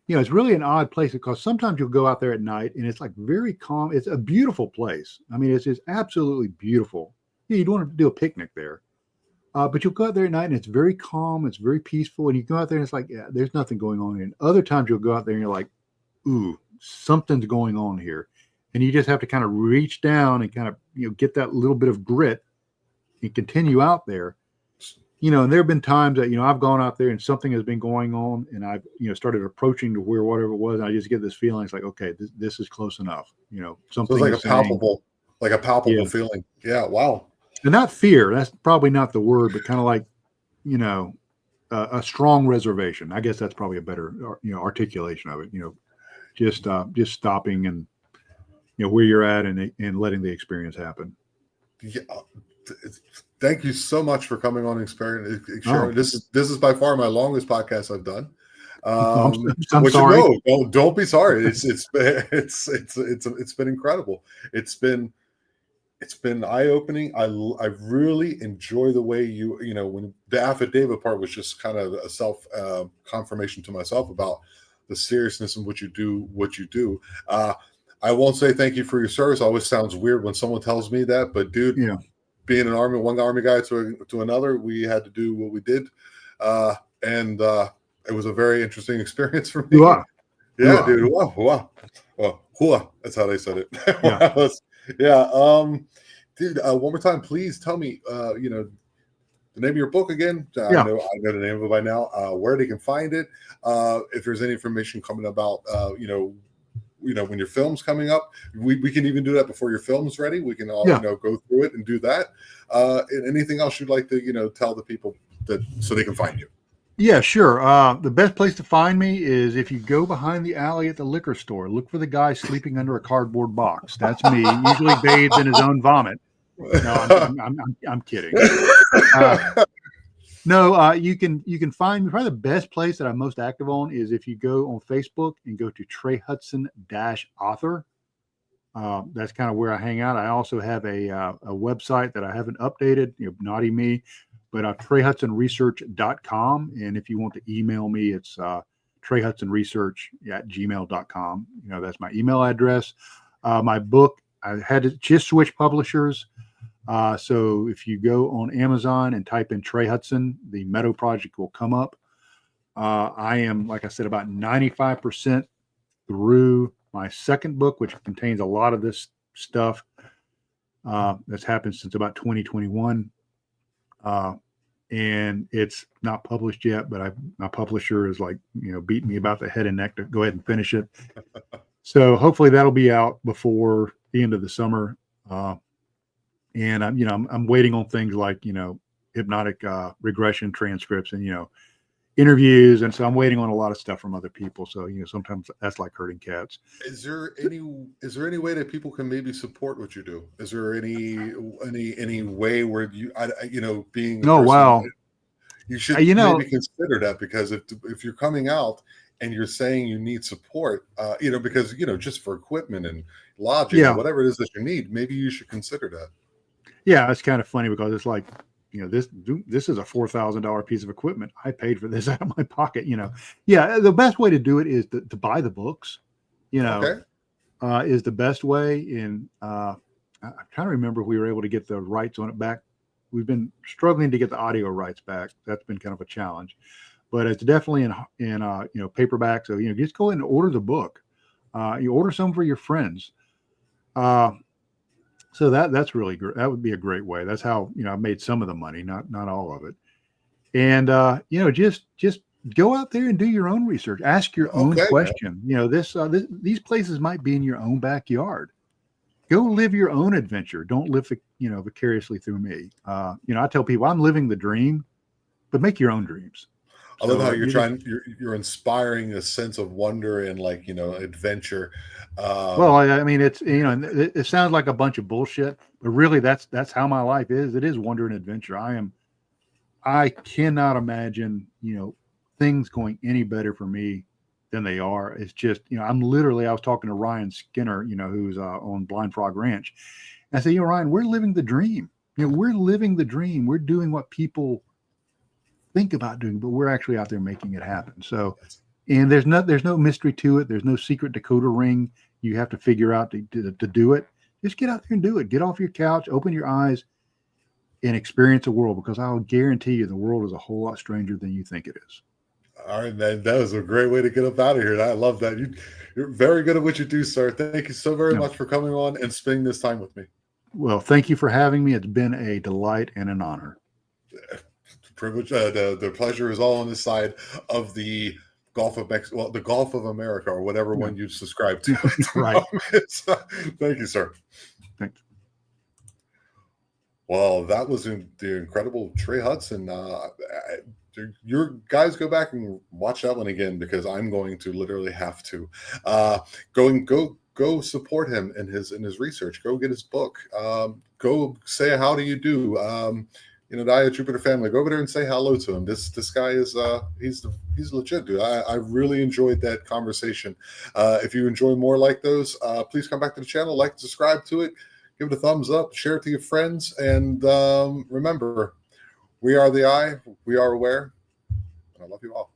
It's really an odd place because sometimes you'll go out there at night and it's like very calm. It's a beautiful place. I mean, it's just absolutely beautiful. You'd want to do a picnic there. But you'll go out there at night and it's very calm. It's very peaceful. And you go out there and it's like, there's nothing going on here. And other times you'll go out there and you're like, ooh, something's going on here. and you just have to kind of reach down and kind of, get that little bit of grit and continue out there. And there have been times that, I've gone out there and something has been going on, and I've, started approaching to where whatever it was, and I just get this feeling. It's like, okay, this is close enough. So Something it's is saying, like a palpable yeah, feeling. Yeah. Wow. and not fear. That's probably not the word, but kind of like, a strong reservation. I guess that's probably a better, articulation of it. Just stopping and, where you're at and letting the experience happen. Yeah. Thank you so much for coming on and sharing. Oh. This is by far my longest podcast I've done. I'm Which sorry. No, don't be sorry. It's been incredible. It's been eye-opening. I really enjoy the way when the affidavit part was just kind of a self confirmation to myself about the seriousness in what you do. I won't say thank you for your service. It always sounds weird when someone tells me that, but dude, Yeah. being one army guy to another, we had to do what we did, and it was a very interesting experience for me. Yeah, dude. Wow. That's how they said it. Yeah. Dude. One more time, please tell me, the name of your book again. Yeah. I know the name of it by now. Where they can find it. If there's any information coming about, when your film's coming up, we can even do that before your film's ready. We can all go through it and do that. And anything else you'd like to tell the people so they can find you? Yeah, sure. The best place to find me is if you go behind the alley at the liquor store. Look for the guy sleeping under a cardboard box. That's me, usually bathed in his own vomit. No, I'm kidding. No, you can find me. Probably the best place that I'm most active on is if you go on Facebook and go to Trey Hudson -author. That's kind of where I hang out. I also have a website that I haven't updated. Naughty me, but TreyHudsonResearch.com. And if you want to email me, it's TreyHudsonResearch@gmail.com. That's my email address. My book, I had to just switch publishers. So if you go on Amazon and type in Trey Hudson, the Meadow Project will come up. I am, like I said, about 95% through my second book, which contains a lot of this stuff that's happened since about 2021. And it's not published yet, but my publisher is beating me about the head and neck to go ahead and finish it. So hopefully that'll be out before the end of the summer. And I'm waiting on things like, hypnotic regression transcripts and, interviews. And so I'm waiting on a lot of stuff from other people. So, sometimes that's like herding cats. Is there any way that people can maybe support what you do? Is there any way where being a Oh, person, wow. you should maybe consider that, because if you're coming out and you're saying you need support, because, just for equipment and lodging, or whatever it is that you need, maybe you should consider that. Yeah, it's kind of funny because it's like, this is a $4,000 piece of equipment. I paid for this out of my pocket. Yeah, the best way to do it is to buy the books. Is the best way. And I'm trying to remember if we were able to get the rights on it back. We've been struggling to get the audio rights back. That's been kind of a challenge, but it's definitely in paperback. So just go ahead and order the book. You order some for your friends. So that's really great. That would be a great way. That's how, I've made some of the money, not all of it. And, just go out there and do your own research. Ask your own question. These places might be in your own backyard. Go live your own adventure. Don't live, vicariously through me. I tell people I'm living the dream, but make your own dreams. I love how you're inspiring a sense of wonder and adventure. Well, I mean, it's, it sounds like a bunch of bullshit, but really that's how my life is. It is wonder and adventure. I cannot imagine, things going any better for me than they are. It's just, I was talking to Ryan Skinner, who's on Blind Frog Ranch. And I said, Ryan, we're living the dream. We're living the dream. We're doing what people think about doing, but we're actually out there making it happen. So, and there's no mystery to it. There's no secret decoder ring you have to figure out to do it. Just get out there and do it. Get off your couch, open your eyes, and experience the world, because I'll guarantee you the world is a whole lot stranger than you think it is. All right, man. That was a great way to get up out of here. I love that. You're very good at what you do, sir. Thank you so very No. much for coming on and spending this time with me. Well, thank you for having me. It's been a delight and an honor. Privilege. The pleasure is all on this side of the Gulf of Mexico, well, the Gulf of America, or whatever one you subscribe to. Right. Thank you, sir. Thanks. Well, that was the incredible Trey Hudson. Your guys go back and watch that one again, because I'm going to literally have to. Go support him in his research. Go get his book. Go say how do you do. The I Jupiter family. Go over there and say hello to him. This guy is he's legit, dude. I really enjoyed that conversation. If you enjoy more like those, please come back to the channel, like, subscribe to it, give it a thumbs up, share it to your friends, and remember, we are the eye, we are aware, and I love you all.